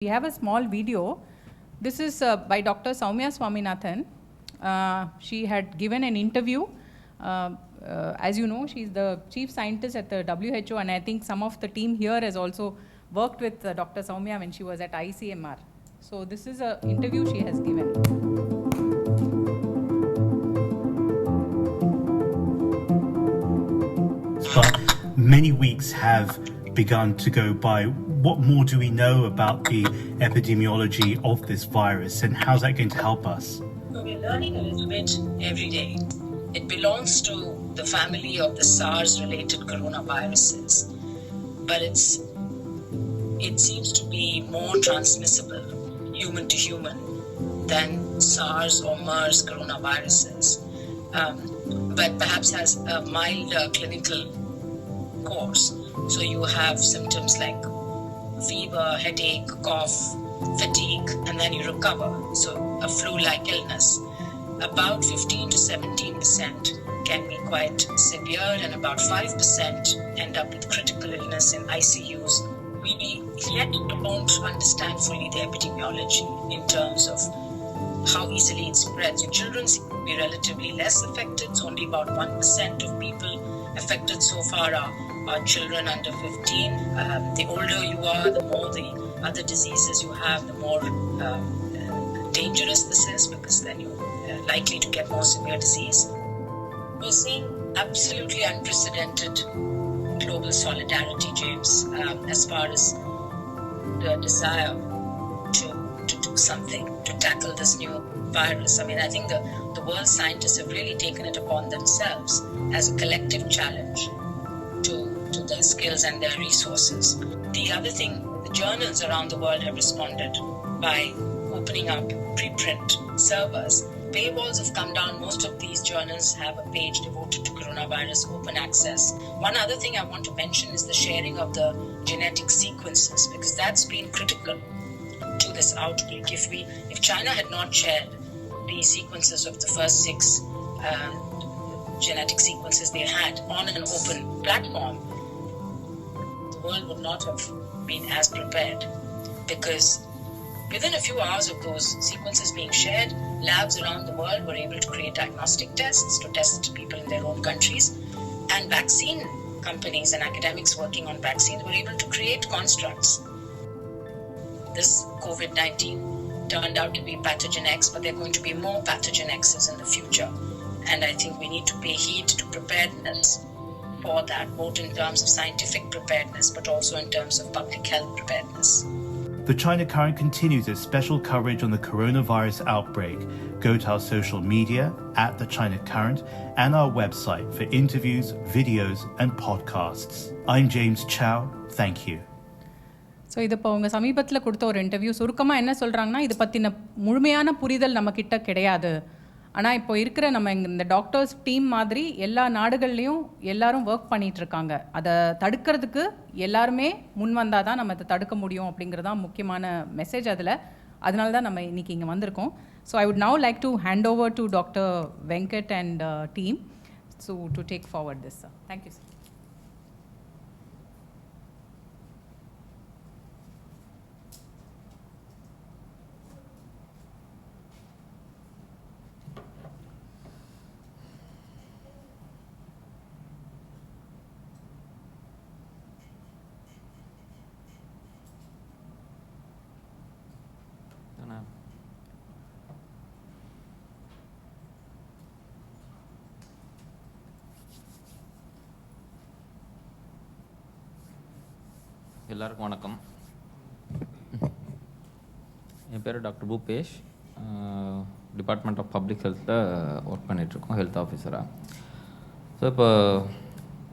We have a small video. This is by Dr. Soumya Swaminathan. She had given an interview. As you know, she's the chief scientist at the WHO, and I think some of the team here has also worked with Dr. Soumya when she was at ICMR. So this is an interview she has given. But many weeks have begun to go by. What more do we know about the epidemiology of this virus, and how's that going to help us? So we're learning a little bit every day. It belongs to the family of the SARS-related coronaviruses, but it seems to be more transmissible, human to human, than SARS or MERS coronaviruses, but perhaps has a milder clinical course. So you have symptoms like fever, headache, cough, fatigue, and then you recover. So a flu-like illness. About 15 to 17% can be quite severe, and about 5% end up with critical illness in ICUs. We yet don't understand fully the epidemiology in terms of how easily it spreads. Your children seem to be relatively less affected. It's only about 1% of people affected so far are children under 15. The older you are, the more the other diseases you have, the more dangerous this is, because then you're likely to get more severe disease. We're seeing absolutely unprecedented global solidarity, James, as far as the desire to do something, to tackle this new virus. I mean, I think the world scientists have really taken it upon themselves as a collective challenge to their skills and their resources. The other thing, the journals around the world have responded by opening up preprint servers. Paywalls have come down. Most of these journals have a page devoted to coronavirus open access. One other thing I want to mention is the sharing of the genetic sequences, because that's been critical to this outbreak. If China had not shared the sequences of the first 6 genetic sequences they had on an open platform, the world would not have been as prepared, because within a few hours of those sequences being shared, labs around the world were able to create diagnostic tests to test people in their own countries, and vaccine companies and academics working on vaccines were able to create constructs. This COVID-19 turned out to be pathogen X, but there are going to be more pathogen X's in the future. And I think we need to pay heed to preparedness for that, both in terms of scientific preparedness, but also in terms of public health preparedness. The China Current continues its special coverage on the coronavirus outbreak. Go to our social media @The China Current and our website for interviews, videos, and podcasts. I'm James Chow. Thank you. So இது இப்போ அவங்க சமீபத்தில் கொடுத்த ஒரு interview. சுருக்கமாக என்ன சொல்கிறாங்கன்னா, இது பற்றின முழுமையான புரிதல் நம்மக்கிட்ட கிடையாது. ஆனால் இப்போ இருக்கிற நம்ம இந்த டாக்டர்ஸ் டீம் மாதிரி எல்லா நாடுகள்லேயும் எல்லாரும் ஒர்க் பண்ணிகிட்ருக்காங்க. அதை தடுக்கிறதுக்கு எல்லாருமே முன் வந்தால் தான் நம்ம அதை தடுக்க முடியும் அப்படிங்கிறதான் முக்கியமான மெசேஜ் அதில். அதனால தான் நம்ம இன்றைக்கி இங்கே வந்திருக்கோம். So I would now like to hand over to doctor Venkat and team so to take forward this. Sir, thank you sir. எல்லாருக்கும் வணக்கம். என் பேர் doctor Bhupesh. Department of public ஹெல்த்தில் ஒர்க் பண்ணிகிட்ருக்கோம், ஹெல்த் ஆஃபீஸராக. ஸோ இப்போ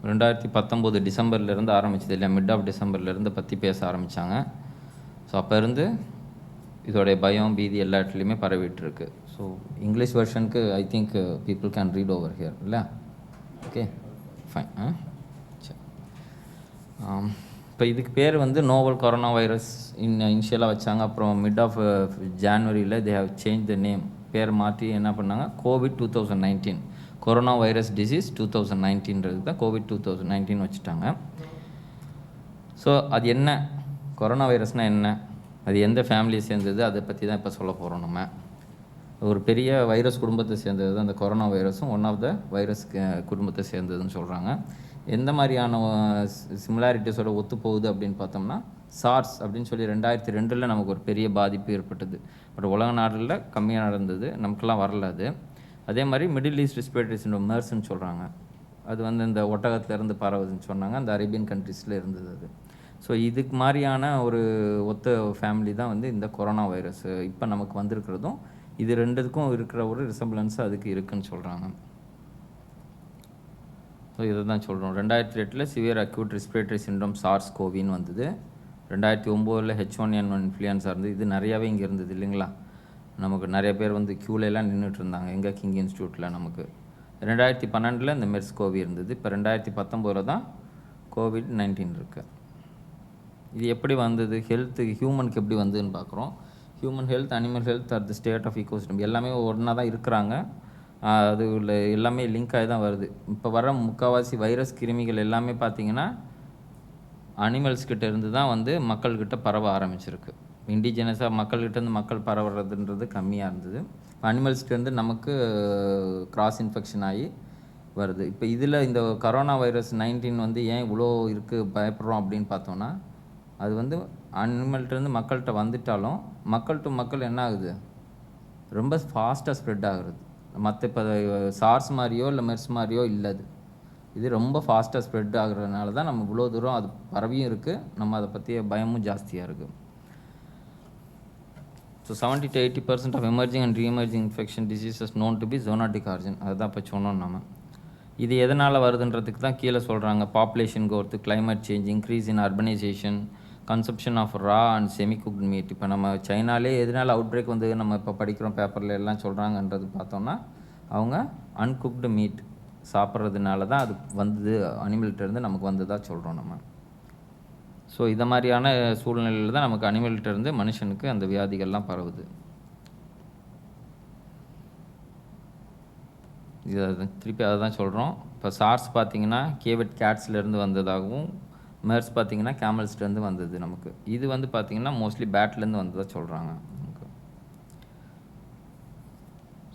2019 டிசம்பர்லேருந்து ஆரம்பிச்சது இல்லையா, மிட் ஆஃப் டிசம்பர்லேருந்து பற்றி பேச ஆரம்பித்தாங்க. ஸோ அப்போ இருந்து இதோடைய பயம், பீதி எல்லா இடத்துலையுமே பரவிட்டுருக்கு. ஸோ இங்கிலீஷ் வெர்ஷனுக்கு I think people can read over here இல்லை? Okay, fine. சரி, இப்போ இதுக்கு பேர் வந்து நோவல் கொரோனா வைரஸ் இனிஷியலாக வச்சாங்க. அப்புறம் மிட் ஆஃப் ஜான்வரியில் they have change the name, பேர் மாற்றி என்ன பண்ணாங்க, கோவிட் 2019, கொரோனா வைரஸ் டிசீஸ் 2019ன்றது தான் கோவிட் 2019 வச்சுட்டாங்க. ஸோ அது என்ன, கொரோனா வைரஸ்னால் என்ன, அது எந்த ஃபேமிலியை சேர்ந்தது அதை பற்றி தான் இப்போ சொல்ல போகிறோம். நம்ம ஒரு பெரிய வைரஸ் குடும்பத்தை சேர்ந்தது தான் இந்த கொரோனா வைரஸும் ஒன் ஆஃப் த வைரஸ் குடும்பத்தை சேர்ந்ததுன்னு சொல்கிறாங்க. எந்த மாதிரியான சிமிலாரிட்டிஸோட ஒத்து போகுது அப்படின்னு பார்த்தோம்னா, சார்ஸ் அப்படின்னு சொல்லி 2002 நமக்கு ஒரு பெரிய பாதிப்பு ஏற்பட்டது. பட் உலக நாடுகளில் கம்மியாக நடந்தது, நமக்கெல்லாம் வரல அது. அதே மாதிரி மிடில் ஈஸ்ட் ரெஸ்பிரேட்டரி சிண்ட்ரோம் மெர்ஸ்ன்னு சொல்கிறாங்க. அது வந்து இந்த ஒட்டகத்திலேருந்து பரவுதுன்னு சொன்னாங்க. அந்த அரேபியன் கண்ட்ரீஸில் இருந்தது அது. ஸோ இதுக்கு மாதிரியான ஒரு ஒத்த ஃபேமிலி தான் வந்து இந்த கொரோனா வைரஸ் இப்போ நமக்கு வந்திருக்கிறதும். இது ரெண்டுக்கும் இருக்கிற ஒரு ரிசம்பிளன்ஸ் அதுக்கு இருக்குன்னு சொல்கிறாங்க. ஸோ இதை தான் சொல்கிறோம். 2008 severe acute respiratory syndrome SARS கோவின்னு வந்தது. 2009 H1N1 இன்ஃப்ளூயன்ஸா இருந்தது. இது நிறையாவே இங்கே இருந்தது இல்லைங்களா. நமக்கு நிறைய பேர் வந்து க்யூலெலாம் நின்றுட்டு இருந்தாங்க எங்கே கிங் இன்ஸ்டியூட்டில். நமக்கு 2012 இந்த மெர்ஸ் கோவி இருந்தது. இப்போ 2019 தான் COVID-19 இருக்குது. இது எப்படி வந்தது, ஹெல்த்து ஹியூமனுக்கு எப்படி வந்ததுன்னு பார்க்குறோம். Human health, animal health or the state of ecosystem எல்லாமே ஒன்றா தான் இருக்கிறாங்க. அது உள்ள எல்லாமே லிங்க் ஆகி தான் வருது. இப்போ வர முக்கால்வாசி வைரஸ் கிருமிகள் எல்லாமே பார்த்திங்கன்னா அனிமல்ஸ்கிட்ட இருந்து தான் வந்து மக்கள்கிட்ட பரவ ஆரம்பிச்சிருக்கு. இண்டிஜினஸாக மக்கள்கிட்டேருந்து மக்கள் பரவுறதுன்றது கம்மியாக இருந்தது. அனிமல்ஸ்கிட்டேருந்து நமக்கு கிராஸ் இன்ஃபெக்ஷன் ஆகி வருது. இப்போ இதில் இந்த கொரோனா வைரஸ் 19 வந்து ஏன் இவ்வளோ இருக்குது பயப்படுறோம் அப்படின்னு பார்த்தோன்னா, அது வந்து அனிமல்கிட்டேருந்து மக்கள்கிட்ட வந்துட்டாலும் மக்கள் டு மக்கள் என்ன ஆகுது, ரொம்ப ஃபாஸ்ட்டாக ஸ்ப்ரெட் ஆகுறது. மற்ற இப்போ சார்ஸ் மாதிரியோ இல்லை மெர்ஸ் மாதிரியோ இல்லை. இது ரொம்ப ஃபாஸ்ட்டாக ஸ்ப்ரெட் ஆகுறதுனால தான் நம்ம இவ்வளோ தூரம் அது பரவியும் இருக்குது, நம்ம அதை பற்றிய பயமும் ஜாஸ்தியாக இருக்குது. So 70 to 80% of emerging and reemerging infection diseases known to be zoonotic origin. அதுதான் இப்போ சொன்னோம் நம்ம. இது எதனால் வருதுன்றதுக்கு தான் கீழே சொல்கிறாங்க. Population growth, climate change, increase in urbanization, consumption of raw and semi cooked meat. இப்போ நம்ம சைனாலே எதனால் அவுட் பிரேக் வந்து நம்ம இப்போ படிக்கிறோம் பேப்பரில் எல்லாம் சொல்கிறாங்கன்றது பார்த்தோம்னா, அவங்க அன்குக்டு மீட் சாப்பிட்றதுனால தான் அது வந்து அனிமல்கிட்டேருந்து நமக்கு வந்ததாக சொல்கிறோம் நம்ம. ஸோ இதை மாதிரியான சூழ்நிலையில் தான் நமக்கு அனிமல்கிட்டேருந்து மனுஷனுக்கு அந்த வியாதிகள்லாம் பரவுது. இதை திருப்பி அதை தான் சொல்கிறோம். இப்போ சார்ஸ் பார்த்திங்கன்னா கேவட் கேட்ஸ்லேருந்து வந்ததாகவும், மெர்ஸ் பார்த்திங்கன்னா கேமல்ஸ்லேருந்து வந்தது நமக்கு. இது வந்து பார்த்திங்கன்னா மோஸ்ட்லி பேட்லேருந்து வந்ததாக சொல்கிறாங்க நமக்கு.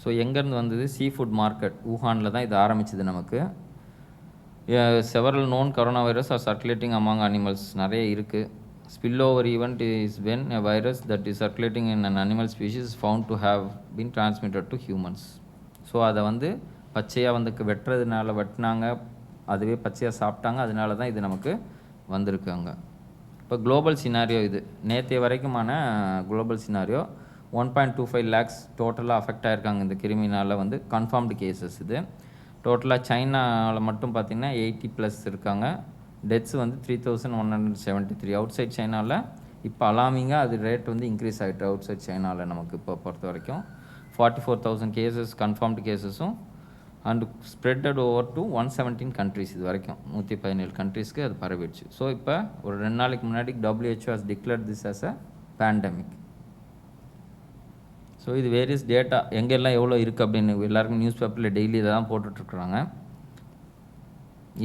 ஸோ எங்கேருந்து வந்தது, சீ ஃபுட் மார்க்கெட் ஊஹானில் தான் இது ஆரம்பிச்சது நமக்கு. Several known corona virus are circulating among animals நிறைய இருக்குது. Spill over event is when a virus that is circulating in an animal species found to have been transmitted to humans. So அதை வந்து பச்சையாக வந்து வெட்டுறதுனால வெட்டினாங்க, அதுவே பச்சையாக சாப்பிட்டாங்க, அதனால தான் இது நமக்கு வந்திருக்கு அங்கே. இப்போ குளோபல் சினாரியோ இது நேற்றைய வரைக்குமான குளோபல் சினாரியோ 1.25 lakhs டோட்டலாக அஃபெக்ட் ஆகிருக்காங்க இந்த கிருமினால் வந்து கன்ஃபார்ம்டு கேசஸ். இது டோட்டலாக சைனாவில் மட்டும் பார்த்திங்கன்னா 80+ இருக்காங்க. டெத்ஸ் வந்து 3173. அவுட் சைட் சைனாவில் இப்போ அலாமிங்காக அது ரேட் வந்து இன்க்ரீஸ் ஆகிட்டு அவுட் சைட் சைனாவில் நமக்கு இப்போ பொறுத்த வரைக்கும் 44,000 கேசஸ் கன்ஃபார்ம்டு கேசஸும் and spreaded over to 117 countries. இது வரைக்கும் 117 கண்ட்ரீஸ்க்கு அது பரவிடுச்சு. ஸோ இப்போ ஒரு 2 நாளைக்கு முன்னாடி WHO has declared this as a pandemic. So இது வேரியஸ் டேட்டா எங்கெல்லாம் எவ்வளோ இருக்குது அப்படின்னு எல்லாருக்கும் நியூஸ் பேப்பரில் டெய்லி இதை தான் போட்டுட்ருக்குறாங்க.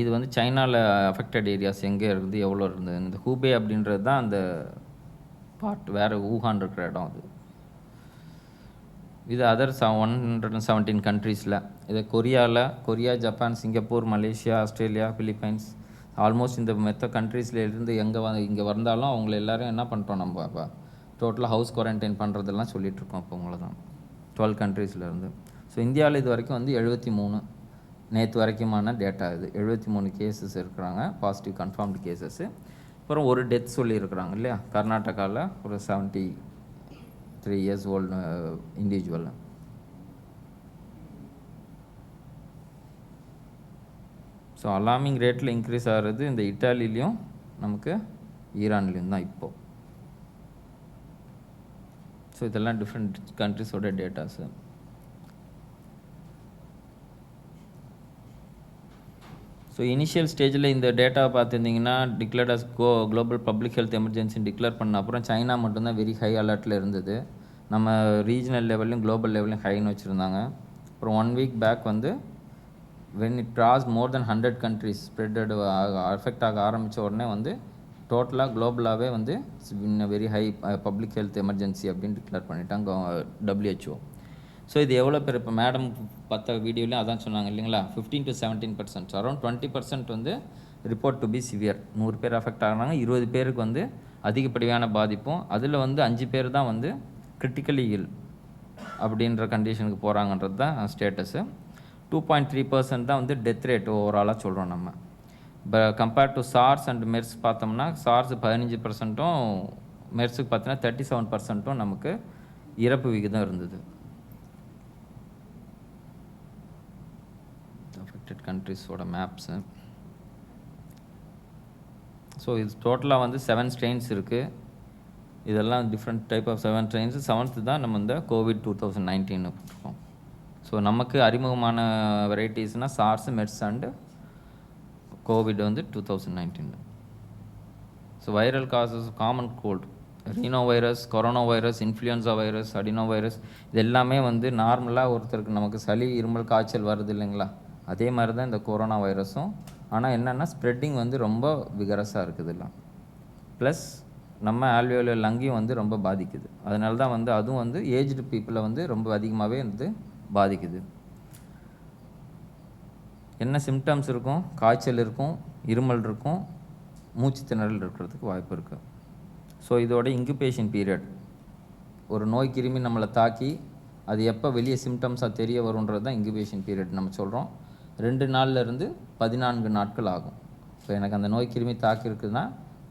இது வந்து சைனாவில் அஃபெக்டட் ஏரியாஸ் எங்கே இருக்குது எவ்வளோ இருந்தது. இந்த ஹூபே அப்படின்றது தான் அந்த பார்ட், வேறு ஊஹான் இருக்கிற இடம் அது. இது அதர் 117 கண்ட்ரீஸில். இது Korea, Japan, Singapore, Malaysia, Australia, Philippines, almost இந்த மெத்த கண்ட்ரீஸில் இருந்து இங்கே வந்தாலும் அவங்கள எல்லோரும் என்ன பண்ணுறோம் நம்ம இப்போ டோட்டலாக ஹவுஸ் குவாரண்டைன் பண்ணுறதெல்லாம் சொல்லிகிட்ருக்கோம். இப்போ உங்களை தான் 12 கண்ட்ரீஸ்லேருந்து. ஸோ இந்தியாவில் இது வரைக்கும் வந்து 73 நேற்று வரைக்குமான டேட்டா. இது 73 கேசஸ் இருக்கிறாங்க, பாசிட்டிவ் கன்ஃபார்ம்டு கேசஸ்ஸு. அப்புறம் ஒரு டெத் சொல்லியிருக்கிறாங்க இல்லையா, கர்நாடகாவில் ஒரு 73 years old இண்டிவிஜுவல். ஸோ அலார்மிங் ரேட்டில் இன்க்ரீஸ் ஆகிறது இந்த இட்டாலிலையும் நமக்கு ஈரான்லேயும் தான் இப்போது. ஸோ இதெல்லாம் டிஃப்ரெண்ட் கண்ட்ரிஸோட டேட்டாஸு. ஸோ இனிஷியல் ஸ்டேஜில் இந்த டேட்டாவை பார்த்துருந்திங்கன்னா declared as global public health எமர்ஜென்சின்னு டிக்ளேர் பண்ண அப்புறம் சைனா மட்டும்தான் வெரி ஹை அலர்ட்டில் இருந்தது. நம்ம ரீஜனல் லெவல்லையும் குளோபல் லெவல்லையும் ஹைன்னு வச்சுருந்தாங்க. அப்புறம் 1 week பேக் வந்து when it crossed more than 100 countries spreaded affect ஆக ஆரம்பித்த உடனே வந்து டோட்டலாக குளோபலாகவே வந்து in very high public health emergency அப்படின்னு டிக்ளேர் பண்ணிட்டாங்க WHO. ஸோ இது எவ்வளோ பேர் இப்போ மேடம் பார்த்த வீடியோலையும் அதான் சொன்னாங்க இல்லைங்களா, 15 to 17%, அரௌண்ட் 20% வந்து ரிப்போர்ட் டு பி சிவியர். 100 பேர் அஃபெக்ட் ஆகிறாங்க, 20 பேருக்கு வந்து அதிகப்படியான பாதிப்பும், அதில் வந்து 5 பேர் தான் வந்து கிரிட்டிக்கலி இல் அப்படின்ற கண்டிஷனுக்கு போகிறாங்கன்றது தான் ஸ்டேட்டஸு. 2.3% தான் வந்து டெத் ரேட் ஓவராலாக சொல்கிறோம் நம்ம. இப்போ compared to SARS and MERS பார்த்தோம்னா, சார்ஸ் 15%, மெர்ஸுக்கு பார்த்தீங்கன்னா 37% நமக்கு இறப்பு விகிதம் இருந்தது. Affected கண்ட்ரிஸோட maps. ஸோ இது டோட்டலாக வந்து 7 ஸ்ட்ரெயின்ஸ் இருக்குது. இதெல்லாம் different type of 7 strains. 7th தான் நம்ம இந்த கோவிட் 2019 போட்டிருக்கோம். ஸோ நமக்கு அறிமுகமான வெரைட்டிஸ்னால் சார்ஸ், மெர்ஸ் அண்டு கோவிட் வந்து 2019. So viral causes common cold, rhino virus, corona virus, influenza virus, adeno virus, இது எல்லாமே வந்து நார்மலாக ஒருத்தருக்கு நமக்கு சளி, இருமல், காய்ச்சல் வருது இல்லைங்களா, அதே மாதிரி தான் இந்த கொரோனா வைரஸும். ஆனால் என்னென்னா ஸ்ப்ரெட்டிங் வந்து ரொம்ப விகரஸாக இருக்குது இல்லை. ப்ளஸ் நம்ம ஆல்வியோலர் லங்கையும் வந்து ரொம்ப பாதிக்குது. அதனால தான் வந்து அதுவும் வந்து ஏஜ்டு பீப்புளை வந்து ரொம்ப அதிகமாகவே வந்து பாதிக்குது. என்ன சிம்டம்ஸ் இருக்கும்? காய்ச்சல் இருக்கும், இருமல் இருக்கும், மூச்சு திணறல் இருக்கிறதுக்கு வாய்ப்பு இருக்குது. ஸோ இதோட இன்குபேஷன் பீரியட், ஒரு நோய் கிருமி நம்மளை தாக்கி அது எப்போ வெளியே சிம்டம்ஸாக தெரிய வருன்றது தான் இன்குபேஷன் பீரியட் நம்ம சொல்கிறோம். 2 நாள்லேருந்து 14 நாட்கள் ஆகும். இப்போ எனக்கு அந்த நோய் கிருமி தாக்கி இருக்குதுன்னா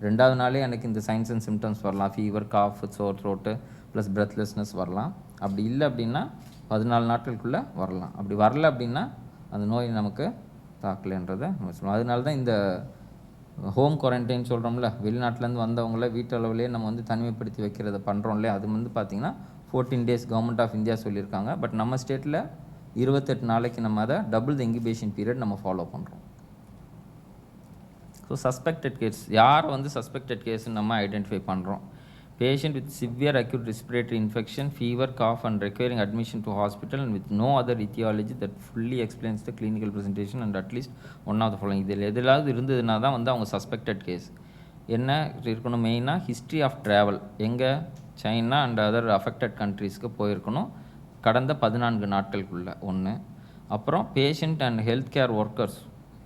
2வது நாளே எனக்கு இந்த சைன்ஸ் அண்ட் சிம்டம்ஸ் வரலாம். ஃபீவர், காஃப், சோர் த்ரோட்டு ப்ளஸ் பிரெத்லெஸ்னஸ் வரலாம். அப்படி இல்லை அப்படின்னா 14 நாட்களுக்குள்ளே வரலாம். அப்படி வரல அப்படின்னா அந்த நோய் நமக்கு தாக்கலைன்றதை நம்ம சொல்லுவோம். அதனால தான் இந்த ஹோம் குவாரண்டைன் சொல்கிறோம்ல, வெளிநாட்டிலேருந்து வந்தவங்கள வீட்டளவுலேயே நம்ம வந்து தனிமைப்படுத்தி வைக்கிறத பண்ணுறோம் இல்லையா, அது வந்து பார்த்திங்கன்னா 14 days கவர்மெண்ட் ஆஃப் இந்தியா சொல்லியிருக்காங்க. பட் நம்ம ஸ்டேட்டில் 28 நாளைக்கு நம்ம அதை டபுள் த இன்குபேஷன் பீரியட் நம்ம ஃபாலோ பண்ணுறோம். ஸோ சஸ்பெக்டட் கேஸ், யார் வந்து சஸ்பெக்டட் கேஸ்ன்னு நம்ம ஐடென்டிஃபை பண்ணுறோம். Patient with severe acute respiratory infection, fever, cough and requiring admission to hospital and with no other etiology that fully explains the clinical presentation and at least one of the following. இதில் எதிலாவது இருந்ததுன்னா தான் வந்து அவங்க suspected case. என்ன இருக்கணும்? மெயினாக history of travel, எங்கே China and other affected கண்ட்ரீஸ்க்கு போயிருக்கணும் கடந்த 14 நாட்களுக்குள்ளே ஒன்று. அப்புறம் patient and health care workers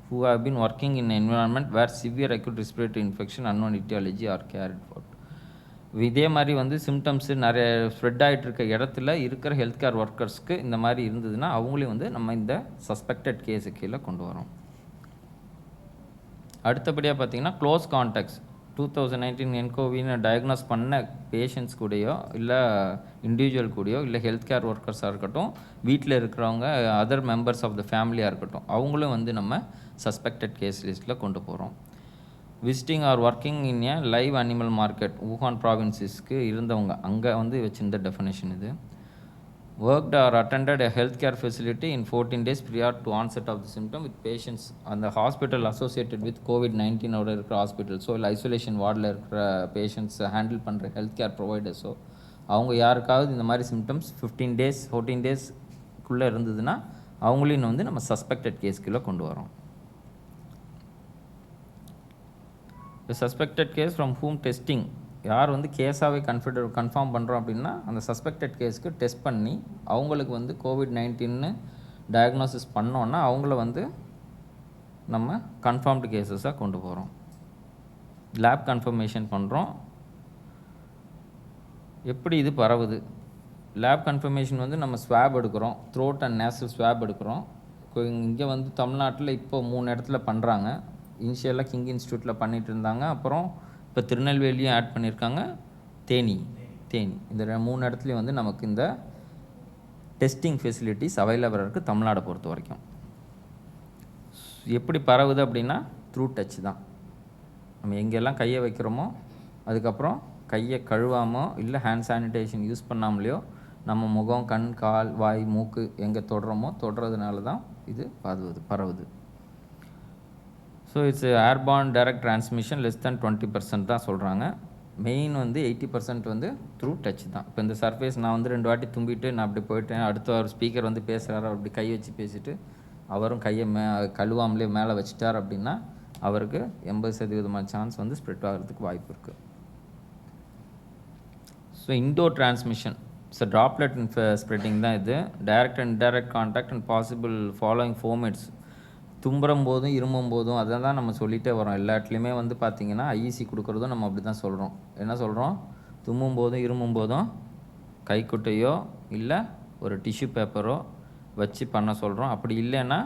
who have been working in an environment where severe acute respiratory infection, unknown etiology are carried forward. இதே மாதிரி வந்து சிம்டம்ஸு நிறைய ஸ்ப்ரெட் ஆகிட்டு இருக்க இடத்துல இருக்கிற ஹெல்த் கேர் ஒர்க்கர்ஸ்க்கு இந்த மாதிரி இருந்ததுன்னா அவங்களையும் வந்து நம்ம இந்த சஸ்பெக்டட் கேஸு கீழே கொண்டு வரோம். அடுத்தபடியாக பார்த்திங்கன்னா க்ளோஸ் கான்டாக்ட்ஸ், 2019 என்கோவின்னு டயக்னோஸ் பண்ண பேஷண்ட்ஸ் கூடயோ இல்லை இண்டிவிஜுவல் கூடயோ இல்லை ஹெல்த் கேர் ஒர்க்கர்ஸாக இருக்கட்டும், வீட்டில் இருக்கிறவங்க அதர் மெம்பர்ஸ் ஆஃப் த ஃபேமிலியாக இருக்கட்டும், அவங்களும் வந்து நம்ம சஸ்பெக்டட் கேஸ் லிஸ்ட்டில் கொண்டு போகிறோம். Visiting or working in a live animal market, Wuhan ப்ராவின்ஸஸ்க்கு இருந்தவங்க அங்கே வந்து வச்சிருந்த டெஃபினேஷன் இது. worked or attended a healthcare facility in 14 days prior to onset of the symptom with patients அந்த ஹாஸ்பிட்டல் அசோசியேட்டட் வித் COVID-19 ஓட இருக்கிற ஹாஸ்பிட்டல், ஸோ இல்லை ஐசோலேஷன் வார்டில் இருக்கிற பேஷண்ட்ஸை ஹேண்டில் பண்ணுற ஹெல்த் கேர் ப்ரொவைடர்ஸோ அவங்க யாருக்காவது இந்த மாதிரி சிம்டம்ஸ் 15 days 14 daysக்குள்ளே இருந்ததுன்னா அவங்களையும் வந்து நம்ம சஸ்பெக்டட் கேஸ்க்குள்ளே கொண்டு வரோம். The suspected case from whom testing, யார் வந்து கேஸாகவே கன்ஃபார்ம் பண்ணுறோம் அப்படின்னா அந்த சஸ்பெக்டட் கேஸ்க்கு டெஸ்ட் பண்ணி அவங்களுக்கு வந்து COVID-19 டயக்னோசிஸ் பண்ணோன்னா அவங்கள வந்து நம்ம கன்ஃபார்ம்டு கேஸஸாக கொண்டு போகிறோம். லேப் கன்ஃபர்மேஷன் பண்ணுறோம். எப்படி இது பரவுது? லேப் கன்ஃபர்மேஷன் வந்து நம்ம ஸ்வாப் எடுக்கிறோம், த்ரோட் அண்ட் நேசல் ஸ்வாப் எடுக்கிறோம். இங்கே வந்து தமிழ்நாட்டில் இப்போ 3 இடத்துல பண்ணுறாங்க. இனிஷியலாக கிங் இன்ஸ்டியூட்டில் பண்ணிகிட்டு இருந்தாங்க, அப்புறம் இப்போ திருநெல்வேலியும் ஆட் பண்ணியிருக்காங்க, தேனி இந்த 3 இடத்துலையும் வந்து நமக்கு இந்த டெஸ்டிங் ஃபெசிலிட்டிஸ் அவைலபிளாக இருக்குது தமிழ்நாடை பொறுத்த வரைக்கும். எப்படி பரவுது அப்படின்னா த்ரூ டச் தான். நம்ம எங்கெல்லாம் கையை வைக்கிறோமோ அதுக்கப்புறம் கையை கழுவாமோ இல்லை ஹேண்ட் சானிடைசேஷன் யூஸ் பண்ணாமலையோ நம்ம முகம், கண், கால், வாய், மூக்கு எங்கே தொடுறதுனால தான் இது பரவுது. So it's airborne direct transmission less than 20% தான் சொல்கிறாங்க. மெயின் வந்து 80% வந்து த்ரூ டச் தான். இப்போ இந்த சர்ஃபேஸ் நான் வந்து 2 வாட்டி தும்பிட்டு நான் அப்படி போயிட்டேன், அடுத்த ஒரு ஸ்பீக்கர் வந்து பேசுகிறாரு, அப்படி கை வச்சு பேசிட்டு அவரும் கையை கழுவாமலே மேலே வச்சுட்டார் அப்படின்னா அவருக்கு 80% சான்ஸ் வந்து ஸ்ப்ரெட் ஆகிறதுக்கு வாய்ப்பு இருக்குது. So indoor transmission, so droplet spreading தான் இது. Direct and indirect contact and possible following formats. தும்புறம் போதும் இருமும் போதும் அதை தான் நம்ம சொல்லிகிட்டே வரோம். எல்லா இடத்துலையுமே வந்து பார்த்திங்கன்னா ஐஇசி கொடுக்குறதும் நம்ம அப்படி தான் சொல்கிறோம். என்ன சொல்கிறோம்? தும்மும் போதும் இருமும் போதும் கைக்குட்டையோ இல்லை ஒரு டிஷ்யூ பேப்பரோ வச்சு பண்ண சொல்கிறோம். அப்படி இல்லைன்னா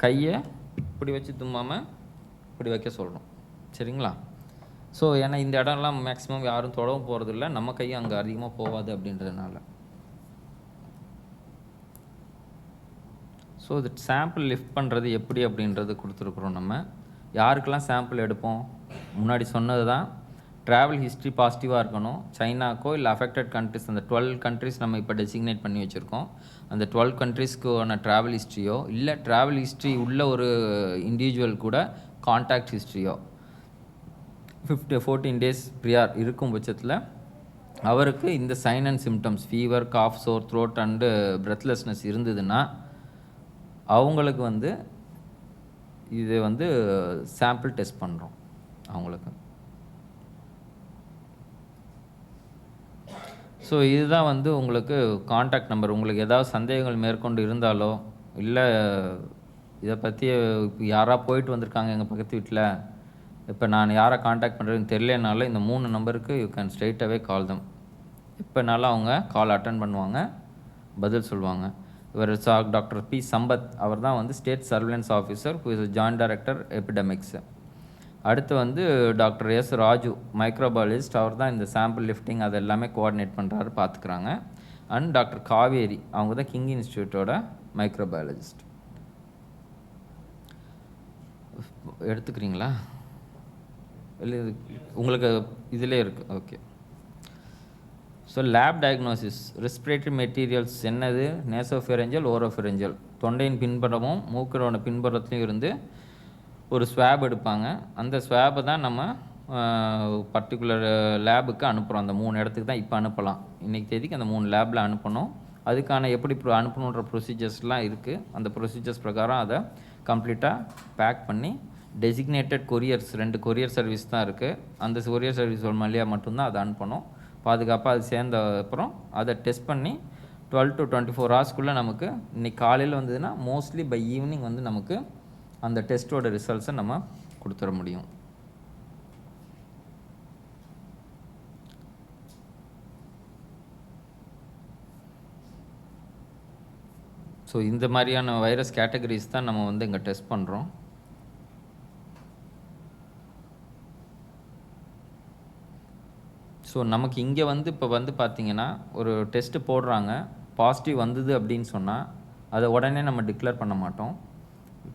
கையை இப்படி வச்சு தும்பாமல் இப்படி வைக்க சொல்கிறோம். சரிங்களா? ஸோ ஏன்னா இந்த இடம்லாம் மேக்ஸிமம் யாரும் தொடவும் போகிறதில்ல, நம்ம கையும் அங்கே அதிகமாக போகாது அப்படின்றதுனால. ஸோ இது சாம்பிள் லிஃப்ட் பண்ணுறது எப்படி அப்படின்றது கொடுத்துருக்குறோம். நம்ம யாருக்கெல்லாம் சாம்பிள் எடுப்போம்? முன்னாடி சொன்னது தான். ட்ராவல் ஹிஸ்ட்ரி பாசிட்டிவாக இருக்கணும். சைனாக்கோ இல்லை அஃபெக்டட் கண்ட்ரிஸ், அந்த 12 கண்ட்ரிஸ் நம்ம இப்போ டெசிக்னேட் பண்ணி வச்சுருக்கோம். அந்த 12 கண்ட்ரிஸ்க்கான ட்ராவல் ஹிஸ்ட்ரியோ இல்லை ட்ராவல் ஹிஸ்ட்ரி உள்ள ஒரு இண்டிவிஜுவல் கூட கான்டாக்ட் ஹிஸ்ட்ரியோ 14 டேஸ் ப்ரியார் இருக்கும் பட்சத்தில் அவருக்கு இந்த sign and symptoms fever, cough, sore throat and breathlessness இருந்ததுன்னா அவங்களுக்கு வந்து இது வந்து சாம்பிள் டெஸ்ட் பண்ணுறோம் அவங்களுக்கு. ஸோ இதுதான் வந்து உங்களுக்கு காண்டாக்ட் நம்பர். உங்களுக்கு ஏதாவது சந்தேகங்கள் மேற்கொண்டு இருந்தாலோ இல்லை இதை பற்றி இப்போ யாராக போயிட்டு வந்திருக்காங்க எங்கள் பக்கத்து வீட்டில், இப்போ நான் யாரை காண்டாக்ட் பண்ணுறதுன்னு தெரியலனாலும் இந்த 3 நம்பருக்கு யூ கேன் ஸ்ட்ரெயிட் அவே கால் தம். இப்போனாலும் அவங்க கால் அட்டன் பண்ணுவாங்க, பதில் சொல்லுவாங்க. இவர் டாக்டர் பி சம்பத், அவர் தான் வந்து state surveillance officer, who is joint director epidemics. அடுத்து வந்து டாக்டர் எஸ் ராஜு, மைக்ரோபாலஜிஸ்ட், அவர் தான் இந்த சாம்பிள் லிஃப்டிங் அது எல்லாமே கோஆர்டினேட் பண்ணுறாரு, பார்த்துக்குறாங்க. அண்ட் டாக்டர் காவேரி, அவங்க தான் கிங் இன்ஸ்டியூட்டோட மைக்ரோபயாலஜிஸ்ட். எடுத்துக்கிறீங்களா? இல்லை உங்களுக்கு இதிலே இருக்குது. Okay. So lab diagnosis, respiratory materials என்னது? நேசோஃபெரஞ்சல், ஓரோஃபெரஞ்சல், தொண்டையின் பின்புறமும் மூக்கரோட பின்புறத்துலையும் இருந்து ஒரு ஸ்வாப் எடுப்பாங்க. அந்த ஸ்வாபை தான் நம்ம பர்டிகுலர் லேபுக்கு அனுப்புகிறோம். அந்த 3 இடத்துக்கு தான் இப்போ அனுப்பலாம். இன்றைக்கி தேதிக்கு அந்த 3 லேபில் அனுப்பணும். அதுக்கான எப்படி அனுப்பணுன்ற ப்ரொசீஜர்ஸ்லாம் இருக்குது. அந்த ப்ரொசீஜர்ஸ் பிரகாரம் அதை கம்ப்ளீட்டாக பேக் பண்ணி டெசிக்னேட்டட் கொரியர்ஸ், 2 கொரியர் சர்வீஸ் தான் இருக்குது. அந்த கொரியர் சர்வீஸ் வழியாக மட்டும்தான் அதை அனுப்பணும். பாதுகாப்பாக அது சேர்ந்த அப்புறம் அதை டெஸ்ட் பண்ணி 12 to 24 ஹவர்ஸ்க்குள்ளே நமக்கு இன்றைக்கி காலையில் வந்ததுன்னா மோஸ்ட்லி பை ஈவினிங் வந்து நமக்கு அந்த டெஸ்ட்டோட ரிசல்ட்ஸை நம்ம கொடுத்துட முடியும். ஸோ இந்த மாதிரியான வைரஸ் கேட்டகரிஸ் தான் நம்ம வந்து இங்கே டெஸ்ட் பண்ணுறோம். ஸோ நமக்கு இங்கே வந்து இப்போ வந்து பார்த்திங்கன்னா ஒரு டெஸ்ட்டு போடுறாங்க, பாசிட்டிவ் வந்தது அப்படின்னு சொன்னால் அதை உடனே நம்ம டிக்ளேர் பண்ண மாட்டோம்.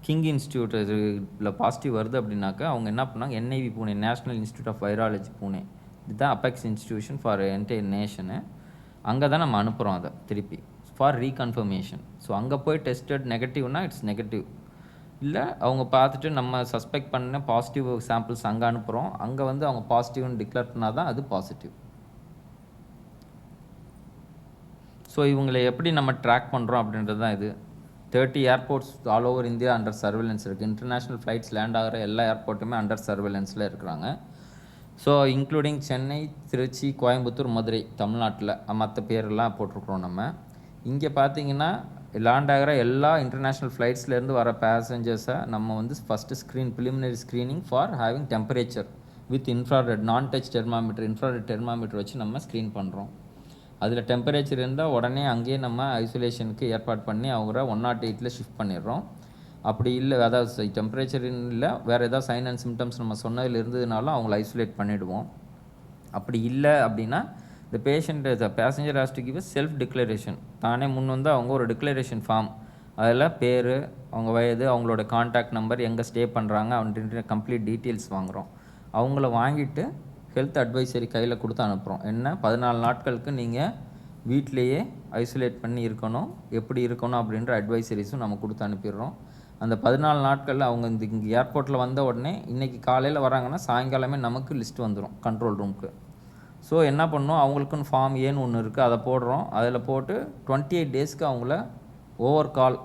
கிங் இன்ஸ்டியூட்டில் பாசிட்டிவ் வருது அப்படின்னாக்கா அவங்க என்ன பண்ணாங்க, NIV Pune, national institute of virology Pune, இதுதான் apex institution for entire nation. அங்கே தான் நம்ம அனுப்புகிறோம் அதை திருப்பி ஃபார் ரீகன்ஃபர்மேஷன். ஸோ அங்கே போய் டெஸ்டட் நெகட்டிவ்னா இட்ஸ் நெகட்டிவ். இல்லை அவங்க பார்த்துட்டு நம்ம சஸ்பெக்ட் பண்ண பாசிட்டிவ் சாம்பிள்ஸ் அங்கே அனுப்புகிறோம். அங்கே வந்து அவங்க பாசிட்டிவ்னு டிக்ளேர் பண்ணால் தான் அது பாசிட்டிவ். ஸோ இவங்களை எப்படி நம்ம ட்ராக் பண்ணுறோம் அப்படின்றது தான் இது. 30 airports all over India under surveillance இருக்குது. இன்டர்நேஷ்னல் ஃப்ளைட்ஸ் லேண்ட் ஆகிற எல்லா ஏர்போர்ட்டுமே அண்டர் சர்வேலன்ஸில் இருக்கிறாங்க. ஸோ இன்க்ளூடிங் சென்னை, திருச்சி, கோயம்புத்தூர், மதுரை, தமிழ்நாட்டில் மற்ற பேரெல்லாம் போட்டிருக்கிறோம். நம்ம இங்கே பார்த்திங்கன்னா லேண்ட் ஆகிற எல்லா இன்டர்நேஷ்னல் ஃப்ளைட்ஸ்லேருந்து வர பேசஞ்சர்ஸை நம்ம வந்து first preliminary screening for having temperature with infrared, நான் டச் தெர்மாமீட்டர், இன்ஃப்ராரெட் தெர்மாமீட்டர் வச்சு நம்ம ஸ்க்ரீன் பண்ணுறோம். அதில் டெம்பரேச்சர் இருந்தால் உடனே அங்கேயே நம்ம ஐசோலேஷனுக்கு ஏற்பாடு பண்ணி அவங்கள 108 ஷிஃப்ட் பண்ணிடுறோம். அப்படி இல்லை, அதாவது டெம்பரேச்சர் இல்லை, வேறு ஏதாவது சைன் அண்ட் சிம்டம்ஸ் நம்ம சொன்னதில் இருந்ததுனாலும் அவங்கள ஐசோலேட் பண்ணிவிடுவோம். அப்படி இல்லை அப்படின்னா the patient, the passenger has to give a self declaration. தானே முன் வந்து அவங்க ஒரு டிக்ளரேஷன் ஃபார்ம், அதில் பேர், அவங்க வயது, அவங்களோட கான்டாக்ட் நம்பர், எங்கே ஸ்டே பண்ணுறாங்க அப்படின்ற கம்ப்ளீட் டீட்டெயில்ஸ் வாங்குகிறோம். அவங்கள வாங்கிட்டு ஹெல்த் அட்வைசரி கையில் கொடுத்து அனுப்புகிறோம். என்ன 14 நாட்களுக்கு நீங்கள் வீட்டிலையே ஐசோலேட் பண்ணி இருக்கணும், எப்படி இருக்கணும் அப்படின்ற அட்வைசரிஸும் நம்ம கொடுத்து அனுப்பிடுறோம். அந்த 14 நாட்களில் அவங்க இங்கே ஏர்போர்ட்டில் வந்த உடனே இன்றைக்கி காலையில் வராங்கன்னா சாயங்காலமே நமக்கு லிஸ்ட் வந்துடும் கண்ட்ரோல் ரூமுக்கு. ஸோ என்ன பண்ணோம், அவங்களுக்குன்னு ஃபார்ம் ஏன்னு ஒன்று இருக்குது, அதை போடுறோம். அதில் போட்டு 28 டேஸ்க்கு அவங்கள ஓவர் கால்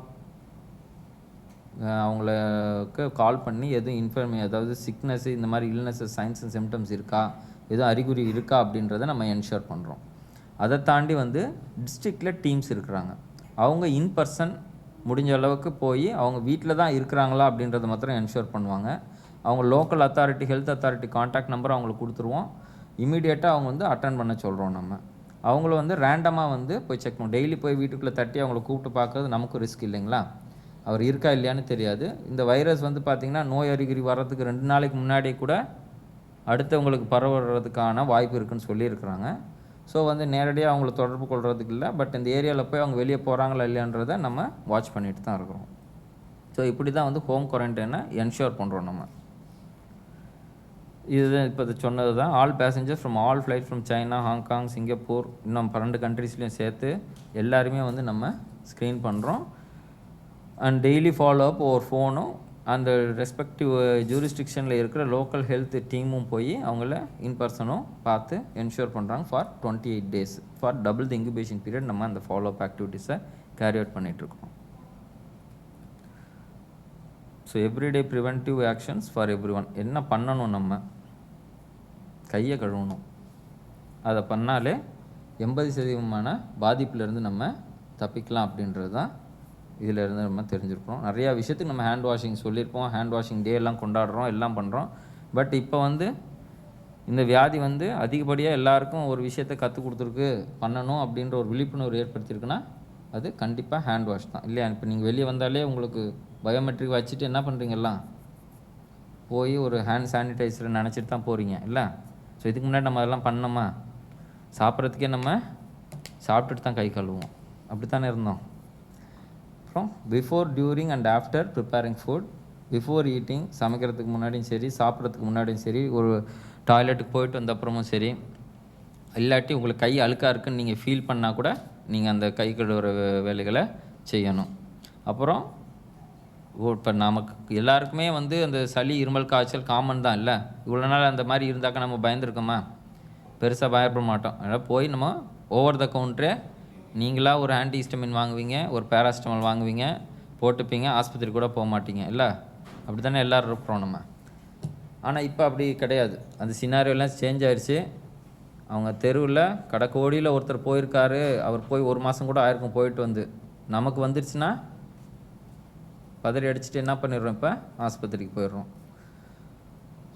அவங்களுக்கு கால் பண்ணி எதுவும் அதாவது சிக்னஸ்ஸு இந்த மாதிரி இல்னஸஸ் சைன்ஸ் அண்ட் சிம்டம்ஸ் இருக்கா, எதுவும் அறிகுறி இருக்கா அப்படின்றத நம்ம என்ஷூர் பண்ணுறோம். அதை தாண்டி வந்து டிஸ்ட்ரிக்டில் டீம்ஸ் இருக்கிறாங்க. அவங்க இன் பர்சன் முடிஞ்ச அளவுக்கு போய் அவங்க வீட்டில் தான் இருக்கிறாங்களா அப்படின்றத மாத்திரம் என்ஷூர் பண்ணுவாங்க. அவங்க local authority, health authority contact number அவங்களுக்கு கொடுத்துருவோம். இமீடியட்டாக அவங்க வந்து அட்டன் பண்ண சொல்கிறோம். நம்ம அவங்கள வந்து ரேண்டமாக வந்து போய் செக் பண்ணுவோம். டெய்லி போய் வீட்டுக்குள்ளே தட்டி அவங்கள கூப்பிட்டு பார்க்கறது நமக்கும் ரிஸ்க் இல்லைங்களா? அவர் இருக்கா இல்லையான்னு தெரியாது. இந்த வைரஸ் வந்து பார்த்திங்கன்னா நோய் அறிகுறி வர்றதுக்கு 2 நாளைக்கு முன்னாடியே கூட அடுத்தவங்களுக்கு பரவுறதுக்கான வாய்ப்பு இருக்குதுன்னு சொல்லியிருக்கிறாங்க. ஸோ வந்து நேரடியாக அவங்கள தொடர்பு கொள்கிறதுக்கு இல்லை, பட் இந்த ஏரியாவில் போய் அவங்க வெளியே போகிறாங்களா இல்லையான்றதை நம்ம வாட்ச் பண்ணிட்டு தான் இருக்கிறோம். ஸோ இப்படி தான் வந்து ஹோம் குவாரண்டைனை என்ஷூர் பண்ணுறோம் நம்ம. இதுதான் இப்போ சொன்னது தான். All passengers from all flight from China, Hong Kong, Singapore, இன்னும் 12 கண்ட்ரீஸ்லையும் சேர்த்து எல்லாருமே வந்து நம்ம ஸ்க்ரீன் பண்ணுறோம். அண்ட் டெய்லி ஃபாலோ அப் ஒரு ஃபோனும் அந்த ரெஸ்பெக்டிவ் ஜூரிஸ்டிக்ஷனில் இருக்கிற லோக்கல் ஹெல்த் டீமும் போய் அவங்கள இன் பர்சனும் பார்த்து என்ஷூர் பண்ணுறாங்க for 28 days. For double the incubation period நம்ம அந்த ஃபாலோ அப் ஆக்டிவிட்டீஸை கேரி அவுட் பண்ணிகிட்ருக்கோம். So everyday preventive actions for every one. என்ன பண்ணணும்? நம்ம கையை கழுவணும். அதை பண்ணாலே 80% பாதிப்புலேருந்து நம்ம தப்பிக்கலாம் அப்படின்றது தான் இதிலேருந்து நம்ம தெரிஞ்சுருக்கோம். நிறையா விஷயத்துக்கு நம்ம ஹேண்ட் வாஷிங் சொல்லியிருப்போம், ஹேண்ட் வாஷிங் டே எல்லாம் கொண்டாடுறோம், எல்லாம் பண்ணுறோம். பட் இப்போ வந்து இந்த வியாதி வந்து அதிகப்படியாக எல்லாருக்கும் ஒரு விஷயத்தை கற்றுக் கொடுத்துருக்கு, பண்ணணும் அப்படின்ற ஒரு விழிப்புணர்வு ஏற்படுத்தியிருக்குன்னா அது கண்டிப்பாக ஹேண்ட் வாஷ் தான் இல்லையா? இப்போ நீங்கள் வெளியே வந்தாலே உங்களுக்கு பயோமெட்ரிக் வச்சுட்டு என்ன பண்ணுறீங்கலாம், போய் ஒரு ஹேண்ட் சானிடைசரை நினச்சிட்டு தான் போகிறீங்க இல்லை? ஸோ இதுக்கு முன்னாடி நம்ம அதெல்லாம் பண்ணோமா? சாப்பிட்றதுக்கே நம்ம சாப்பிட்டுட்டு தான் கை கழுவுவோம், அப்படி தானே இருந்தோம். அப்புறம் before, during and after preparing food. Before eating, சமைக்கிறதுக்கு முன்னாடியும் சரி, சாப்பிட்றதுக்கு முன்னாடியும் சரி, ஒரு டாய்லெட்டுக்கு போயிட்டு வந்த அப்புறமும் சரி, இல்லாட்டி உங்களுக்கு கை அழுக்காக இருக்குன்னு நீங்கள் ஃபீல் பண்ணால் கூட நீங்கள் அந்த கை கழுவுற வேலைகளை செய்யணும். அப்புறம் இப்போ நமக்கு எல்லாருக்குமே வந்து அந்த சளி, இருமல், காய்ச்சல் காமன் தான் இல்லை? இவ்வளோ நாள் அந்த மாதிரி இருந்தாக்கா நம்ம பயந்துருக்கோமா? பெருசாக பயப்பட மாட்டோம். அதனால் போய் நம்ம ஓவர் த கவுண்டரே நீங்களாக ஒரு ஆன்டிஹிஸ்டமின் வாங்குவீங்க, ஒரு பேராசிட்டமால் வாங்குவீங்க, போட்டுப்பீங்க, ஆஸ்பத்திரி கூட போக மாட்டீங்க இல்லை? அப்படி தானே எல்லோரும் இருக்கிறோம் நம்ம. ஆனால் இப்போ அப்படி கிடையாது. அந்த சினாரியோலாம் சேஞ்ச் ஆயிடுச்சு. அவங்க தெருவில் கடைக்கோடியில் ஒருத்தர் போயிருக்காரு, அவர் போய் 1 மாதம் கூட ஆயிருக்கும் போயிட்டு வந்து. நமக்கு வந்துடுச்சுன்னா பதறி அடிச்சுட்டு என்ன பண்ணிடுறோம், இப்போ ஆஸ்பத்திரிக்கு போயிடுறோம்.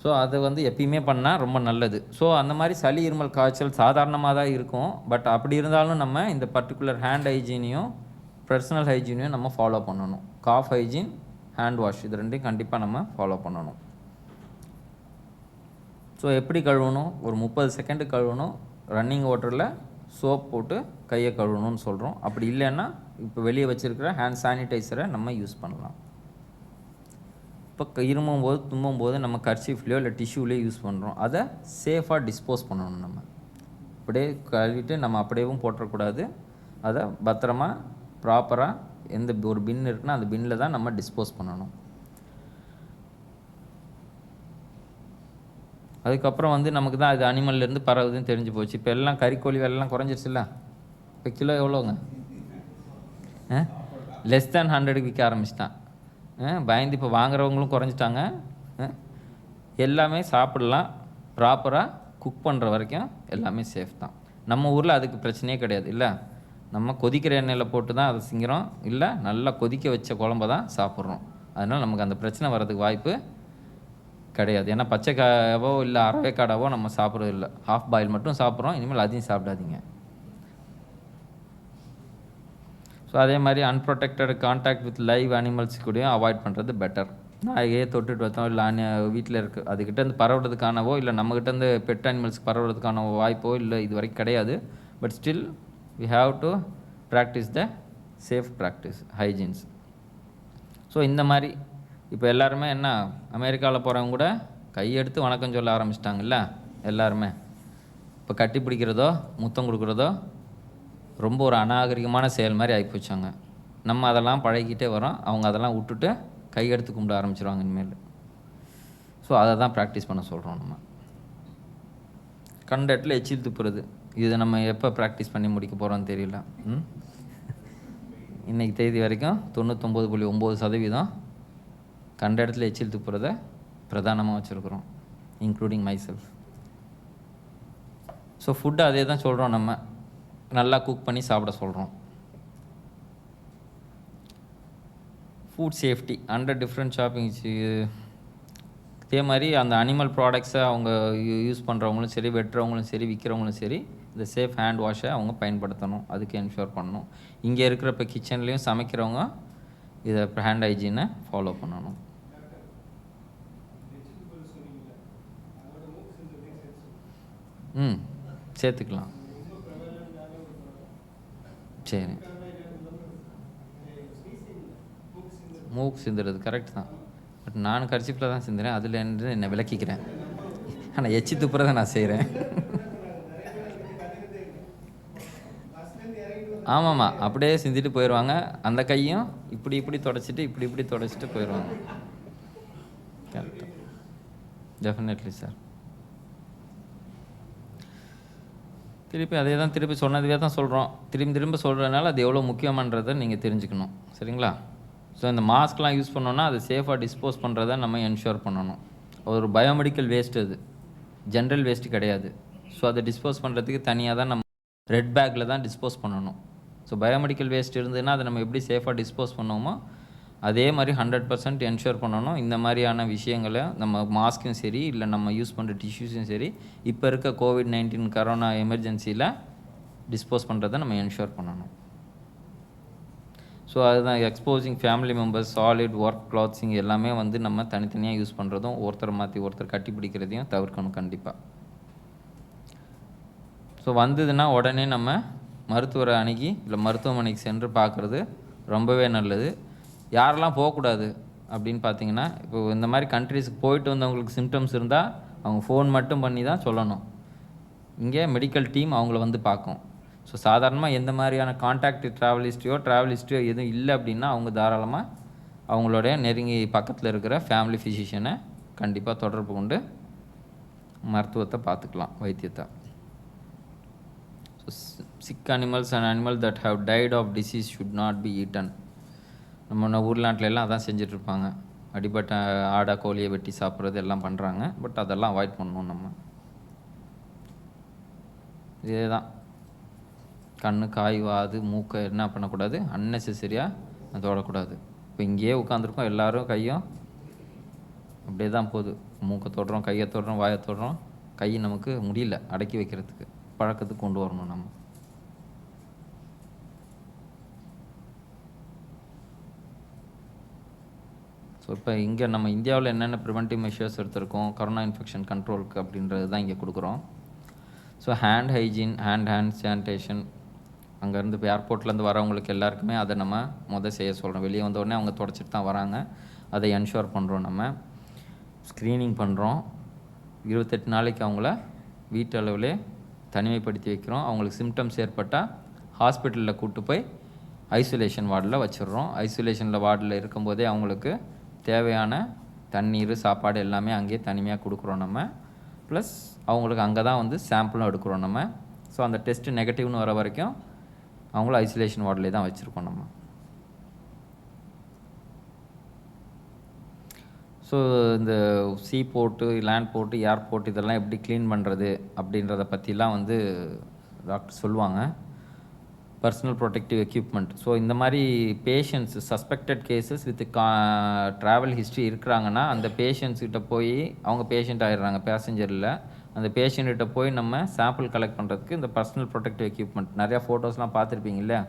ஸோ அது வந்து எப்பயுமே பண்ணால் ரொம்ப நல்லது. ஸோ அந்த மாதிரி சளி, இருமல், காய்ச்சல் சாதாரணமாக தான் இருக்கும். பட் அப்படி இருந்தாலும் நம்ம இந்த பர்டிகுலர் ஹேண்ட் ஹைஜீனையும் பர்சனல் ஹைஜீனையும் நம்ம ஃபாலோ பண்ணணும். காஃப் ஹைஜீன், ஹேண்ட் வாஷ், இது ரெண்டையும் கண்டிப்பாக நம்ம ஃபாலோ பண்ணணும். ஸோ எப்படி கழுவணும்? ஒரு 30 செகண்டு கழுவணும். ரன்னிங் வாட்டரில் சோப் போட்டு கையை கழுவணும்னு சொல்கிறோம். அப்படி இல்லைன்னா இப்போ வெளியே வச்சுருக்கிற ஹேண்ட் சானிடைசரை நம்ம யூஸ் பண்ணலாம். இப்போ இருமும்போது, தும்பும்போது நம்ம கர்ச்சீஃப்லையோ இல்லை டிஷ்யூலேயோ யூஸ் பண்ணுறோம். அதை சேஃபாக டிஸ்போஸ் பண்ணணும். நம்ம அப்படியே கழுவிட்டு நம்ம அப்படியேவும் போட்டுறக்கூடாது. அதை பத்திரமா ப்ராப்பராக எந்த ஒரு பின் இருக்குன்னா அந்த பின்னில் தான் நம்ம டிஸ்போஸ் பண்ணணும். அதுக்கப்புறம் வந்து நமக்கு தான் அது அனிமல்லேருந்து பரவுதுன்னு தெரிஞ்சு போச்சு. இப்போ எல்லாம் கறிக்கோழி விலைலாம் குறைஞ்சிருச்சுல்ல? இப்போ கிலோ எவ்வளோங்க? லெஸ் தேன் 100க்கு விற்க ஆரம்பிச்சிட்டான். பயந்து இப்போ வாங்குறவங்களும் குறைஞ்சிட்டாங்க. எல்லாமே சாப்பிடலாம். ப்ராப்பராக குக் பண்ணுற வரைக்கும் எல்லாமே சேஃப் தான். நம்ம ஊரில் அதுக்கு பிரச்சனையே கிடையாது இல்லை? நம்ம கொதிக்கிற எண்ணெயில் போட்டு தான் அதை திங்கிறோம், இல்லை நல்லா கொதிக்க வச்ச குழம்ப தான் சாப்பிட்றோம். அதனால் நமக்கு அந்த பிரச்சனை வர்றதுக்கு வாய்ப்பு கிடையாது. ஏன்னா பச்சை காவோ இல்லை அரவைக்காடாவோ நம்ம சாப்பிட்றது இல்லை, ஹாஃப் பாயில் மட்டும் சாப்பிட்றோம். இனிமேல் அதையும் சாப்பிடாதீங்க. ஸோ அதே மாதிரி unprotected contact with live animals கூடயும் அவாய்ட் பண்ணுறது பெட்டர். நாயகையே தொட்டுட்டு வைத்தோம் இல்லை வீட்டில் இருக்குது அதுக்கிட்டேருந்து பரவுறதுக்கானவோ இல்லை நம்மக்கிட்டேருந்து பெட் அனிமல்ஸ்க்கு பரவுறதுக்கான வாய்ப்போ இல்லை இது வரைக்கும் கிடையாது. But still we have to practice the safe practice hygienes. So இந்த மாதிரி இப்போ எல்லாருமே என்ன, அமெரிக்காவில் போகிறவங்க கூட கையெடுத்து வணக்கம் சொல்ல ஆரம்பிச்சிட்டாங்கல்ல எல்லாருமே. இப்போ கட்டி பிடிக்கிறதோ முத்தம் கொடுக்குறதோ ரொம்ப ஒரு அநாகரிகமான செயல் மாதிரி ஆகிப்போச்சாங்க. நம்ம அதெல்லாம் பழகிக்கிட்டே வரோம். அவங்க அதெல்லாம் விட்டுட்டு கையெடுத்து கும்பிட ஆரம்பிச்சிருவாங்க இனிமேல். ஸோ அதை தான் ப்ராக்டிஸ் பண்ண சொல்கிறோம். நம்ம கண்டட்டில் எச்சில் துப்புறது, இதை நம்ம எப்போ ப்ராக்டிஸ் பண்ணி முடிக்க போகிறோன்னு தெரியல. இன்றைக்கி தேதி வரைக்கும் 99.9% கண்ட இடத்துல எச்சில் துப்புறத பிரதானமாக வச்சுருக்குறோம், including my self. So food அதே தான் சொல்கிறோம், நம்ம நல்லா குக் பண்ணி சாப்பிட சொல்கிறோம். Food safety under different shoppings. இதே மாதிரி அந்த அனிமல் ப்ராடக்ட்ஸை அவங்க யூஸ் பண்ணுறவங்களும் சரி, வெட்டுறவங்களும் சரி, விற்கிறவங்களும் சரி, இந்த சேஃப் ஹேண்ட் வாஷை அவங்க பயன்படுத்தணும். அதுக்கு என்ஷூர் பண்ணணும். இங்கே இருக்கிற இப்போ கிச்சன்லேயும் சமைக்கிறவங்க இதை ஹேண்ட் ஹைஜீனை ஃபாலோ பண்ணணும். சேர்த்துக்கலாம். சரி, மூக்கு சிந்துறது கரெக்ட் தான். பட் நான் கர்ச்சிப்பில் தான் சிந்துறேன், அதில் என்னை விளக்கிக்கிறேன். ஆனால் எச்சி துப்புறதை நான் செய்கிறேன். ஆமாம்மா, அப்படியே சிந்திட்டு போயிடுவாங்க. அந்த கையும் இப்படி இப்படி தொடச்சிட்டு இப்படி தொடச்சிட்டு போயிடுவாங்க. கரெக்டாக, டெஃபினெட்லி சார். திருப்பி அதே தான், திருப்பி சொன்னதுவே தான் சொல்கிறோம். திரும்ப சொல்கிறதுனால அது எவ்வளோ முக்கியமானதை நீங்கள் தெரிஞ்சுக்கணும். சரிங்களா? ஸோ இந்த மாஸ்க்லாம் யூஸ் பண்ணோன்னா அதை சேஃபாக டிஸ்போஸ் பண்ணுறதை நம்ம என்ஷூர் பண்ணணும். ஒரு பயோமெடிக்கல் வேஸ்ட், அது ஜென்ரல் வேஸ்ட்டு கிடையாது. ஸோ அதை டிஸ்போஸ் பண்ணுறதுக்கு தனியாக தான் நம்ம ரெட் பேக்கில் தான் டிஸ்போஸ் பண்ணணும். ஸோ பயோமெடிக்கல் வேஸ்ட் இருந்ததுன்னா அதை நம்ம எப்படி சேஃபாக டிஸ்போஸ் பண்ணோமோ அதே மாதிரி 100% என்ஷூர் பண்ணணும். இந்த மாதிரியான விஷயங்களை நம்ம மாஸ்க்கும் சரி, இல்லை நம்ம யூஸ் பண்ணுற டிஷ்யூஸும் சரி, இப்போ இருக்க COVID-19 கரோனா எமர்ஜென்சியில் டிஸ்போஸ் பண்ணுறதை நம்ம என்ஷூர் பண்ணணும். ஸோ அதுதான் exposing family members, soiled work clothing எல்லாமே வந்து நம்ம தனித்தனியாக யூஸ் பண்ணுறதும், ஒருத்தரை மாற்றி ஒருத்தர் கட்டி பிடிக்கிறதையும் தவிர்க்கணும் கண்டிப்பாக. ஸோ வந்ததுன்னா உடனே நம்ம மருத்துவரை அணுகி இல்லை மருத்துவமனைக்கு சென்று பார்க்குறது ரொம்பவே நல்லது. யாரெல்லாம் போகக்கூடாது அப்படின்னு பார்த்தீங்கன்னா, இப்போ இந்த மாதிரி கண்ட்ரிஸுக்கு போயிட்டு வந்தவங்களுக்கு சிம்டம்ஸ் இருந்தால் அவங்க ஃபோன் மட்டும் பண்ணி தான் சொல்லணும். இங்கே மெடிக்கல் டீம் அவங்கள வந்து பார்க்கும். ஸோ சாதாரணமாக எந்த மாதிரியான கான்டாக்ட் ட்ராவல் ஹிஸ்ட்ரியோ எதுவும் இல்லை அப்படின்னா அவங்க தாராளமாக அவங்களோட நெருங்கி பக்கத்தில் இருக்கிற ஃபேமிலி ஃபிசிஷியனை கண்டிப்பாக தொடர்பு கொண்டு மருத்துவத்தை பார்த்துக்கலாம், வைத்தியத்தை. So sick animals and animal that have died of disease should not be eaten. நம்ம ஊர்நாட்டிலெல்லாம் அதான் செஞ்சிட்ருப்பாங்க. அடிபட்ட ஆடை கோழியை வெட்டி சாப்பிட்றது எல்லாம் பண்ணுறாங்க. பட் அதெல்லாம் அவாய்ட் பண்ணணும் நம்ம. இதே தான், கண்ணு காய் வாது மூக்கை என்ன பண்ணக்கூடாது, அன்னெசரியாக தொடக்கூடாது. இப்போ இங்கேயே உட்காந்துருக்கோம், எல்லோரும் கையும் அப்படியே தான் போகுது. மூக்கை தொடுறோம், கையை தொடுறோம், வாயை தொடுறோம். கை நமக்கு முடியல அடக்கி வைக்கிறதுக்கு, பழக்கத்துக்கு கொண்டு வரணும் நம்ம. ஸோ இப்போ இங்கே நம்ம இந்தியாவில் என்னென்ன ப்ரிவென்டிவ் மெஷர்ஸ் எடுத்திருக்கோம் கொரோனா இன்ஃபெக்ஷன் கண்ட்ரோலுக்கு அப்படின்றது தான் இங்கே கொடுக்குறோம். So hand hygiene, hand sanitation, அங்கேருந்து இப்போ ஏர்போர்ட்லேருந்து வரவங்களுக்கு எல்லாருக்குமே அதை நம்ம செய்ய சொல்கிறோம். வெளியே வந்தோடனே அவங்க தொடச்சிட்டு தான் வராங்க, அதை என்ஷூர் பண்ணுறோம். நம்ம ஸ்க்ரீனிங் பண்ணுறோம். 28 நாளைக்கு அவங்கள வீட்டு அளவிலே தனிமைப்படுத்தி வைக்கிறோம். அவங்களுக்கு சிம்டம்ஸ் ஏற்பட்டால் ஹாஸ்பிட்டலில் கூப்பிட்டு போய் ஐசோலேஷன் வார்டில் வச்சிடுறோம். ஐசோலேஷனில் வார்டில் இருக்கும்போதே அவங்களுக்கு தேவையான தண்ணீர், சாப்பாடு எல்லாமே அங்கேயே தனிமையாக கொடுக்குறோம் நம்ம. ப்ளஸ் அவங்களுக்கு அங்கே தான் வந்து சாம்பிளும் எடுக்கிறோம் நம்ம. ஸோ அந்த டெஸ்ட்டு நெகட்டிவ்னு வர வரைக்கும் அவங்கள ஐசோலேஷன் வார்டிலே தான் வச்சுருக்கோம் நம்ம. ஸோ இந்த சீ போர்ட்டு, லேண்ட் போர்ட்டு, ஏர்போர்ட் இதெல்லாம் எப்படி க்ளீன் பண்ணுறது அப்படின்றத பற்றிலாம் வந்து டாக்டர் சொல்லுவாங்க. Personal protective equipment. ஸோ இந்த மாதிரி patients, suspected cases with travel history இருக்கிறாங்கன்னா அந்த பேஷண்ட்ஸ்கிட்ட போய், அவங்க பேஷண்ட் ஆகிடுறாங்க பேசஞ்சரில், அந்த பேஷண்ட்கிட்ட போய் நம்ம சாம்பிள் கலெக்ட் பண்ணுறதுக்கு இந்த பர்சனல் ப்ரொடெக்டிவ் எக்யூப்மெண்ட், நிறையா ஃபோட்டோஸ்லாம் பார்த்துருப்பீங்க இல்லையா,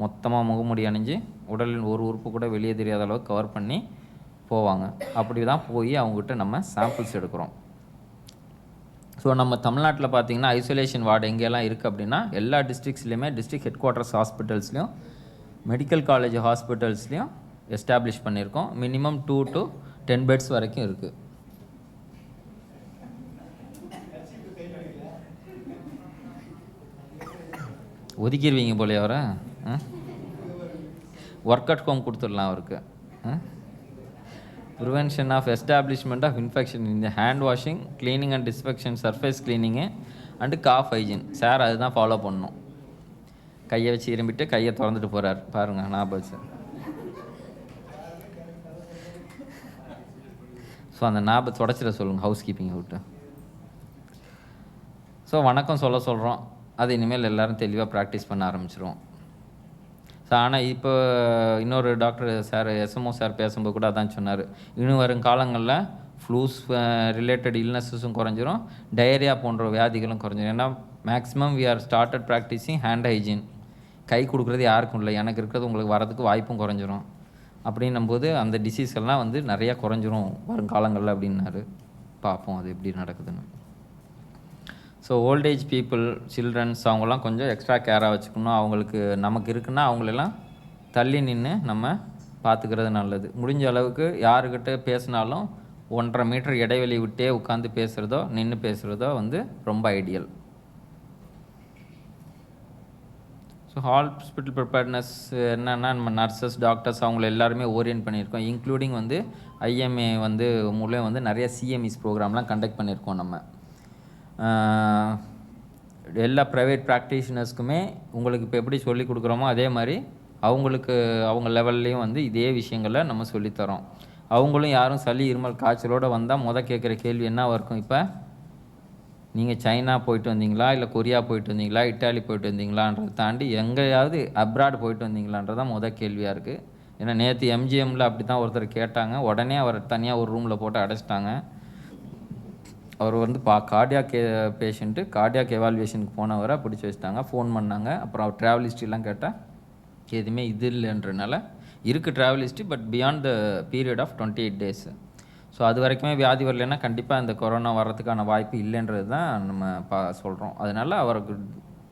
மொத்தமாக முகமூடி அணிஞ்சு உடலின் ஒரு உறுப்பு கூட வெளியே தெரியாத அளவுக்கு கவர் பண்ணி போவாங்க. அப்படி தான் போய் அவங்ககிட்ட நம்ம சாம்பிள்ஸ் எடுக்கிறோம். ஸோ நம்ம தமிழ்நாட்டில் பார்த்திங்கன்னா ஐசோலேஷன் வார்டு எங்கெல்லாம் இருக்குது அப்படின்னா எல்லா டிஸ்ட்ரிக்ஸ்லையுமே, டிஸ்ட்ரிக்ட் ஹெட் குவார்ட்டர்ஸ் ஹாஸ்பிட்டல்ஸ்லையும், மெடிக்கல் காலேஜ் ஹாஸ்பிட்டல்ஸ்லையும் எஸ்டாப்ளிஷ் பண்ணியிருக்கோம். மினிமம் 2 to 10 பெட்ஸ் வரைக்கும் இருக்குது. ஒதுக்கிடுவீங்க போலே அவரை. ஒர்க் அட் ஹோம் கொடுத்துடலாம் அவருக்கு. Prevention of establishment of infection இந்த hand washing, cleaning and disinfection, surface cleaning and cough hygiene. Sir அதுதான் ஃபாலோ பண்ணணும். கையை வச்சு இரும்பிட்டு கையை திறந்துட்டு போகிறார் பாருங்கள், ஞாபகம் சார். ஸோ அந்த ஞாபகம் தொடச்சிட சொல்லுங்கள் ஹவுஸ் கீப்பிங் விட்டு. ஸோ வணக்கம் சொல்கிறோம், அது இனிமேல் எல்லோரும் தெளிவாக ப்ராக்டிஸ் பண்ண ஆரம்பிச்சிருவோம். ஸோ ஆனால் இப்போ இன்னொரு டாக்டர் சார் எஸ்எம்ஓ சார் பேசும்போது கூட அதான் சொன்னார், இன்னும் வரும் காலங்களில் ஃப்ளூஸ் ரிலேட்டட் இல்னஸஸும் குறைஞ்சிரும், டயரியா போன்ற வியாதிகளும் குறைஞ்சிரும். ஏன்னா maximum we are started practicing hand hygiene. கை கொடுக்குறது யாருக்கும் இல்லை, எனக்கு இருக்கிறது உங்களுக்கு வரதுக்கு வாய்ப்பும் குறைஞ்சிரும். அப்படின்னும்போது அந்த டிசீஸ் எல்லாம் வந்து நிறையா குறைஞ்சிரும் வருங்காலங்களில் அப்படின்னாரு. பார்ப்போம் அது எப்படி நடக்குதுன்னு. ஸோ ஓல்டேஜ் பீப்புள், சில்ட்ரன்ஸ் அவங்களாம் கொஞ்சம் எக்ஸ்ட்ரா கேராக வச்சுக்கணும். அவங்களுக்கு நமக்கு இருக்குன்னா அவங்களெல்லாம் தள்ளி நின்று நம்ம பார்த்துக்கிறது நல்லது. முடிஞ்ச அளவுக்கு யாருக்கிட்ட பேசினாலும் 1.5 மீட்டர் இடைவெளி விட்டே உட்காந்து பேசுகிறதோ நின்று பேசுகிறதோ வந்து ரொம்ப ஐடியல். ஸோ ஹாஸ்பிட்டல் ப்ரிப்பேர்ட்னஸ் என்னென்னா நம்ம நர்சஸ் டாக்டர்ஸ் அவங்கள எல்லாருமே ஓரியன்ட் பண்ணியிருக்கோம். இன்க்ளூடிங் வந்து ஐஎம்ஏ வந்து மூலம் வந்து நிறைய சிஎம்இஸ் ப்ரோக்ராம்லாம் கண்டக்ட் பண்ணியிருக்கோம். நம்ம எல்லா ப்ரைவேட் ப்ராக்டிஷனர்ஸ்க்குமே உங்களுக்கு இப்போ எப்படி சொல்லி கொடுக்குறோமோ அதே மாதிரி அவங்களுக்கு அவங்க லெவல்லையும் வந்து இதே விஷயங்களை நம்ம சொல்லித்தரோம். அவங்களும் யாரும் சளி இருமல் காய்ச்சலோடு வந்தால் கேட்குற கேள்வி என்னவாக இருக்கும், இப்போ நீங்கள் சைனா போயிட்டு வந்தீங்களா, இல்லை கொரியா போயிட்டு வந்தீங்களா, இட்டாலி போயிட்டு வந்தீங்களான்றதை தாண்டி எங்கேயாவது அப்ராட் போயிட்டு வந்தீங்களான்றதான் கேள்வியாக இருக்குது. ஏன்னா நேற்று எம்ஜிஎம்மில் அப்படி தான் ஒருத்தர் கேட்டாங்க, உடனே அவர் தனியாக ஒரு ரூமில் போட்டு அடைச்சிட்டாங்க. அவர் வந்து கார்டியாக் பேஷண்ட்டு, கார்டியாக் எவால்வேஷனுக்கு போனவரை பிடிச்சி வச்சுட்டாங்க. ஃபோன் பண்ணாங்க, அப்புறம் அவர் ட்ராவல் ஹிஸ்ட்ரிலாம் கேட்டால் எதுவுமே இது இல்லைன்றனால இருக்குது travel history, but beyond the period of 28 days. So அது வரைக்குமே வியாதி வரலைன்னா கண்டிப்பாக இந்த கொரோனா வர்றதுக்கான வாய்ப்பு இல்லைன்றது தான் நம்ம சொல்கிறோம். அதனால் அவருக்கு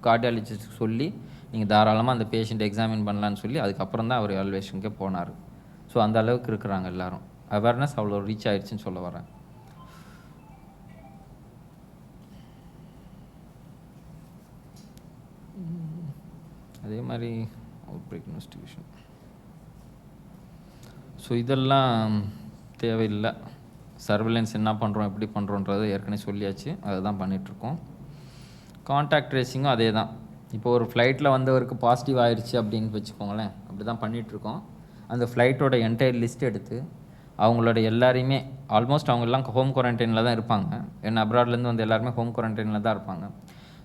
கார்டியாலஜிஸ்ட் சொல்லி நீங்கள் தாராளமாக அந்த பேஷண்ட் எக்ஸாமின் பண்ணலான்னு சொல்லி அதுக்கப்புறம் தான் அவர் எவால்வேஷனுக்கே போனார். ஸோ அந்த அளவுக்கு இருக்கிறாங்க எல்லோரும், அவேர்னஸ் அவ்வளோ ரீச் ஆகிடுச்சின்னு சொல்ல வரேன். அதே மாதிரி அவுட்பிரேக் இன்வெஸ்டிகேஷன். ஸோ இதெல்லாம் தேவையில்லை. சர்வேலன்ஸ் என்ன பண்ணுறோம் எப்படி பண்ணுறோன்றது ஏற்கனவே சொல்லியாச்சு, அதை தான் பண்ணிகிட்ருக்கோம். கான்டாக்ட் ட்ரேசிங்கும் அதே தான். இப்போ ஒரு ஃப்ளைட்டில் வந்தவருக்கு பாசிட்டிவ் ஆயிடுச்சு அப்படின்னு வச்சுக்கோங்களேன், அப்படி தான் பண்ணிகிட்ருக்கோம். அந்த ஃப்ளைட்டோட என்டையர் லிஸ்ட் எடுத்து அவங்களோட எல்லாரையுமே ஆல்மோஸ்ட் அவங்க எல்லாம் ஹோம் குவாரண்டைனில் தான் இருப்பாங்க. ஏன்னா அப்ராட்லேருந்து வந்து எல்லாருமே ஹோம் குவாரண்டைனில் தான் இருப்பாங்க.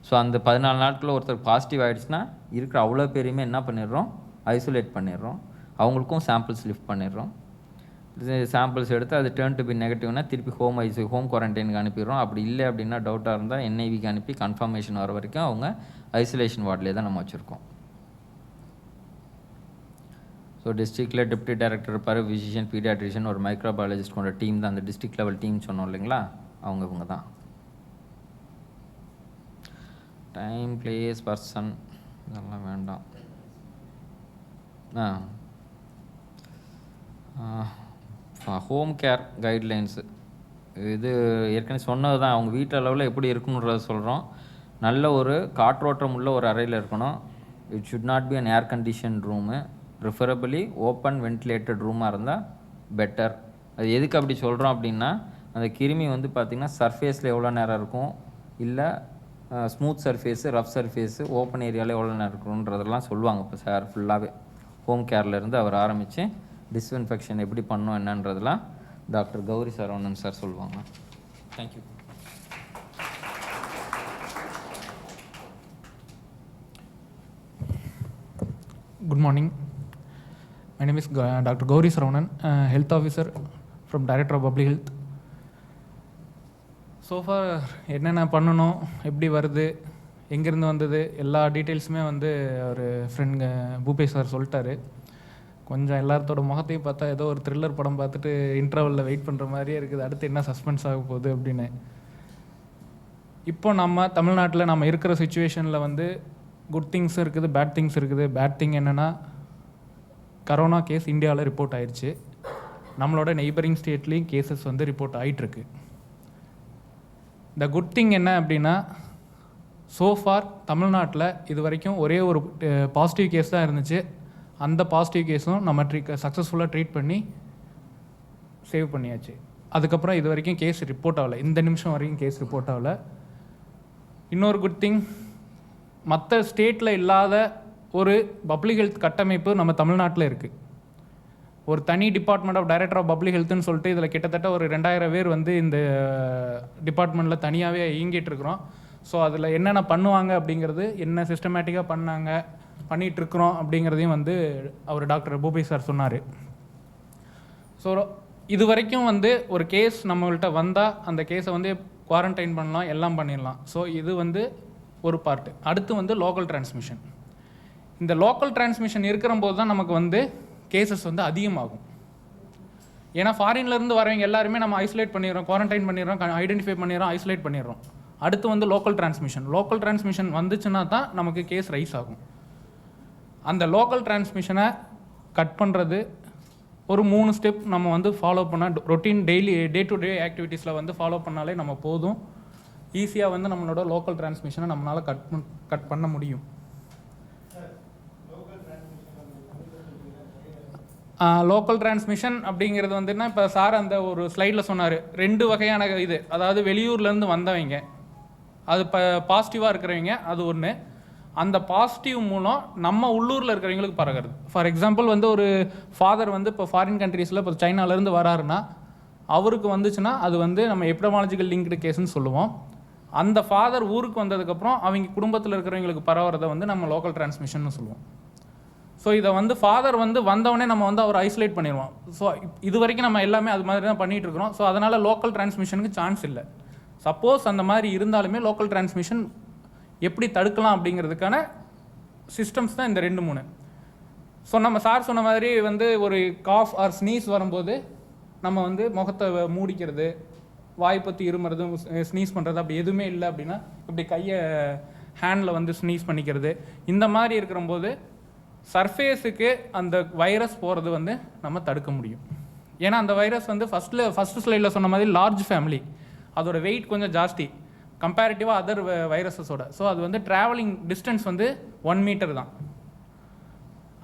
ஸோ அந்த 14 நாட்களில் ஒருத்தர் பாசிட்டிவ் ஆகிடுச்சுன்னா இருக்கிற அவ்வளோ பேரையுமே என்ன பண்ணிடுறோம், ஐசோலேட் பண்ணிடுறோம். அவங்களுக்கும் சாம்பிள்ஸ் லிஃப்ட் பண்ணிடுறோம். சாம்பிள்ஸ் எடுத்து அது டேர்ன் டு பி நெகட்டிவ்னா திருப்பி ஹோம் குவாரண்டைனுக்கு அனுப்பிடுறோம். அப்படி இல்லை அப்படின்னா டவுட்டாக இருந்தால் என்ஐவிக்கு அனுப்பி கன்ஃபர்மேஷன் வர வரைக்கும் அவங்க ஐசோலேஷன் வார்டிலே தான் நம்ம வச்சுருக்கோம். ஸோ டிஸ்ட்ரிக்டில் டெப்டி டைரக்டர் இருப்பார், ஃபிசிஷியன், பீடியாட்ரிஷியன், ஒரு மைக்ரோபயாலஜிஸ்ட் கொண்ட டீம் தான் அந்த டிஸ்ட்ரிக்ட் லெவல் டீம் சொன்னோம் இல்லைங்களா, இவங்க தான். டைம், பிளேஸ், பர்சன் இதெல்லாம் வேண்டாம். ஹோம் கேர் கைட்லைன்ஸு இது ஏற்கனவே சொன்னது தான். அவங்க வீட்டு அளவில் எப்படி இருக்கணுன்றத சொல்கிறோம். நல்ல ஒரு காற்றோட்டம் உள்ள ஒரு அறையில் இருக்கணும். It should not be an air condition room, preferably open ventilated ரூமாக இருந்தால் பெட்டர். அது எதுக்கு அப்படி சொல்கிறோம் அப்படின்னா, அந்த கிருமி வந்து பார்த்திங்கன்னா சர்ஃபேஸில் எவ்வளோ நேரம் இருக்கும், இல்லை smooth surface, rough surface, open ஏரியாவில் எவ்வளோ நேரம் இருக்கணுன்றதெல்லாம் சொல்லுவாங்க. இப்போ சார் ஃபுல்லாகவே ஹோம் கேர்லேருந்து அவர் ஆரம்பித்து டிஸ்இன்ஃபெக்ஷன் எப்படி பண்ணோம் என்னன்றதெல்லாம் டாக்டர் கௌரி சரவணன் சார் சொல்லுவாங்க. Thank you. Good morning. My name is Dr. Gauri Saravanan, Health Officer from Director of Public Health. So far என்னென்ன பண்ணணும், எப்படி வருது, எங்கேருந்து வந்தது, எல்லா டீட்டெயில்ஸுமே வந்து ஒரு ஃப்ரெண்ட் பூபேஷ் சார் சொல்லிட்டாரு. கொஞ்சம் எல்லாத்தோட முகத்தையும் பார்த்தா ஏதோ ஒரு த்ரில்லர் படம் பார்த்துட்டு இன்டர்வலில் வெயிட் பண்ணுற மாதிரியே இருக்குது, அடுத்து என்ன சஸ்பென்ஸ் ஆக போகுது அப்படின்னு. இப்போ நம்ம தமிழ்நாட்டில் நம்ம இருக்கிற சுச்சுவேஷனில் வந்து குட் திங்ஸும் இருக்குது, பேட் திங்ஸ் இருக்குது. பேட் திங் என்னென்னா, கரோனா கேஸ் இந்தியாவில் ரிப்போர்ட் ஆயிடுச்சு. நம்மளோட நெய்பரிங் ஸ்டேட்லேயும் கேசஸ் வந்து ரிப்போர்ட் ஆகிட்டுருக்கு. த குட் திங் என்ன அப்படின்னா, சோஃபார் தமிழ்நாட்டில் இது வரைக்கும் ஒரே ஒரு பாசிட்டிவ் கேஸ் தான் இருந்துச்சு. அந்த பாசிட்டிவ் கேஸும் நம்ம சக்ஸஸ்ஃபுல்லாக ட்ரீட் பண்ணி சேவ் பண்ணியாச்சு. அதுக்கப்புறம் இது வரைக்கும் கேஸ் ரிப்போர்ட் ஆகலை, இந்த நிமிஷம் வரைக்கும் கேஸ் ரிப்போர்ட் ஆகலை. இன்னொரு குட் திங், மற்ற ஸ்டேட்டில் இல்லாத ஒரு பப்ளிக் ஹெல்த் கட்டமைப்பு நம்ம தமிழ்நாட்டில் இருக்குது. ஒரு தனி department of director of public ஹெல்த்னு சொல்லிட்டு இதில் கிட்டத்தட்ட ஒரு 2000 பேர் வந்து இந்த டிபார்ட்மெண்ட்டில் தனியாகவே இயங்கிட்டு இருக்கிறோம். ஸோ அதில் என்னென்ன பண்ணுவாங்க அப்படிங்கிறது, என்ன சிஸ்டமேட்டிக்காக பண்ணிகிட்ருக்குறோம் அப்படிங்கிறதையும் வந்து அவர் டாக்டர் பூபி சார் சொன்னார். ஸோ இது வரைக்கும் வந்து ஒரு கேஸ் நம்மள்கிட்ட வந்தால் அந்த கேஸை வந்து குவாரண்டைன் பண்ணலாம், எல்லாம் பண்ணிடலாம். ஸோ இது வந்து ஒரு பார்ட்டு. அடுத்து வந்து லோக்கல் டிரான்ஸ்மிஷன். இந்த லோக்கல் டிரான்ஸ்மிஷன் இருக்கிறம்போது தான் நமக்கு வந்து கேசஸ் வந்து அதிகமாகும். ஏன்னா ஃபாரின்லேருந்து வரவங்க எல்லாருமே நம்ம ஐசோலேட் பண்ணிடுறோம், குவாரண்டைன் பண்ணிடுறோம், ஐடென்டிஃபை பண்ணிடுறோம், ஐசோலேட் பண்ணிடுறோம். அடுத்து வந்து லோக்கல் டிரான்ஸ்மிஷன் வந்துச்சுன்னா தான் நமக்கு கேஸ் ரைஸ் ஆகும். அந்த லோக்கல் டிரான்ஸ்மிஷனை கட் பண்ணுறது ஒரு 3 ஸ்டெப் நம்ம வந்து ஃபாலோ பண்ணால், ரொட்டீன் டே டு டே ஆக்டிவிட்டீஸில் வந்து ஃபாலோ பண்ணாலே நம்ம போதும். ஈஸியாக வந்து நம்மளோட லோக்கல் டிரான்ஸ்மிஷனை நம்மளால் கட் பண்ண முடியும். லோக்கல் டிரான்ஸ்மிஷன் அப்படிங்கிறது வந்துன்னா, இப்போ சார் அந்த ஒரு ஸ்லைடில் சொன்னார் 2 வகையான இது. அதாவது வெளியூர்லேருந்து வந்தவங்க, அது பாசிட்டிவாக இருக்கிறவங்க, அது ஒன்று. அந்த பாசிட்டிவ் மூலம் நம்ம உள்ளூரில் இருக்கிறவங்களுக்கு பரகிறது. ஃபார் எக்ஸாம்பிள் வந்து ஒரு ஃபாதர் வந்து இப்போ ஃபாரின் கண்ட்ரீஸில் இப்போ சைனாலேருந்து வராருன்னா அவருக்கு வந்துச்சுன்னா அது வந்து நம்ம எபிடமாலஜிக்கல் லிங்க்டு கேஸ்ன்னு சொல்லுவோம். அந்த ஃபாதர் ஊருக்கு வந்ததுக்கப்புறம் அவங்க குடும்பத்தில் இருக்கிறவங்களுக்கு பரவுறதை வந்து நம்ம லோக்கல் டிரான்ஸ்மிஷன் சொல்லுவோம். ஸோ இதை வந்து ஃபாதர் வந்து வந்தவொடனே நம்ம வந்து அவர் ஐசோலேட் பண்ணிடுவோம். ஸோ இது வரைக்கும் நம்ம எல்லாமே அது மாதிரி தான் பண்ணிகிட்டு இருக்கிறோம். ஸோ அதனால் லோக்கல் டிரான்ஸ்மிஷனுக்கு சான்ஸ் இல்லை. சப்போஸ் அந்த மாதிரி இருந்தாலுமே லோக்கல் டிரான்ஸ்மிஷன் எப்படி தடுக்கலாம் அப்படிங்கிறதுக்கான சிஸ்டம்ஸ் தான் இந்த 2-3. ஸோ நம்ம சார் சொன்ன மாதிரி வந்து ஒரு காஃப் ஆர் ஸ்னீஸ் வரும்போது நம்ம வந்து முகத்தை மூடிக்கிறது, வாய்ப்பத்தி இருமுறது, ஸ்னீஸ் பண்ணுறது, அப்படி எதுவுமே இல்லை அப்படின்னா இப்படி கையை ஹேண்டில் வந்து ஸ்னீஸ் பண்ணிக்கிறது. இந்த மாதிரி இருக்கிறம்போது சர்ஃபேஸுக்கு அந்த வைரஸ் போகிறது வந்து நம்ம தடுக்க முடியும். ஏன்னா அந்த வைரஸ் வந்து ஃபஸ்ட்டு ஸ்லைடில் சொன்ன மாதிரி லார்ஜ் ஃபேமிலி, அதோட வெயிட் கொஞ்சம் ஜாஸ்தி கம்பேரிட்டிவாக அதர் வைரஸஸோட. ஸோ அது வந்து ட்ராவலிங் டிஸ்டன்ஸ் வந்து 1 மீட்டர் தான்.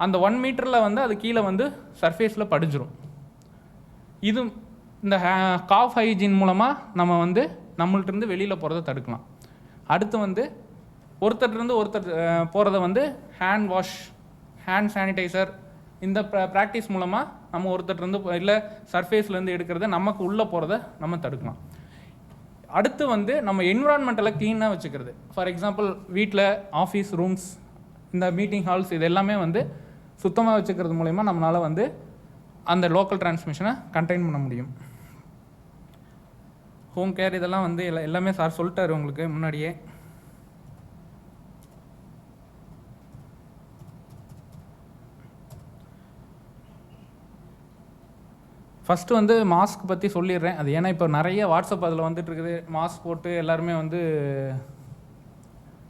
அந்த 1 மீட்டரில் வந்து அது கீழே வந்து சர்ஃபேஸில் படிஞ்சிரும். இது இந்த காஃப் ஹைஜீன் மூலமாக நம்ம வந்து நம்மள்கிட்டருந்து வெளியில் போகிறத தடுக்கலாம். அடுத்து வந்து ஒருத்தர்லேருந்து ஒருத்தர் போகிறத வந்து ஹேண்ட் வாஷ், ஹேண்ட் சானிடைசர், இந்த ப்ராக்டிஸ் மூலமாக நம்ம ஒருத்தர்லேருந்து இல்லை சர்ஃபேஸ்லேருந்து எடுக்கிறத நமக்கு உள்ளே போகிறத நம்ம தடுக்கலாம். அடுத்து வந்து நம்ம என்விரான்மெண்டலை க்ளீனாக வச்சுக்கிறது. ஃபார் எக்ஸாம்பிள் வீட்டில், ஆஃபீஸ் ரூம்ஸ், இந்த மீட்டிங் ஹால்ஸ், இது எல்லாமே வந்து சுத்தமாக வச்சுக்கிறது மூலயமா நம்மளால் வந்து அந்த லோக்கல் டிரான்ஸ்மிஷனை கண்டெயின் பண்ண முடியும். ஹோம் கேர் இதெல்லாம் வந்து எல்லாமே சார் சொல்லிட்டாரு உங்களுக்கு முன்னாடியே. ஃபஸ்ட்டு வந்து மாஸ்க் பற்றி சொல்லிடுறேன். அது ஏன்னா இப்போ நிறைய வாட்ஸ்அப் அதில் வந்துட்டுருக்குது. மாஸ்க் போட்டு எல்லாருமே வந்து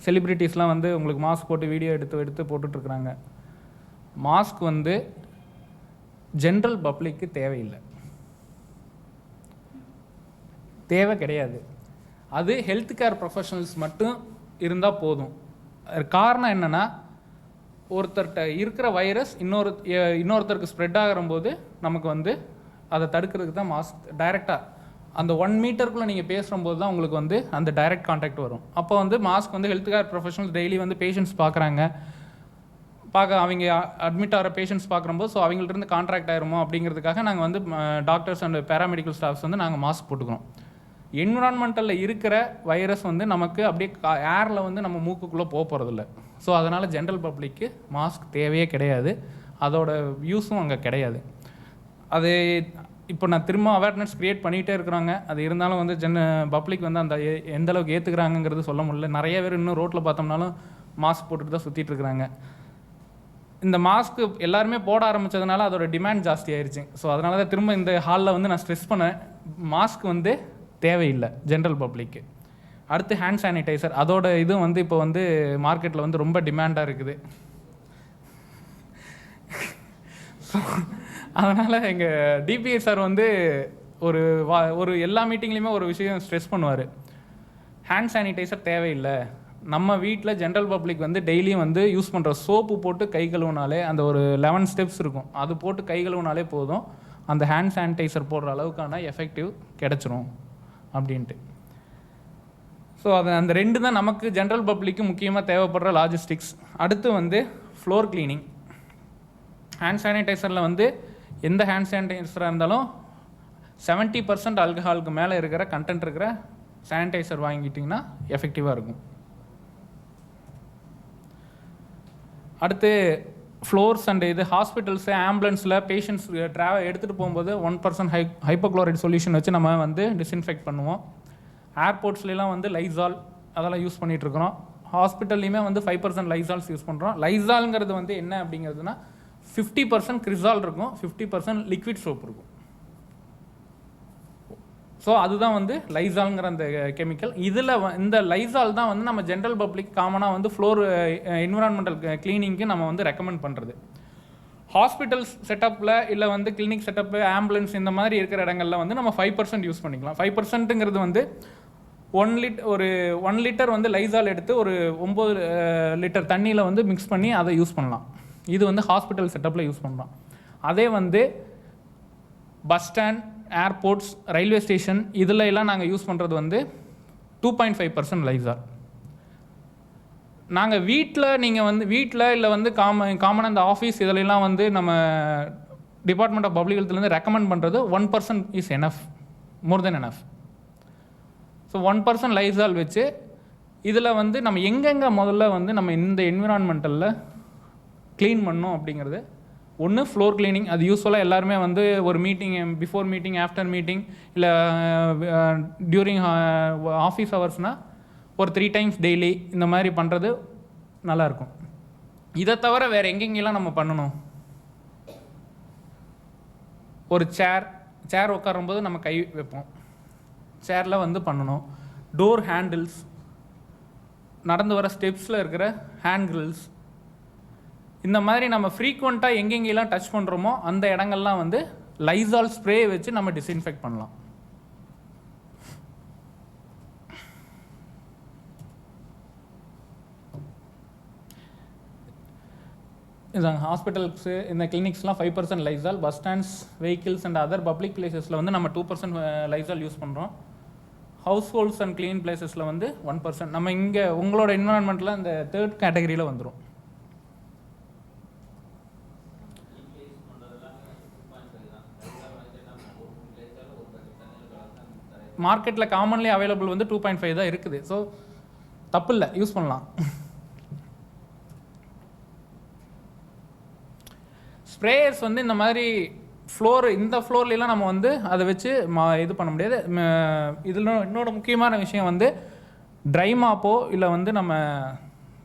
செலிப்ரிட்டிஸ்லாம் வந்து உங்களுக்கு மாஸ்க் போட்டு வீடியோ எடுத்து போட்டுட்ருக்குறாங்க. மாஸ்க் வந்து ஜென்ரல் பப்ளிக்கு தேவையில்லை, தேவை கிடையாது. அது ஹெல்த் கேர் ப்ரொஃபஷனல்ஸ் மட்டும் இருந்தால் போதும். காரணம் என்னென்னா, ஒருத்தர்கிட்ட இருக்கிற வைரஸ் இன்னொருத்தருக்கு ஸ்ப்ரெட் ஆகிறம்போது நமக்கு வந்து அதை தடுக்கிறதுக்கு தான் மாஸ்க். டைரெக்டாக அந்த 1 மீட்டருக்குள்ளே நீங்கள் பேசும்போது தான் உங்களுக்கு வந்து அந்த டைரக்ட் கான்டாக்ட் வரும். அப்போ வந்து மாஸ்க் வந்து ஹெல்த் கேர் ப்ரொஃபஷனல்ஸ் டெய்லி வந்து பேஷண்ட்ஸ் அவங்க அட்மிட் ஆகிற பேஷண்ட்ஸ் பார்க்கும்போது ஸோ அவங்கள்ட்ட கான்ட்ராக்ட் ஆயிருமோ அப்படிங்கிறதுக்காக நாங்கள் வந்து டாக்டர்ஸ் அண்ட் பேராமெடிக்கல் ஸ்டாஃப்ஸ் வந்து நாங்கள் மாஸ்க் போட்டுக்கிறோம். என்விரான்மெண்டலில் இருக்கிற வைரஸ் வந்து நமக்கு அப்படியே ஏரில் வந்து நம்ம மூக்குக்குள்ளே போகிறதில்ல. ஸோ அதனால் ஜென்ரல் பப்ளிக்கு மாஸ்க் தேவையே கிடையாது, அதோட யூஸும் அங்கே கிடையாது. அது இப்போ நான் திரும்ப அவேர்னஸ் க்ரியேட் பண்ணிகிட்டே இருக்கிறாங்க. அது இருந்தாலும் வந்து பப்ளிக் வந்து அந்த எந்தளவுக்கு ஏற்றுக்கிறாங்கங்கிறது சொல்ல முடியல. நிறைய பேர் இன்னும் ரோட்டில் பார்த்தோம்னாலும் மாஸ்க் போட்டுட்டு தான் சுற்றிட்டு இருக்கிறாங்க. இந்த மாஸ்க்கு எல்லாருமே போட ஆரம்பித்ததுனால அதோட டிமாண்ட் ஜாஸ்தி ஆயிடுச்சு. ஸோ அதனால தான் திரும்ப இந்த ஹாலில் வந்து நான் ஸ்ட்ரெஸ் பண்ணேன், மாஸ்க் வந்து தேவையில்லை ஜென்ரல் பப்ளிக்கு. அடுத்து ஹேண்ட் சானிடைசர், அதோட இதுவும் வந்து இப்போ வந்து மார்க்கெட்டில் வந்து ரொம்ப டிமாண்டாக இருக்குது. ஸோ அதனால் எங்கள் டிபிஹெச் சார் வந்து ஒரு எல்லா மீட்டிங்லேயுமே ஒரு விஷயம் ஸ்ட்ரெஸ் பண்ணுவார், ஹேண்ட் சானிடைசர் தேவையில்லை. நம்ம வீட்டில் ஜென்ரல் பப்ளிக் வந்து டெய்லியும் வந்து யூஸ் பண்ணுற சோப்பு போட்டு கை கழுவுனாலே, அந்த ஒரு 11 ஸ்டெப்ஸ் இருக்கும், அது போட்டு கை கழுவுனாலே போதும், அந்த ஹேண்ட் சானிடைசர் போடுற அளவுக்கான எஃபெக்டிவ் கிடச்சிரும் அப்படின்ட்டு. ஸோ அந்த 2 தான் நமக்கு ஜென்ரல் பப்ளிக்கு முக்கியமாக தேவைப்படுற லாஜிஸ்டிக்ஸ். அடுத்து வந்து ஃப்ளோர் க்ளீனிங். ஹேண்ட் சானிடைசரில் வந்து எந்த ஹேண்ட் சானிடைசராக இருந்தாலும் 70% ஆல்கஹாலுக்கு மேலே இருக்கிற கண்டென்ட் இருக்கிற சானிடைசர் வாங்கிட்டிங்கன்னா எஃபெக்டிவாக இருக்கும். அடுத்து ஃப்ளோர்ஸ் அண்ட் இது ஹாஸ்பிட்டல்ஸு ஆம்புலன்ஸில் பேஷண்ட்ஸ் எடுத்துகிட்டு போகும்போது 1% ஹைப்போக்ளோரைட் சொல்யூஷன் வச்சு நம்ம வந்து டிஸ்இன்ஃபெக்ட் பண்ணுவோம். ஏர்போர்ட்ஸ்லாம் வந்து லைசால் அதெல்லாம் யூஸ் பண்ணிகிட்ருக்குறோம். ஹாஸ்பிட்டல்லையுமே வந்து 5% லைசால்ஸ் யூஸ் பண்ணுறோம். லைசால்ங்கிறது வந்து என்ன அப்படிங்கிறதுனா 50% கிரிசால் இருக்கும், 50% லிக்விட் சோப் இருக்கும். ஸோ அதுதான் வந்து லைசால்ங்கிற அந்த கெமிக்கல். இதில் இந்த லைசால் தான் வந்து நம்ம ஜென்ரல் பப்ளிக் காமனாக வந்து ஃப்ளோர் என்விரான்மெண்டல் க்ளீனிங்க்கு நம்ம வந்து ரெக்கமெண்ட் பண்ணுறது. ஹாஸ்பிட்டல்ஸ் செட்டப்பில் இல்லை வந்து கிளினிக் செட்டப்பு ஆம்புலன்ஸ் இந்த மாதிரி இருக்கிற இடங்களில் வந்து நம்ம 5% யூஸ் பண்ணிக்கலாம். 5%ங்கிறது வந்து 1 லிட்டர் வந்து லைசால் எடுத்து ஒரு 9 லிட்டர் தண்ணியில் வந்து மிக்ஸ் பண்ணி அதை யூஸ் பண்ணலாம். இது வந்து ஹாஸ்பிட்டல் செட்டப்பில் யூஸ் பண்ணுறோம். அதே வந்து bus stand, airports, railway station இதில் எல்லாம் நாங்கள் யூஸ் பண்ணுறது வந்து 2.5% லைசால். நாங்கள் நீங்கள் வந்து வீட்டில் இல்லை வந்து காமனாக இந்த ஆஃபீஸ் இதிலெல்லாம் வந்து நம்ம டிபார்ட்மெண்ட் ஆஃப் பப்ளிக் ஹெல்த்லேருந்து ரெக்கமெண்ட் பண்ணுறது 1% is enough, more then enough. So 1% Lysol வச்சு இதில் வந்து நம்ம எங்கெங்கே முதல்ல வந்து நம்ம இந்த என்விரான்மெண்டலில் க்ளீன் பண்ணோம் அப்படிங்கிறது ஒன்று ஃப்ளோர் க்ளீனிங். அது யூஸ்வலாக எல்லாருமே வந்து ஒரு meeting, before meeting, after meeting, இல்லை டியூரிங் ஆஃபீஸ் ஹவர்ஸ்னால் ஒரு 3 times டெய்லி இந்த மாதிரி பண்ணுறது நல்லாயிருக்கும். இதை தவிர வேறு எங்கெங்கெல்லாம் நம்ம பண்ணணும்? ஒரு சேர் உட்காரும்போது நம்ம கை வைப்போம், சேரில் வந்து பண்ணணும். டோர் ஹேண்டில்ஸ், நடந்து வர ஸ்டெப்ஸில் இருக்கிற ஹேண்ட் கிரில்ஸ், இந்த மாதிரி நம்ம ஃப்ரீக்வெண்ட்டாக எங்கெங்கெல்லாம் டச் பண்ணுறோமோ அந்த இடங்கள்லாம் வந்து லைசால் ஸ்ப்ரே வச்சு நம்ம டிஸ்இன்ஃபெக்ட் பண்ணலாம். இதாங்க ஹாஸ்பிட்டல்ஸு இந்த கிளினிக்ஸ்லாம் 5% Lysol. Bus stands, vehicles and other public பிளேசஸில் வந்து நம்ம 2% லைசால் யூஸ் பண்ணுறோம். ஹவுஸ் ஹோல்ட்ஸ் அண்ட் க்ளீன் பிளேசஸில் வந்து 1%. நம்ம இங்கே உங்களோட என்விரான்மெண்ட்டில் இந்த 3rd கேட்டகரியில் வந்துடும். மார்க்கெட்டில் காமன்லி அவைலபிள் வந்து 2.5 தான் இருக்குது. ஸோ தப்பு இல்லை, யூஸ் பண்ணலாம். ஸ்ப்ரேயர்ஸ் வந்து இந்த மாதிரி இந்த ஃப்ளோர்லாம் நம்ம வந்து அதை வச்சு இது பண்ண முடியாது. இதில் இன்னொரு முக்கியமான விஷயம் வந்து ட்ரை மாப்போ இல்லை வந்து நம்ம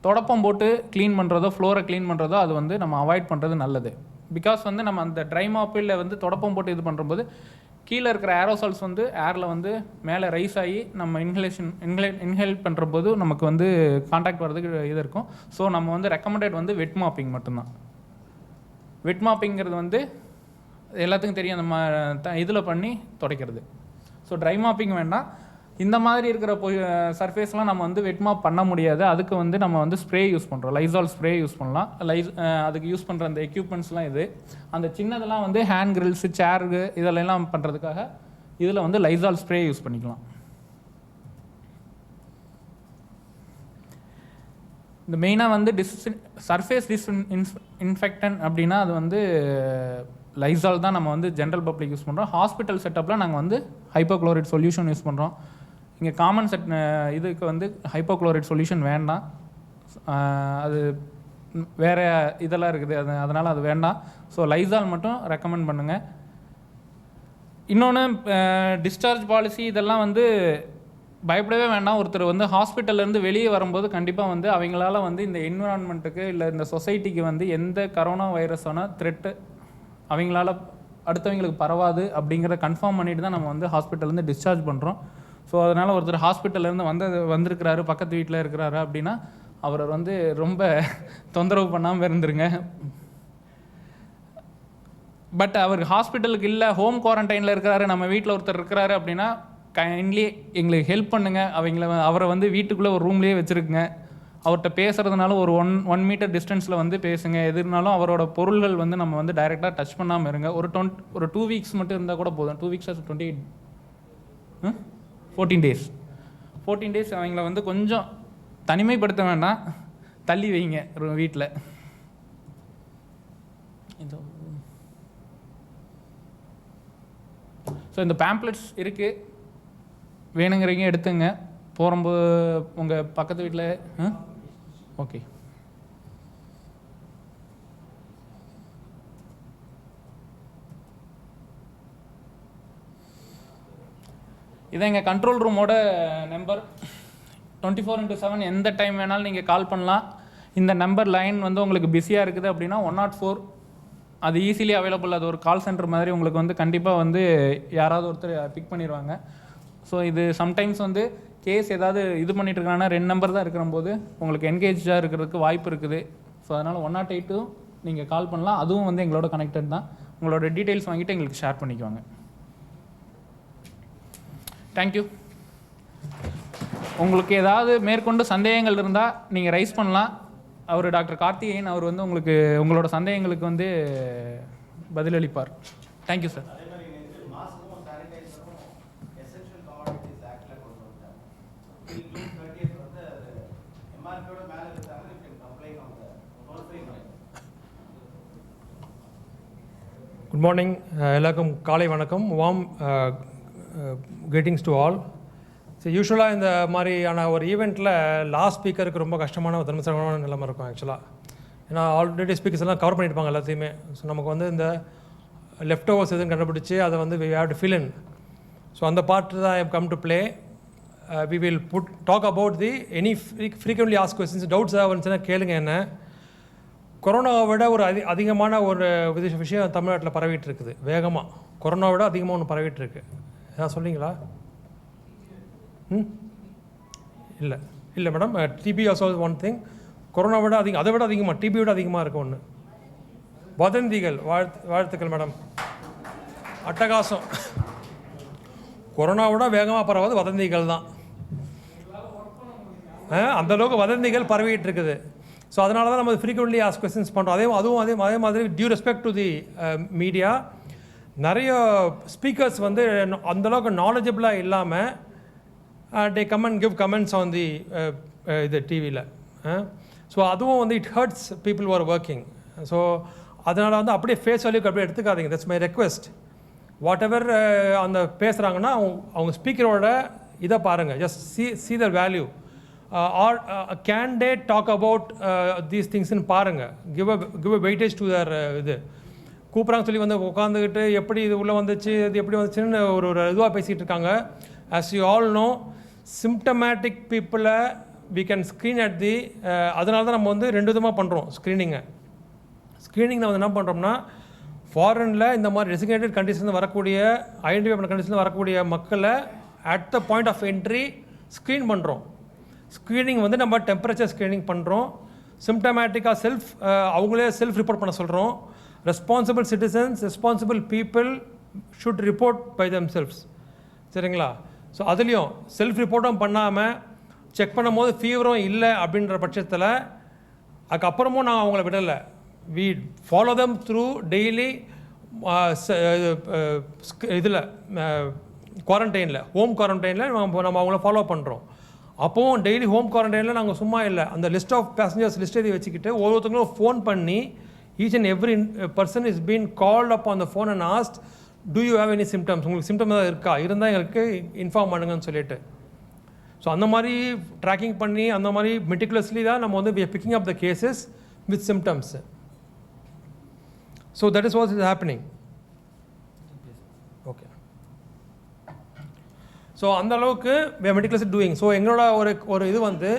தொடப்பம் போட்டு க்ளீன் பண்ணுறதோ, ஃப்ளோரை க்ளீன் பண்ணுறதோ அது வந்து நம்ம அவாய்ட் பண்ணுறது நல்லது. பிகாஸ் வந்து நம்ம அந்த ட்ரை மாப்பு இல்லை வந்து தொடப்பம் போட்டு இது பண்ணுறபோது கீழே இருக்கிற ஏரோசால்ஸ் வந்து ஏரில் வந்து மேலே ரைஸ் ஆகி நம்ம இன்ஹேல் பண்ணுற போது நமக்கு வந்து கான்டாக்ட் வர்றதுக்கு இது இருக்கும். ஸோ நம்ம வந்து ரெக்கமெண்டட் வந்து வெட் மாப்பிங் மட்டும்தான். வெட் மாப்பிங்கிறது வந்து எல்லாத்துக்கும் தெரியும், நம்ம இதில் பண்ணி துடைக்கிறது. ஸோ ட்ரை மாப்பிங் வேண்டாம். இந்த மாதிரி இருக்கிற சர்ஃபேஸ்லாம் நம்ம வந்து வெட் மாப் பண்ண முடியாது. அதுக்கு வந்து நம்ம வந்து ஸ்ப்ரே யூஸ் பண்ணுறோம், லைசால் ஸ்ப்ரே யூஸ் பண்ணலாம். அதுக்கு யூஸ் பண்ணுற அந்த எக்யூப்மெண்ட்ஸ்லாம் இது. அந்த சின்னதெல்லாம் வந்து ஹேண்ட் கிரில்ஸு, சேரு இதெல்லாம் பண்ணுறதுக்காக இதில் வந்து லைசால் ஸ்ப்ரே யூஸ் பண்ணிக்கலாம். இந்த மெயினாக வந்து சர்ஃபேஸ் இன்ஃபெக்டன் அப்படின்னா அது வந்து லைசால் தான் நம்ம வந்து ஜென்ரல் பப்ளிக் யூஸ் பண்ணுறோம். ஹாஸ்பிட்டல் செட்டப்பில் நாங்கள் வந்து ஹைப்போக்ளோரைட் சொல்யூஷன் யூஸ் பண்ணுறோம். இங்கே காமன் இதுக்கு வந்து ஹைப்போக்ளோரைட் சொல்யூஷன் வேண்டாம், அது வேறு இதெல்லாம் இருக்குது, அதனால் அது வேண்டாம். ஸோ லைசால் மட்டும் ரெக்கமெண்ட் பண்ணுங்கள். இன்னொன்று டிஸ்சார்ஜ் பாலிசி இதெல்லாம் வந்து பயப்படவே வேண்டாம். ஒருத்தர் வந்து ஹாஸ்பிட்டல்லேருந்து வெளியே வரும்போது கண்டிப்பாக வந்து அவங்களால வந்து இந்த என்விரான்மெண்ட்டுக்கு இல்லை இந்த சொசைட்டிக்கு வந்து எந்த கரோனா வைரஸான த்ரெட்டு அவங்களால அடுத்தவங்களுக்கு பரவாது அப்படிங்கிறத கன்ஃபார்ம் பண்ணிட்டு தான் நம்ம வந்து ஹாஸ்பிட்டல்லேருந்து டிஸ்சார்ஜ் பண்ணுறோம். ஸோ அதனால் ஒருத்தர் ஹாஸ்பிட்டல்லேருந்து வந்திருக்கிறாரு, பக்கத்து வீட்டில் இருக்கிறாரு அப்படின்னா அவரை வந்து ரொம்ப தொந்தரவு பண்ணாமல் இருந்துருங்க. பட் அவர் ஹாஸ்பிட்டலுக்கு இல்லை, ஹோம் குவாரண்டைனில் இருக்கிறாரு, நம்ம வீட்டில் ஒருத்தர் இருக்கிறாரு அப்படின்னா கைண்ட்லி எங்களுக்கு ஹெல்ப் பண்ணுங்கள். அவரை வந்து வீட்டுக்குள்ளே ஒரு ரூம்லேயே வச்சுருக்குங்க. அவர்கிட்ட பேசுகிறதுனால ஒரு ஒன் மீட்டர் டிஸ்டன்ஸில் வந்து பேசுங்க. எது இருந்தாலும் அவரோட பொருள்கள் வந்து நம்ம வந்து டைரெக்டாக டச் பண்ணாமல் இருங்க. ஒரு 2 weeks மட்டும் இருந்தால் கூட போதும். 2 weeks 14 days அவங்கள வந்து கொஞ்சம் தனிமைப்படுத்த வேண்டாம், தள்ளி வைங்க வீட்டில். ஸோ இந்த பேம்ப்ளெட்ஸ் இருக்குது, வேணுங்கிறீங்க எடுத்துங்க. போகும்போது உங்கள் பக்கத்து வீட்டில் ஓகே. இதான் எங்கள் கண்ட்ரோல் ரூமோட நம்பர். 24/7 எந்த டைம் வேணாலும் நீங்கள் கால் பண்ணலாம். இந்த நம்பர் லைன் வந்து உங்களுக்கு பிஸியாக இருக்குது அப்படின்னா 104 அது ஈஸிலி அவைலபிள். அது ஒரு கால் சென்டர் மாதிரி உங்களுக்கு வந்து கண்டிப்பாக வந்து யாராவது ஒருத்தர் பிக் பண்ணிடுவாங்க. ஸோ இது சம்டைம்ஸ் வந்து கேஸ் ஏதாவது இது பண்ணிட்டு இருக்காங்கன்னா 2 நம்பர் தான் இருக்கிற போது உங்களுக்கு என்கேஜாக இருக்கிறதுக்கு வாய்ப்பு இருக்குது. ஸோ அதனால் 108 நீங்கள் கால் பண்ணலாம். அதுவும் வந்து எங்களோட கனெக்டட் தான். உங்களோட டீட்டெயில்ஸ் வாங்கிட்டு எங்களுக்கு ஷேர் பண்ணிக்குவாங்க. தேங்க்யூ. உங்களுக்கு ஏதாவது மேற்கொண்டு சந்தேகங்கள் இருந்தால் நீங்கள் ரைஸ் பண்ணலாம். அவர் டாக்டர் கார்த்திகேயன் அவர் வந்து உங்களுக்கு உங்களோட சந்தேகங்களுக்கு வந்து பதிலளிப்பார். Thank you sir. குட் மார்னிங், எல்லாருக்கும் காலை வணக்கம். Warm greetings to all. So யூஸ்வலாக இந்த மாதிரியான ஒரு ஈவெண்ட்டில் லாஸ்ட் ஸ்பீக்கருக்கு ரொம்ப கஷ்டமான ஒரு தர்மசரமான நிலைமை இருக்கும் ஆக்சுவலாக. ஏன்னா ஆல்ரெடி ஸ்பீக்கர்ஸ் எல்லாம் கவர் பண்ணியிருப்பாங்க எல்லாத்தையுமே. ஸோ நமக்கு வந்து இந்த லெஃப்ட் ஓவர்ஸ் எதுவும் கண்டுபிடிச்சி அதை வந்து we have to fill in. So அந்த பார்ட் தான் I have come to play. We will talk about the any frequently asked questions. Doubts ஏதாவது வந்துச்சுன்னா கேளுங்க. என்ன கொரோனாவை விட ஒரு அதிகமான ஒரு விஷயம் தமிழ்நாட்டில் பரவிட்டு இருக்குது வேகமாக. கொரோனாவை விட அதிகமாக ஒன்று பரவிட்டு இருக்கு. ஏதாவது சொல்லிங்களா? இல்லை இல்லை madam. TB also one thing. Corona விட அதை விட அதிகமாக டிபி விட அதிகமாக இருக்கும் ஒன்று வதந்திகள். வாழ்த்துக்கள் மேடம், அட்டகாசம். கொரோனா விட வேகமாக பரவாது வதந்திகள் தான். அந்தளவுக்கு வதந்திகள் பரவிட்டு இருக்குது. ஸோ அதனால தான் நம்ம ஃப்ரீக்வெண்ட்லி ஆஸ்க் கொஸ்டின்ஸ் பண்ணுறோம். அதே மாதிரி due respect to the media, நிறைய ஸ்பீக்கர்ஸ் வந்து அந்தளவுக்கு நாலேஜபிளாக இல்லாமல் they come and give comments on the இது டிவியில். ஸோ அதுவும் வந்து it hurts people are working. So அதனால் வந்து அப்படியே ஃபேஸ் வேல்யூக்கு அப்படியே எடுத்துக்காதீங்க. That's my request. Whatever அந்த பேசுகிறாங்கன்னா அவங்க ஸ்பீக்கரோட இதை பாருங்கள். Just see the value. Or can they talk about these things ன்னு பாருங்கள். give a weightage to their இது கூப்பிட்றாங்க சொல்லி வந்து உட்காந்துக்கிட்டு எப்படி இது உள்ளே வந்துச்சு, இது எப்படி வந்துச்சுன்னு ஒரு இதுவாக பேசிகிட்டு இருக்காங்க. as you all know, symptomatic people we can screen at the அதனால தான் நம்ம வந்து 2 விதமாக பண்ணுறோம் ஸ்க்ரீனிங்கை. ஸ்க்ரீனிங்கில் வந்து என்ன பண்ணுறோம்னா, ஃபாரினில் இந்த மாதிரி டெசிக்னேட்டட் கண்டிஷன் வரக்கூடிய ஐடென்டிஃபை பண்ண கண்டிஷனில் வரக்கூடிய மக்களை at the point of entry screen பண்ணுறோம். ஸ்க்ரீனிங் வந்து நம்ம டெம்பரேச்சர் ஸ்க்ரீனிங் பண்ணுறோம். சிம்டமேட்டிக்காக அவங்களே செல்ஃப் ரிப்போர்ட் பண்ண சொல்கிறோம். Responsible citizens, responsible people should report by them selfs. சரிங்களா? ஸோ அதுலேயும் செல்ஃப் ரிப்போர்ட்டும் பண்ணாமல் செக் பண்ணும் போது ஃபீவரும் இல்லை அப்படின்ற பட்சத்தில் அதுக்கப்புறமும் நான் அவங்கள விடலை. we follow them through daily இதில் குவாரண்டைனில், ஹோம் குவாரண்டைனில் நம்ம அவங்கள ஃபாலோ பண்ணுறோம். அப்போவும் டெய்லி ஹோம் குவாரண்டைனில் நாங்கள் சும்மா இல்லை, அந்த லிஸ்ட் ஆஃப் பேசஞ்சர்ஸ் லிஸ்ட் எழுதி வச்சுக்கிட்டு ஒவ்வொருத்தங்களும் ஃபோன் பண்ணி each and every person is been called up on the phone and asked do you have any symptoms, உங்களுக்கு சிம்டம் ஏதாவது இருக்கா, இருந்தால் எங்களுக்கு இன்ஃபார்ம் பண்ணுங்கன்னு சொல்லிட்டு. ஸோ அந்த மாதிரி ட்ராக்கிங் பண்ணி அந்த மாதிரி மெட்டிகுலஸ்லி தான் நம்ம வந்து we are picking up the cases with symptoms. So that is what is happening. Okay. So அந்த அளவுக்கு we are meticulously doing. So எங்களோட ஒரு இது வந்து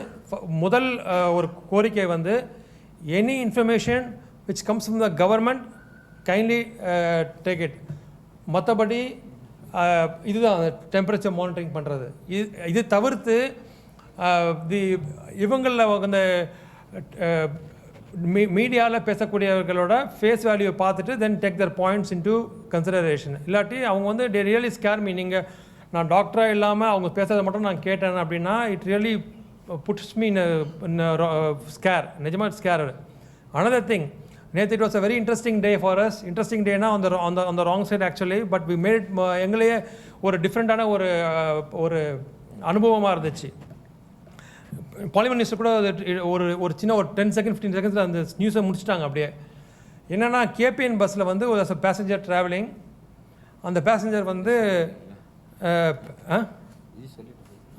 முதல் ஒரு கோரிக்கை வந்து any information which comes from the government kindly take it. மற்றபடி இதுதான் டெம்பரேச்சர் மானிட்டரிங் பண்ணுறது. இது தவிர்த்து இவங்களில் அந்த மீடியாவில் பேசக்கூடியவர்களோட ஃபேஸ் வேல்யூவை பார்த்துட்டு தென் டேக் தர் பாயிண்ட்ஸ் இன்டு கன்சிடரேஷன். இல்லாட்டி அவங்க வந்து டே ரியலி ஸ்கேர் மீ. நீங்கள் நான் டாக்டராக இல்லாமல் அவங்க பேசுறதை மட்டும் நான் கேட்டேன் அப்படின்னா it really puts me in scare. நிஜமாக ஸ்கேர். another thing, நேற்று it was a very interesting day for us. Interesting டேனா அந்த wrong side actually, but we made எங்களையே ஒரு டிஃப்ரெண்ட்டான ஒரு அனுபவமாக இருந்துச்சு. பார்லிமெண்ட் நியூஸில் கூட ஒரு சின்ன ஒரு 10 செகண்ட் 15 செகண்ட்ஸில் அந்த நியூஸை முடிச்சுட்டாங்க. அப்படியே என்னென்னா கேபிஎன் பஸ்ஸில் வந்து ஒரு பேசஞ்சர் ட்ராவலிங், அந்த பேசஞ்சர் வந்து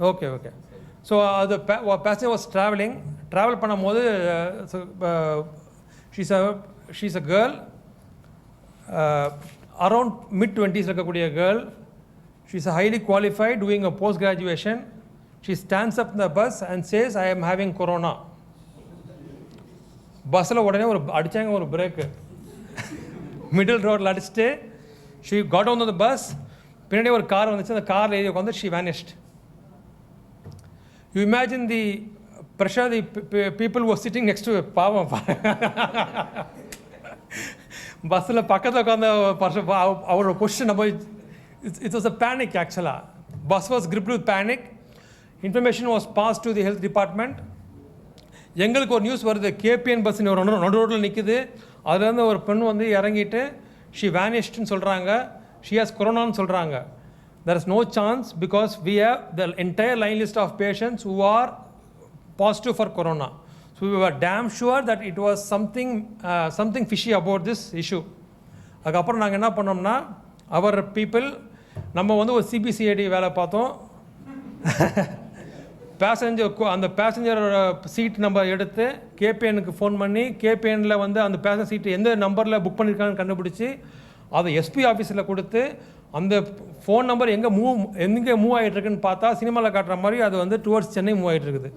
ஓகே ஓகே. ஸோ அது பேசஞ்சர் வாஸ் ட்ராவல் பண்ணும்போது she's a girl around mid-20s இருக்கக்கூடிய girl. She's highly qualified doing a post graduation. She stands up in the bus and says, I am having corona. பஸ்ஸில் உடனே அடித்தாங்க ஒரு brake, middle ரோடில் அடிச்சுட்டு she got on the bus. பின்னாடி ஒரு car வந்துச்சு, அந்த காரில் ஏறி உட்காந்து she vanished. You imagine the pressure the people was sitting next to. பாவம், பஸ்ஸில் பக்கத்தில் உட்காந்த அவரோட பொசிஷன் நம்ம it was a panic actually. Bus was gripped with panic. Information was passed to the health department. எங்களுக்கு ஒரு நியூஸ் வருது, KPN bus ஒரு நடு ரோட்டில் நிற்குது, அதுலேருந்து ஒரு பெண் வந்து இறங்கிட்டு ஷி வேனிஷ்ட்னு சொல்கிறாங்க, ஷி ஹாஸ் கொரோனான்னு சொல்கிறாங்க. There is no chance because we have the entire line list of patients who are positive for corona. So we are damn sure that it was something fishy about this issue. அதுக்கப்புறம் நாங்கள் என்ன பண்ணோம்னா, our people நம்ம வந்து ஒரு CBCID வேலை பார்த்தோம். அந்த பேசஞ்சரோட சீட் நம்பர் எடுத்து கேபிஎனுக்கு ஃபோன் பண்ணி, கேபிஎனில் வந்து அந்த பேசஞ்சர் சீட்டு எந்த நம்பரில் புக் பண்ணியிருக்காங்கன்னு கண்டுபிடிச்சி அதை எஸ்பி ஆஃபீஸில் கொடுத்து அந்த ஃபோன் நம்பர் எங்கே மூவ் ஆகிட்டுருக்குன்னு பார்த்தா சினிமாவில் காட்டுற மாதிரி அது வந்து டுவர்ட்ஸ் சென்னை மூவ் ஆகிட்டுருக்குது.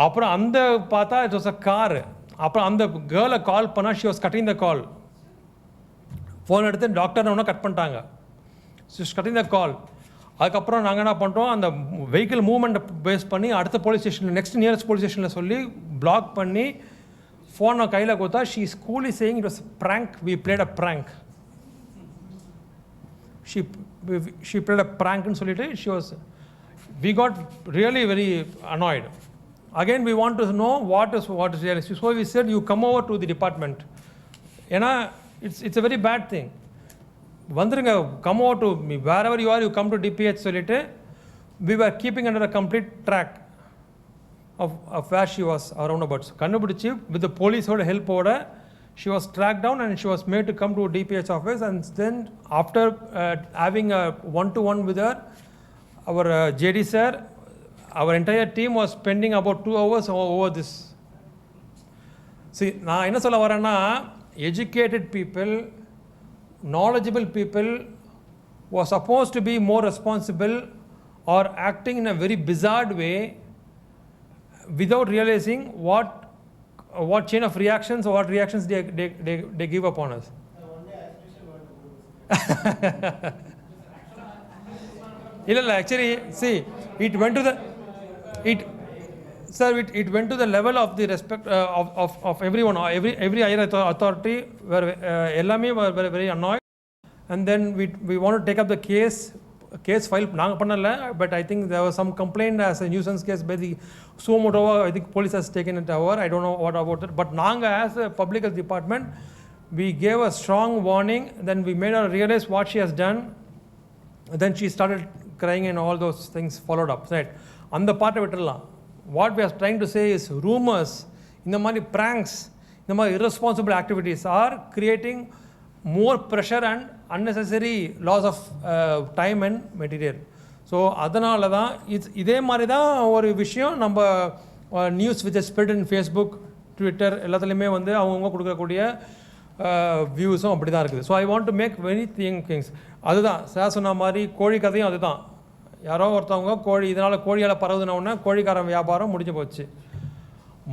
அப்புறம் அந்த பார்த்தா இட் வாஸ் அ கார். அப்புறம் அந்த கேர்ளை கால் பண்ணால் she was cutting the call. Phone எடுத்து டாக்டர் ஒன்றா கட் பண்ணிட்டாங்க. ஷி கட்டிங் த கால். அதுக்கப்புறம் நாங்கள் என்ன பண்ணுறோம், அந்த வெஹிக்கிள் மூவ்மெண்ட்டை பேஸ் பண்ணி அடுத்த போலீஸ் ஸ்டேஷனில் நெக்ஸ்ட் நியரஸ்ட் போலீஸ் ஸ்டேஷனில் சொல்லி பிளாக் பண்ணி ஃபோனை கையில் கொடுத்தா ஷீ ஸ்கூலி saying it was prank, we played a prank. She played a ப்ராங்க்னு சொல்லிட்டு we got really very annoyed. Again we want to know what is realistic. So we said you come over to the department. ஏன்னா it's a very bad thing. வந்துருங்க, come over to me, wherever you are, you come to DPH சொல்லிட்டு we were keeping under a complete track of where she was around about. கண்டுபிடிச்சி with the police ஓட help ஓட she was tracked down and she was made to come to DPH office. And then after having a one-to-one with her, our JD sir, our entire team was spending about 2 hours over this. See, நான் என்ன சொல்ல வரேன்னா, educated people, knowledgeable people were supposed to be more responsible or acting in a very bizarre way without realizing what chain of reactions or what reactions they give upon us. இல்ல actually see, it went to the it went to the level of the respect of everyone, every higher authority were ellame were very annoyed. And then we want to take up the case file naanga pannala, but I think there was some complaint as a nuisance case by the Sumoto. I think police has taken it over. I don't know what about it, but naanga as a public health department we gave a strong warning. Then we made her realize what she has done. Then she started crying and all those things followed up, right? அந்த பார்ட்டை விட்டுடலாம். What we are trying to say is rumours, இந்த மாதிரி pranks, இந்த மாதிரி irresponsible activities are creating more pressure and unnecessary loss of time and material. So அதனால தான் இதே மாதிரி தான் ஒரு விஷயம் நம்ம news with spread in Facebook, Twitter எல்லாத்துலேயுமே வந்து அவங்கவுங்க கொடுக்கக்கூடிய வியூஸும் அப்படி தான் இருக்குது. So I want to make very things. அதுதான் சார் சொன்ன மாதிரி கோழி கதையும் அதுதான். யாரோ ஒருத்தவங்க கோழி இதனால் கோழியால் பரவுதுனோடனே கோழிக்காரன் வியாபாரம் முடிஞ்சு போச்சு.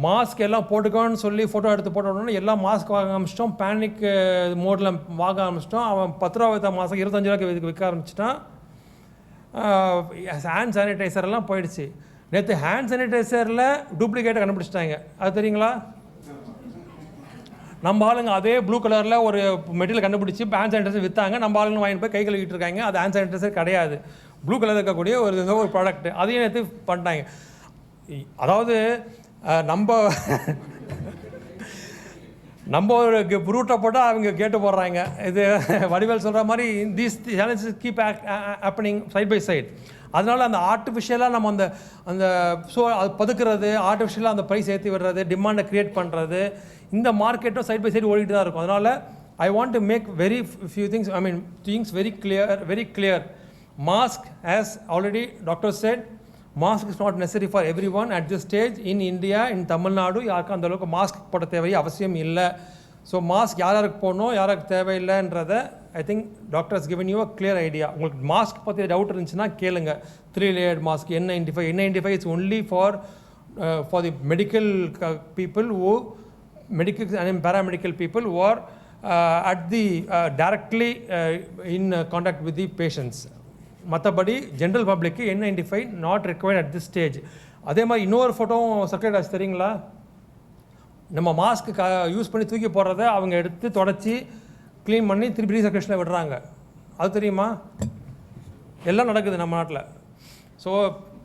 மாஸ்க் எல்லாம் போட்டுக்கோன்னு சொல்லி ஃபோட்டோ எடுத்து போட்டோடனே எல்லாம் மாஸ்க் வாங்க ஆரம்பிச்சிட்டோம். பேனிக் மோடில் வாங்க ஆரம்பிச்சிட்டோம். அவன் 10 ரூபா விற்ற மாஸ்க் 25 ரூபாய்க்கு விற்க ஆரம்பிச்சிட்டான். ஹேண்ட் சானிடைசர் எல்லாம் போயிடுச்சு. நேற்று ஹேண்ட் சானிடைசரில் டூப்ளிகேட்டை கண்டுபிடிச்சிட்டாங்க, அது தெரியுங்களா? நம்ம ஆளுங்க அதே ப்ளூ கலரில் ஒரு மெட்டீரியல் கண்டுபிடிச்சி ஹேண்ட் சானிடைசர் விற்றாங்க. நம்ம ஆளுங்க வாங்கிட்டு போய் கை கழுவிட்டு இருக்காங்க. அது ஹேண்ட் சானிடைசர் கிடையாது, ப்ளூ கலர் இருக்கக்கூடிய ஒரு ப்ராடக்ட். அதையும் நேற்று பண்ணிட்டாங்க. அதாவது நம்ம ஒரு ரூட்டை போட்டால் அவங்க கேட்டு போடுறாங்க. இது வடிவேல் சொல்கிற மாதிரி these challenges keep happening side by side. அதனால் அந்த ஆர்டிஃபிஷியலாக நம்ம அந்த ஸோ அது பதுக்கிறது, ஆர்டிஃபிஷியலாக அந்த ப்ரைஸ் ஏற்றி விடுறது, டிமாண்டை க்ரியேட் பண்ணுறது, இந்த மார்க்கெட்டும் சைட் பை சைடு ஓடிட்டு தான் இருக்கும். அதனால் I want to make few things, things very clear. Mask, as already doctor said, mask is not necessary for everyone at this stage. In India, in Tamil Nadu, யாருக்கும் அந்த அளவுக்கு mask போட தேவை அவசியம் இல்லை. ஸோ மாஸ்க் யாருக்கு போடணும் யாருக்கு தேவையில்லைன்றதை I think doctor has given you a clear idea. உங்களுக்கு மாஸ்க் பற்றி டவுட் இருந்துச்சுன்னா கேளுங்க. 3-layered mask, N95 is only for the medical people medical and paramedical people who are at the directly in contact with the patients. மற்றபடி general பப்ளிக்கு N95 not required at this stage. அதே மாதிரி இன்னொரு ஃபோட்டோவும் circulate ஆச்சு தெரியுங்களா? நம்ம mask use பண்ணி தூக்கி போடுறத அவங்க எடுத்து தொடச்சி க்ளீன் பண்ணி திருப்பி ரீசர்க்குலேஷனில் விடுறாங்க. அது தெரியுமா? எல்லாம் நடக்குது நம்ம நாட்டில். So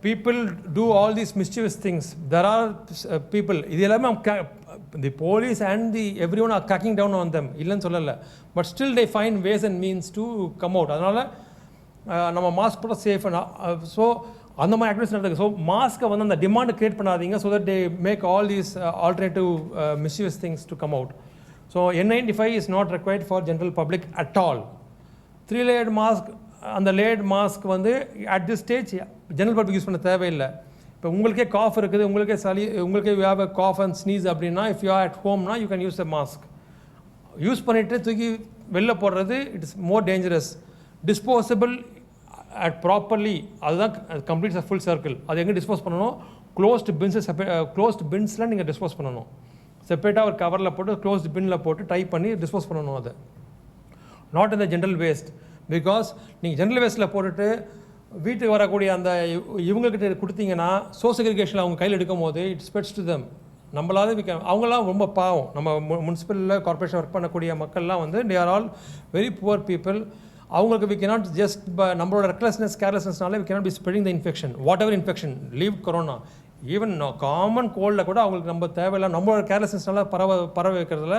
people do all these mischievous things. There are people, இது எல்லாமே the police and the everyone are cracking down on them, இல்லைன்னு சொல்லலை. But still they find ways and means to come out. அதனால் நம்ம மாஸ்க் போட safe. So அந்த மாதிரி activities நடக்குது. ஸோ மாஸ்க்கை வந்து அந்த டிமாண்ட் கிரியேட் பண்ணாதீங்க. So that they make all these alternative misuse things to come out. So N95 is not required for general public at all. 3-layered mask, அந்த layered mask வந்து at this stage general public use பண்ண தேவையில்லை. இப்போ உங்களுக்கே cough இருக்குது, உங்களுக்கே சளி, உங்களுக்கே you have a cough and sneeze அப்படின்னா, இஃப் யூ ஆர் அட் ஹோம்னா you can use a mask. Use பண்ணிவிட்டு தூக்கி வெளில போடுறது it is more dangerous. Disposable at properly, அதுதான் கம்ப்ளீட் ஃபுல் சர்க்கிள். அது எங்கே டிஸ்போஸ் பண்ணணும்? க்ளோஸ்டு பின்ஸில் நீங்கள் டிஸ்போஸ் பண்ணணும். செப்பரேட்டாக ஒரு கவரில் போட்டு க்ளோஸ்டு பின்னில் போட்டு டைப் பண்ணி டிஸ்போஸ் பண்ணணும். அது நாட் இந்த ஜென்ரல் வேஸ்ட். பிகாஸ் நீங்கள் ஜென்ரல் வேஸ்ட்டில் போட்டுட்டு வீட்டுக்கு வரக்கூடிய அந்த இவங்கக்கிட்ட கொடுத்தீங்கன்னா சோசியல் அவங்க கையில் எடுக்கும் போது இட் ஸ்ப்ரெட்ஸ் டு தெம். நம்மளால அவங்களாம் ரொம்ப பாவம். நம்ம முனிசிபலில் கார்பரேஷன் ஒர்க் பண்ணக்கூடிய மக்கள்லாம் வந்து they are all very poor people. அவங்களுக்கு we cannot just நம்மளோட கேர்லெஸ்னஸ்னால we cannot be spreading the infection, whatever infection, leave corona, even common கோல்டில் கூட அவங்களுக்கு நம்ம தேவையில்லை. நம்மளோட கேர்லெஸ்னஸ்னால பரவ வைக்கிறதுல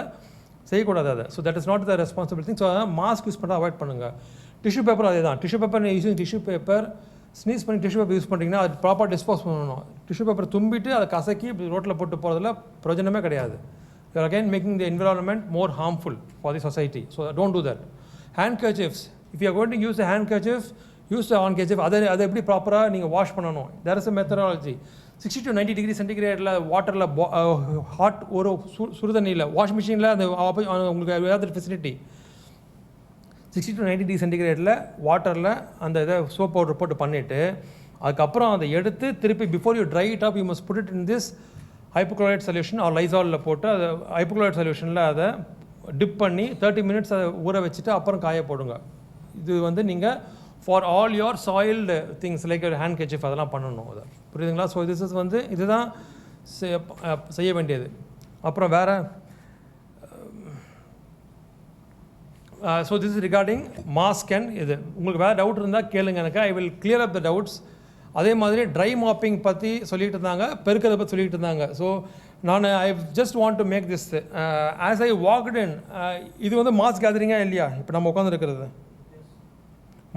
செய்யக்கூடாது அதை. So that is not the responsible thing. So mask use பண்ண அவாய்ட் பண்ணுங்கள். டிஷ்யூ பேப்பர் அதே தான். Tissue paper using tissue paper sneeze பண்ணி டிஷ்யூ பேப்பர் யூஸ் பண்ணிங்கன்னா அது ப்ராப்பர் டிஸ்போஸ் பண்ணணும். டிஷ்யூ பேப்பர் தும்பிட்டு அதை கசக்கி ரோட்டில் போட்டு போகிறதுல பிரயோஜனமே கிடையாது. You are again making the environment more harmful for the society. So don't do that. Handkerchiefs, if you are going to use a handkerchief, use the handkerchief. அதை எப்படி ப்ராப்பராக நீங்கள் வாஷ் பண்ணணும். there is a methodology. 60 to 90 degree சென்டிகிரேடில் வாட்டரில் hot ஒரு சுடுதண்ணியில் wash மிஷினில் அந்த உங்களுக்கு ஏதாவது ஃபெசிலிட்டி 60 to 90 degree சென்டிகிரேடில் வாட்டரில் அந்த இதை சோப் பவுடர் போட்டு பண்ணிவிட்டு அதுக்கப்புறம் அதை எடுத்து திருப்பி before you dry it up you must put it in this hypochlorite solution or லைசாலில் போட்டு அதை ஹைப்போக்ளோரைட் சொல்யூஷனில் அதை டிப் பண்ணி 30 minutes அதை ஊற வச்சுட்டு அப்புறம் காய போடுங்க. இது வந்து நீங்கள் for all your soiled things like hand kerchief அதெல்லாம் பண்ணணும். அதை புரியுதுங்களா? ஸோ திஸ் இஸ் வந்து இதுதான் செய்ய வேண்டியது. அப்புறம் வேறு so this is regarding mask and இது. உங்களுக்கு வேறு டவுட் இருந்தால் கேளுங்க எனக்கு. I will clear up the doubts. அதே மாதிரி ட்ரை மாப்பிங் பற்றி சொல்லிகிட்டு இருந்தாங்க, பெருக்கிறத பற்றி சொல்லிகிட்டு இருந்தாங்க. ஸோ நான் I just want to make this as I walked in. இது வந்து மாஸ் கேதரிங்காக இல்லையா? இப்போ நம்ம உட்காந்துருக்கிறது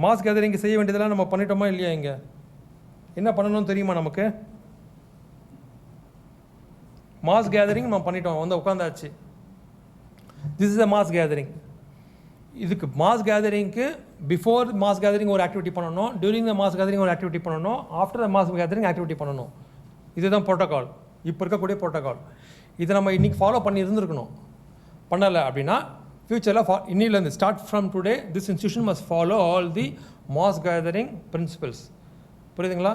மாஸ் கேதரிங் செய்ய வேண்டியதெல்லாம் நம்ம பண்ணிட்டோமா இல்லையா? இங்கே என்ன பண்ணணும்னு தெரியுமா நமக்கு? மாஸ் கேதரிங் நம்ம பண்ணிட்டோம், வந்து உட்காந்தாச்சு. This is a mass gathering. இதுக்கு மாஸ் கேதரிங்க்கு பிஃபோர் மாஸ் கேதரிங் ஒரு ஆக்டிவிட்டி பண்ணணும், டியூரிங் த மாஸ் கேதரிங் ஒரு ஆக்டிவிட்டி பண்ணணும், after the mass gathering activity பண்ணணும். இதுதான் ப்ரோட்டோகால், இப்போ இருக்கக்கூடிய ப்ரோட்டோகால். இதை நம்ம இன்றைக்கி ஃபாலோ பண்ணி இருந்துருக்கணும். பண்ணலை அப்படின்னா ஃப்யூச்சரில் இன்னிலேருந்து start from today this institution must follow all the mass gathering principles. புரியுதுங்களா?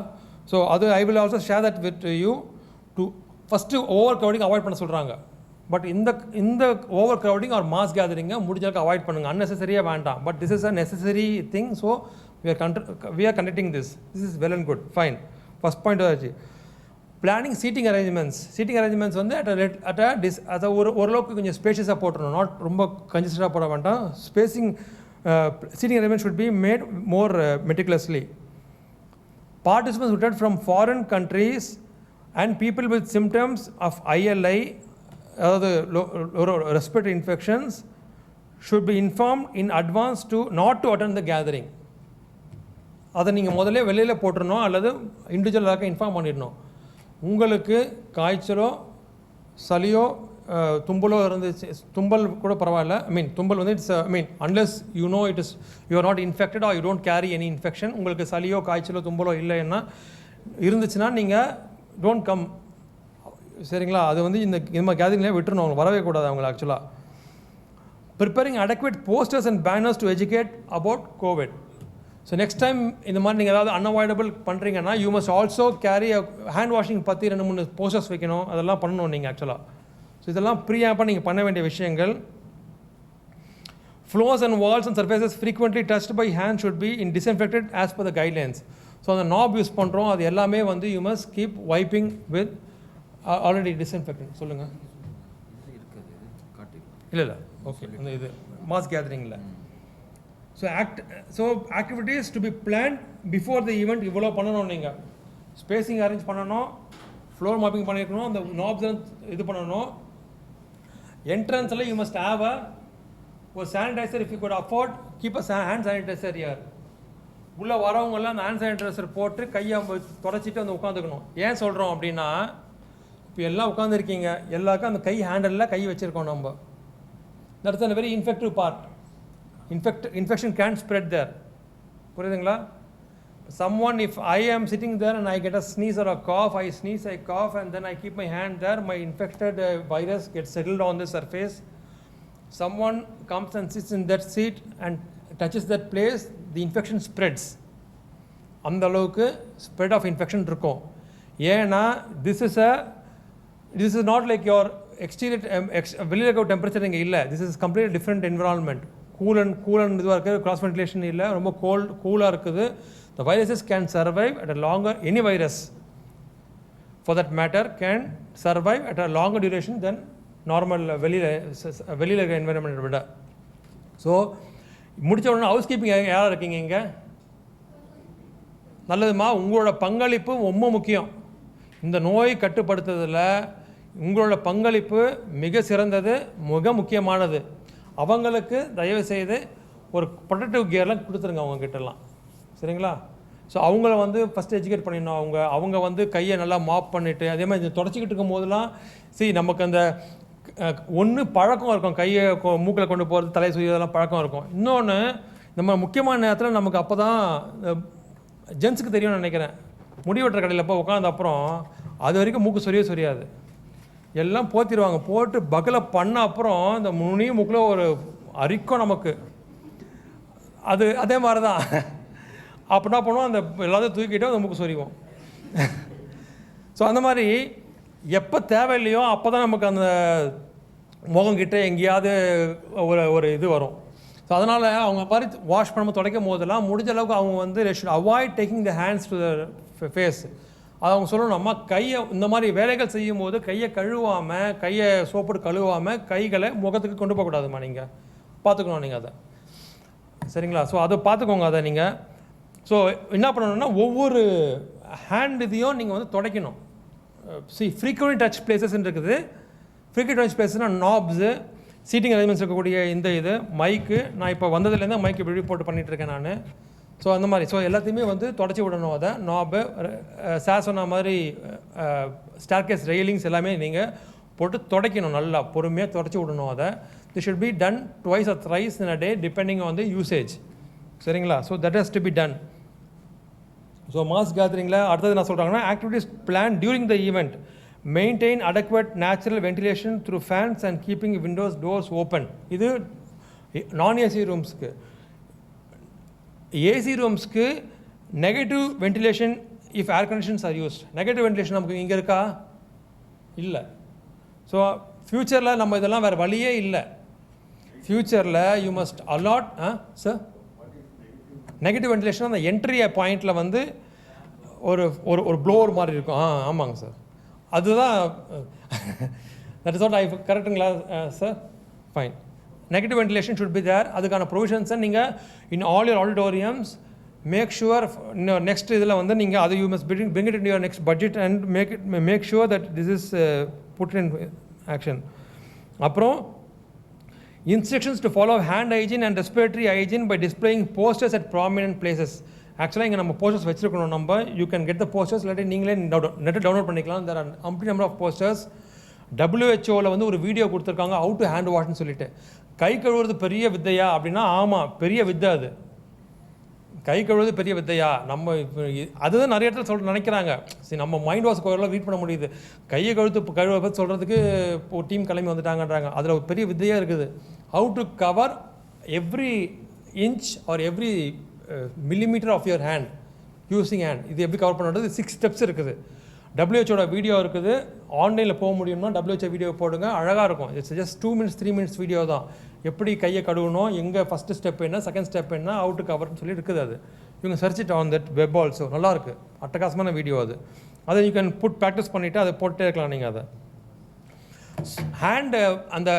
ஸோ அது I will also share that with you. To first over crowding avoid பண்ண சொல்கிறாங்க. பட் இந்த ஓவர் க்ரௌடிங் ஆர் மாஸ் கேதரிங்கை முடிஞ்சளவுக்கு அவாய்ட் பண்ணுங்கள். அன்னெசரியாக வேண்டாம். But this is a necessary thing. So we are conducting this is well and good, fine. First point ஆச்சு. Planning seating arrangements வந்து அதை ஓரளவுக்கு கொஞ்சம் ஸ்பேஷியஸாக போட்டுருணும். நாட் ரொம்ப கன்ஜஸ்டடாக போட வேண்டாம். Seating arrangement should be made more meticulously. Participants returned from foreign countries and people with symptoms of ILI, அதாவது respiratory infections, should be informed in advance not to attend the gathering. அதை நீங்கள் முதல்ல வெளியில் போட்டுருணும் அல்லது இண்டிவிஜுவலாக இன்ஃபார்ம் பண்ணிடணும். உங்களுக்கு காய்ச்சலோ சளியோ தும்பலோ இருந்துச்சு, தும்பல் கூட பரவாயில்ல. ஐ மீன் தும்பல் வந்து it's I mean unless you know it is you are not infected are you don't carry any infection, உங்களுக்கு சளியோ காய்ச்சலோ தும்பலோ இல்லைன்னா இருந்துச்சுன்னா நீங்கள் டோன்ட் கம். சரிங்களா? அது வந்து இந்த மாதிரி கேதரிங்லேயே விட்டுருணும், அவங்க வரவே கூடாது அவங்களை. ஆக்சுவலாக preparing adequate posters and banners to educate about COVID. So next time இந்த மாதிரி நீங்கள் ஏதாவது அன்அவாய்டபிள் பண்ணுறீங்கன்னா you must also carry hand washing பற்றி 2-3 போஸ்டர்ஸ் வைக்கணும், அதெல்லாம் பண்ணணும் நீங்கள் ஆக்சுவலாக. ஸோ இதெல்லாம் ப்ரீஆப்பாக நீங்கள் பண்ண வேண்டிய விஷயங்கள். Floors and walls and surfaces frequently touched by hand should be in disinfected as per the guidelines. So அந்த நாப் யூஸ் பண்ணுறோம், அது எல்லாமே வந்து you must keep wiping with already disinfectant. சொல்லுங்கள். இல்லை ஓகே, அந்த இது மாஸ் கேதரிங்கில். So activities to be plan before the event. இவ்வளோ பண்ணணும், நீங்கள் ஸ்பேசிங் அரேஞ்ச் பண்ணணும், ஃப்ளோர் மாப்பிங் பண்ணியிருக்கணும், அந்த நாப்ஸ் இது பண்ணணும். என்ட்ரன்ஸில் யூ மஸ்ட் ஹேவ் ஒரு sanitiser. If you could afford keep a hand sanitizer யார். உள்ளே வரவங்கெல்லாம் அந்த ஹேண்ட் சானிடைசர் போட்டு கையை தொடச்சிட்டு வந்து உட்காந்துக்கணும். ஏன் சொல்கிறோம் அப்படின்னா, இப்போ எல்லாம் உட்காந்துருக்கீங்க, எல்லாருக்கும் அந்த கை ஹேண்டலில் கை வச்சுருக்கோம் நம்ம. That's a very infective part. Infection can't spread there. புரியுதுங்களா? Someone, if I am sitting there and I get a sneeze or a cough, I sneeze, I cough, and then I keep my hand there, my infected virus gets settled on the surface. Someone comes and sits in that seat and touches that place, the infection spreads. அந்த அளவுக்கு spread of infection இருக்கும். ஏன்னா this is not like your exterior வெளியில் இருக்க temperature இங்கே இல்லை. This is completely different environment. கூலன் இதுவாக இருக்குது, கிராஸ் வென்டிலேஷன் இல்லை, ரொம்ப கூலாக இருக்குது. The viruses can survive at a longer, any virus for that matter can survive at a longer duration than normal வெளியில் இருக்க என்வைரன்மெண்ட்டை விட. ஸோ முடித்த உடனே ஹவுஸ் கீப்பிங் யாராக இருக்கீங்க இங்கே? நல்லதுமா, உங்களோட பங்களிப்பு ரொம்ப முக்கியம். இந்த நோய் கட்டுப்படுத்துறதில் உங்களோட பங்களிப்பு மிக சிறந்தது, மிக முக்கியமானது. அவங்களுக்கு தயவுசெய்து ஒரு ப்ரொடக்டிவ் கியர்லாம் கொடுத்துருங்க அவங்கக்கிட்டலாம். சரிங்களா? ஸோ அவங்கள வந்து ஃபஸ்ட்டு எஜுகேட் பண்ணிடணும். அவங்க வந்து கையை நல்லா மாப் பண்ணிவிட்டு, அதே மாதிரி தொடச்சிக்கிட்டு இருக்கும் போதெல்லாம் நமக்கு அந்த ஒன்று பழக்கம் இருக்கும், கையை மூக்கில் கொண்டு போகிறது, தலை சுயதெல்லாம் பழக்கம் இருக்கும். இன்னொன்று, நம்ம முக்கியமான நேரத்தில் நமக்கு அப்போ தான் ஜென்ஸுக்கு தெரியும்னு நினைக்கிறேன், முடி வெட்டுற கடையில் போய் உட்காந்த அப்புறம் அது வரைக்கும் மூக்கு சொரியாது, எல்லாம் போத்திடுவாங்க. போட்டு பகலை பண்ண அப்புறம் இந்த முனியும் மூக்கில் ஒரு அரிக்கும் நமக்கு. அது அதே மாதிரி தான். அப்போ என்ன பண்ணுவோம், அந்த எல்லாத்தையும் தூக்கிட்டோம், அந்த மூக்கு சொரிவோம். ஸோ அந்த மாதிரி எப்போ தேவையில்லையோ அப்போ தான் நமக்கு அந்த முகங்கிட்ட எங்கேயாவது ஒரு இது வரும். ஸோ அதனால் அவங்க மாதிரி வாஷ் பண்ணாமல் துடைக்கும் போதெல்லாம் முடிஞ்ச அளவுக்கு அவங்க வந்து they should avoid taking the hands to the face. அது அவங்க சொல்லணும், நம்ம கையை இந்த மாதிரி வேலைகள் செய்யும் போது கையை கழுவாமல், கையை சோப்பு கழுவாமல் கைகளை முகத்துக்கு கொண்டு போகக்கூடாதுமா. நீங்கள் பார்த்துக்கணும் நீங்கள் அதை. சரிங்களா? ஸோ அதை பார்த்துக்கோங்க அதை நீங்கள். ஸோ என்ன பண்ணணும்னா, ஒவ்வொரு ஹேண்ட் இதையும் நீங்கள் வந்து துடைக்கணும். ஃப்ரீக்வெண்ட் டச் பிளேசஸ்ன்னு இருக்குது. ஃப்ரீக்வெண்ட் டச் பிளேசஸ்னால் நாப்ஸு, சீட்டிங் அரேஞ்ச்மெண்ட்ஸ் இருக்கக்கூடிய இந்த இது மைக்கு. நான் இப்போ வந்ததுலேருந்து மைக்கு இப்படி போட்டு பண்ணிகிட்ருக்கேன் நான். ஸோ அந்த மாதிரி எல்லாத்தையுமே வந்து தொடச்சி விடணும். அதை நாபு, சார் சொன்ன மாதிரி ஸ்டார்கேஸ் ரெயிலிங்ஸ் எல்லாமே நீங்கள் போட்டு துடைக்கணும், நல்லா பொறுமையாக தொடச்சி விடணும். அதை this should be done twice or thrice in a day depending on the usage. சரிங்களா? So that has to be done. So mass கேதரிங்கில் அடுத்தது என்ன சொல்கிறாங்கன்னா, activities plan during the event, maintain adequate natural ventilation through fans and keeping windows doors open. இது non AC ரூம்ஸ்க்கு. AC ரூம்ஸ்க்கு negative ventilation if air conditions are used. Negative ventilation நமக்கு இங்கே இருக்கா? இல்லை. ஸோ ஃப்யூச்சரில் நம்ம இதெல்லாம் வேறு வழியே இல்லை. ஃப்யூச்சரில் you must allot sir negative ventilation அந்த என்ட்ரி பாயிண்டில் வந்து ஒரு ப்ளோவர் மாதிரி இருக்கும். ஆமாங்க சார், அதுதான். தட் இஸ் வாட் ஐ கரெக்டுங்களா sir? Fine. Negative ventilation should be there. அதுக்கான ப்ரொவிஷன்ஸை நீங்கள் in all your auditoriums make sure. Next இதில் வந்து நீங்கள் அது you must bring it into your next budget and make sure that this is put in action. அப்புறம் instructions to follow hand hygiene and respiratory hygiene by displaying posters at prominent places. ஆக்சுவலாக இங்கே நம்ம posters வச்சுருக்கணும். நம்ம you can get the posters, இல்லாட்டி நீங்களே நெட்டை download பண்ணிக்கலாம். there are amply number of posters. WHO வந்து ஒரு வீடியோ கொடுத்துருக்காங்க ஹவு டு ஹேண்ட் வாஷ்னு சொல்லிட்டு. கை கழுவுறது பெரிய வித்தையா அப்படின்னா ஆமாம், பெரிய வித்தை அது. கை கழுவுறது பெரிய வித்தையா? நம்ம அதுதான் நிறைய இடத்துல நினைக்கிறாங்க. சரி, நம்ம மைண்ட் வாஷ் கோரெல்லாம் ரீட் பண்ண முடியுது. கையை கழுவ பற்றி சொல்கிறதுக்கு ஒரு டீம் கிளம்பி வந்துட்டாங்கன்றாங்க. அதில் ஒரு பெரிய வித்தையாக இருக்குது. How to cover every inch or every millimetre of your hand using hand. இது எப்படி கவர் பண்ணுறது? 6 ஸ்டெப்ஸ் இருக்குது. WHO வீடியோ இருக்குது. ஆன்லைனில் போக முடியும்னா WHO வீடியோ போடுங்க, அழகாக இருக்கும். It's just 2 minutes 3 minutes video தான். எப்படி கையை கழுவணும், எங்கே ஃபஸ்ட்டு ஸ்டெப் என்ன, செகண்ட் ஸ்டெப் என்ன, அவுட் டு கவர்னு சொல்லி இருக்குது. அது இவங்க search it on that web also. நல்லாயிருக்கு, அட்டகாசமான வீடியோ அது. அதை யூ கேன் புட் ப்ராக்டிஸ் பண்ணிவிட்டு அதை போட்டே இருக்கலாம் நீங்கள். அதை ஹேண்டு அந்த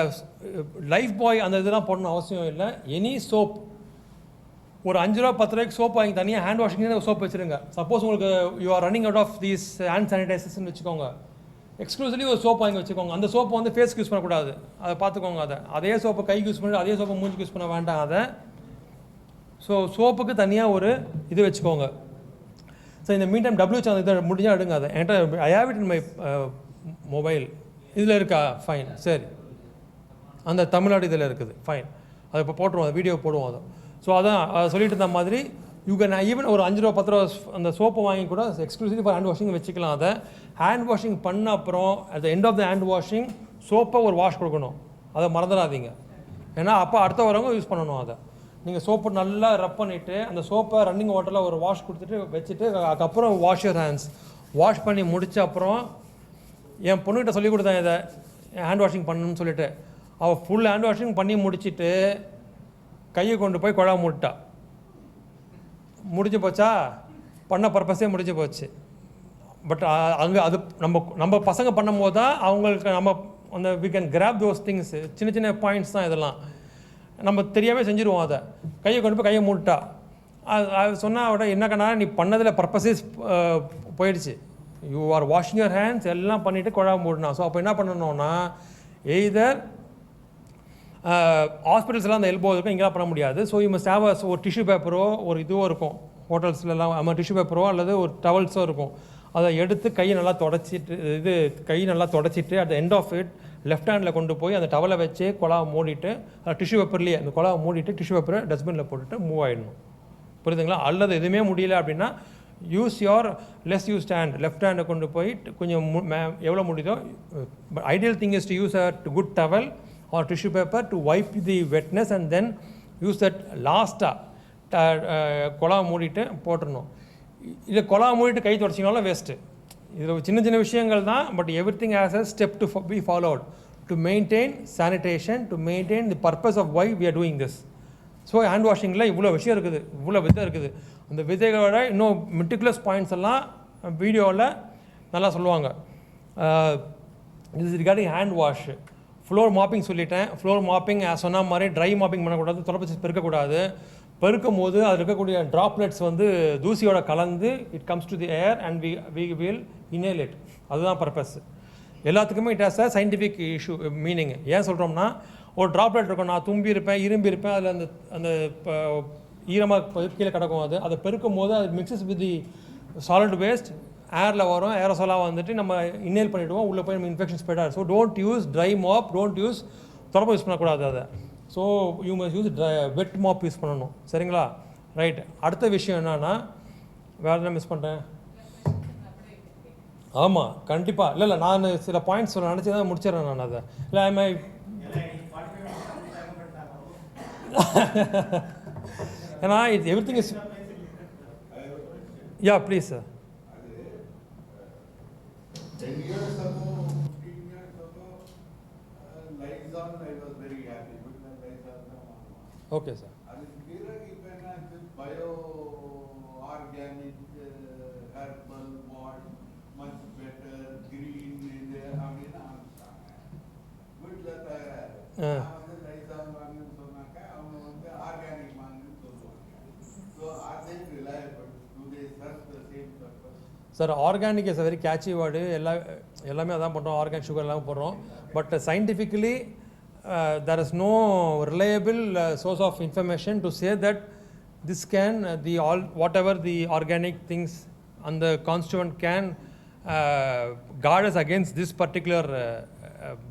லைஃப் பாய் அந்த இதெல்லாம் போடணும் அவசியம் இல்லை. எனி சோப், ஒரு 5 ரூபா 10 ரூபாய்க்கு சோப் வாங்கி தனியாக ஹேண்ட் வாஷிங்னு சோப் வச்சுருங்க. சப்போஸ் உங்களுக்கு you are running out of these hand சானிடைசர்ஸ்னு வச்சுக்கோங்க, எக்ஸ்க்ளூசிவ்லி ஒரு சோப் வாங்கி வச்சுக்கோங்க. அந்த சோப்பை வந்து ஃபேஸ்க்கு யூஸ் பண்ணக்கூடாது, அதை பார்த்துக்கோங்க. அதே சோப்பை கைக்கு யூஸ் பண்ணிட்டு அதே சோப்பை மூஞ்சிக்கு யூஸ் பண்ண வேண்டாம் அதை. ஸோ சோப்புக்கு தனியாக ஒரு இது வச்சுக்கோங்க. ஸோ இந்த மீன் டைம் WHO இதை முடிஞ்சால் எடுங்க. அதை என்கிட்ட I have it in my mobile. இதில் இருக்கா? ஃபைன், சரி. அந்த தமிழ்நாடு இதில் இருக்குது, ஃபைன். அதை இப்போ போட்டுருவோம், அந்த வீடியோ போடுவோம். அதை ஸோ அதான் சொல்லிட்டு இருந்த மாதிரி யூ கேன் ஈவன் ஒரு 5 ரூபா 10 ரூபா அந்த சோப்பை வாங்கி கூட எக்ஸ்க்ளூசிவ் ஃபார் ஹேண்ட் வாஷிங் வச்சுக்கலாம். அதை ஹேண்ட் வாஷிங் பண்ண அப்புறம் at the end of the hand washing சோப்பை ஒரு வாஷ் கொடுக்கணும். அதை மறந்துடாதீங்க, ஏன்னா அப்போ அடுத்த வரவங்க யூஸ் பண்ணணும். அதை நீங்கள் சோப்பை நல்லா ரப் பண்ணிவிட்டு அந்த சோப்பை ரன்னிங் வாட்டரில் ஒரு வாஷ் கொடுத்துட்டு வச்சுட்டு அதுக்கப்புறம் வாஷ் யுவர் ஹேண்ட்ஸ். வாஷ் பண்ணி முடித்த அப்புறம் என் பொண்ணுகிட்ட சொல்லி கொடுத்தேன் இதை ஹேண்ட் வாஷிங் பண்ணணும்னு சொல்லிட்டு. அவள் ஃபுல் ஹேண்ட் வாஷிங் பண்ணி முடிச்சுட்டு கையை கொண்டு போய் குழா மூட்டா. முடிஞ்சு போச்சா? பண்ண பர்பஸே முடிஞ்சு போச்சு. பட் அங்கே அது நம்ம பசங்க பண்ணும் போது தான் அவங்களுக்கு நம்ம அந்த we can grab those things. சின்ன சின்ன பாயிண்ட்ஸ் தான் இதெல்லாம், நம்ம தெரியாமல் செஞ்சுருவோம். அதை கையை கொண்டு போய் கையை மூட்டா. அது சொன்னால் விட என்னக்கண்ணா நீ பண்ணதில் பர்பஸே போயிடுச்சு. You are washing your hands எல்லாம் பண்ணிவிட்டு குழா மூடனா. ஸோ அப்போ என்ன பண்ணணும்னா எய்தர் ஹாஸ்பிட்டல்ஸ்லாம் அந்த எல்போ இருக்கும், இங்கெல்லாம் பண்ண முடியாது. ஸோ யூ மஸ்ட் ஹேவ் ஒரு டிஷ்யூ பேப்பரோ ஒரு இதுவோ இருக்கும் ஹோட்டல்ஸ்லாம். நம்ம டிஷ்யூ பேப்பரோ அல்லது ஒரு டவல்ஸோ இருக்கும். அதை எடுத்து கையை நல்லா தொடச்சிட்டு at the end of it left ஹேண்டில் கொண்டு போய் அந்த டவலை வச்சு குழாவை மூடிட்டு டிஷ்யூ பேப்பர்லேயே அந்த குழாவை மூடிட்டு டிஷ்யூ பேப்பரை டஸ்ட்பினில் போட்டுட்டு மூவ் ஆகிடணும். புரியுதுங்களா? அல்லது எதுவுமே முடியல அப்படின்னா use your less use hand, left ஹேண்டை கொண்டு போய் கொஞ்சம் எவ்வளோ முடியுதோ. But ideal thing is to use a good towel or tissue paper to wipe the wetness and then use that குழா மூடிட்டு போட்டுடணும். இதை குழா மூடிட்டு கை தொடச்சிங்கனாலும் வேஸ்ட்டு. இதில் சின்ன சின்ன விஷயங்கள் தான், but everything has a step to be followed to maintain sanitation, to maintain the purpose of why we are doing this. So hand வாஷிங்கில் இவ்வளோ விஷயம் இருக்குது, இவ்வளோ விதை இருக்குது. அந்த விதைகளோட இன்னும் மெட்டிகுலஸ் பாயிண்ட்ஸ் எல்லாம் வீடியோவில் நல்லா சொல்லுவாங்க. Is regarding hand wash. Floor mopping சொல்லிட்டேன். ஃப்ளோர் மாப்பிங் சொன்ன மாதிரி ட்ரை மாப்பிங் பண்ணக்கூடாது, தொலைப்பச்சு பெருக்கக்கூடாது. பெருக்கும் போது அதில் இருக்கக்கூடிய ட்ராப்லெட்ஸ் வந்து தூசியோட கலந்து it comes to the air and we will inhale it. அதுதான் பர்பஸ். எல்லாத்துக்குமே it has a scientific issue meaning. ஏன் சொல்கிறோம்னா ஒரு ட்ராப்லெட் இருக்கும், நான் தும்பி இருப்பேன் அதில் அந்த அந்த ஈரமாக கீழே கிடக்கும். அதை பெருக்கும் போது அது mixes with the solid waste ஏரில் வரும், ஏரோசோலாக வந்துட்டு நம்ம இன்ஹேல் பண்ணிவிடுவோம், உள்ளே போய் நம்ம இன்ஃபெக்ஷன் ஸ்ப்ரெட் ஆகும். So don't use dry mop, don't use தொடப்ப யூஸ் பண்ணக்கூடாது அதை. So you must use wet mop use பண்ணணும். சரிங்களா? ரைட். அடுத்த விஷயம் என்னன்னா வேறு என்ன மிஸ் பண்ணுறேன்? ஆமாம், கண்டிப்பாக. இல்லை நான் சில பாயிண்ட்ஸ் சொல்ல நினச்சி தான் முடிச்சிடறேன் நான் அதை. இல்லை ஐ ஏன்னா it's every thing is yeah please sir. 10 years ago, 15 years ago, Lysol, I was very happy with the Lysol. Okay, sir. Bio-organic, herbal wash, much better, green, good Lysol வாங்குன்னு சொன்னாக்க அவங்க வந்து ஆர்கானிக் வாங்குன்னு சொல்லுவாங்க. So are they reliable? Do they serve the same purpose? Sir organic is a very catchy word. எல்லாமே அதான் பண்ணுறோம், organic sugar எல்லாம் போடுறோம். But scientifically there is no reliable source of information to say that this can whatever the organic things and the constituent can guard us against this particular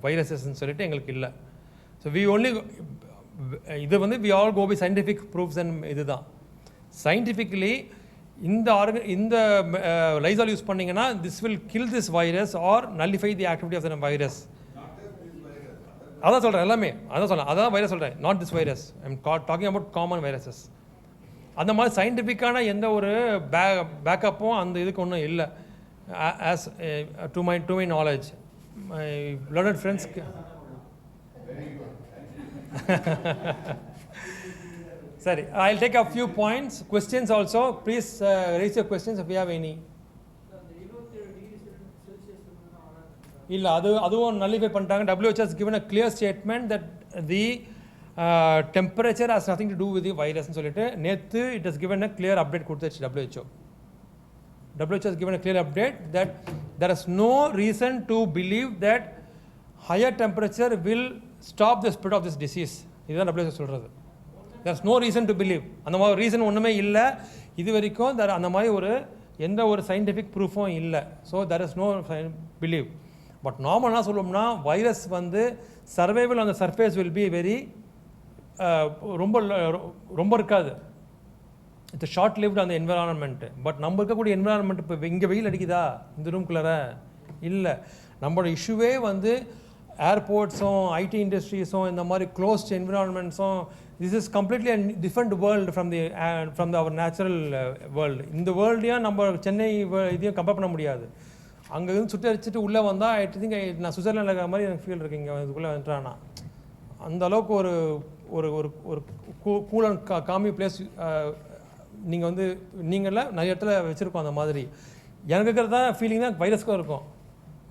வைரஸஸ்ன்னு சொல்லிட்டு எங்களுக்கு இல்லை. So we only இது வந்து we all go by scientific proofs and இதுதான். Scientifically இந்த Lysol use பண்ணிங்கன்னா this will kill this virus or nullify the activity of the virus. அதான் சொல்கிறேன், எல்லாமே அதான் சொல்கிறேன், அதான் வைரஸ் சொல்கிறேன், not this virus. I'm talking about common viruses. அந்த மாதிரி சயின்டிஃபிக்கான எந்த ஒரு பேக்கப்பும் அந்த இதுக்கு ஒன்றும் இல்லை. As to my knowledge, my learned friends. Sorry, I'll take a few points. Questions also. Please raise your questions if you have any. இல்லை அதுவும் நல்லிஃபை பண்ணிட்டாங்க. WHO has given a clear statement that the temperature has nothing to do with the virus ன்னு சொல்லிட்டு நேற்று it has given a clear update கொடுத்துச்சு WHO. WHO has given a clear update that there is no reason to believe that higher temperature will stop the spread of this disease. இதுதான் WHO சொல்கிறது. There is no reason to believe. அந்த மாதிரி reason ஒன்றுமே இல்லை இது வரைக்கும். அந்த மாதிரி எந்த ஒரு சயின்டிஃபிக் ப்ரூஃபும் இல்லை. So there is no believe. But நார்மலாக சொல்லணும்னா வைரஸ் வந்து survival on the surface will be very ரொம்ப இருக்காது. இட்ஸ் ஷார்ட் லிவ்ட் அந்த என்விரான்மெண்ட்டு. பட் நம்ம இருக்கக்கூடிய என்விரான்மெண்ட் இப்போ இங்கே வெயில் அடிக்குதா இந்த ரூம்குள்ளார இல்லை. நம்மளோட இஷ்யூவே வந்து ஏர்போர்ட்ஸும் ஐடி இண்டஸ்ட்ரீஸும் இந்த மாதிரி க்ளோஸ்ட் என்விரான்மெண்ட்ஸும். This is completely a different world from our natural world. இந்த வேர்ல்டையும் நம்ம சென்னை இதையும் கம்பேர் பண்ண முடியாது. அங்கே இருந்து சுற்றி அடிச்சுட்டு உள்ளே வந்தால் ஐ திங்க் நான் சுவிட்சர்லாண்டில் இருக்கிற மாதிரி எனக்கு ஃபீல் இருக்கு. இங்கே இதுக்குள்ளே வந்துட்டானா அந்த அளவுக்கு ஒரு ஒரு ஒரு கூல் அண்ட் காமி பிளேஸ் நீங்கள் வந்து நீங்களில் நிறைய இடத்துல வச்சுருக்கோம். அந்த மாதிரி எனக்கு இருக்கிறது தான் ஃபீலிங் தான் வைரஸ்க்கும் இருக்கும்.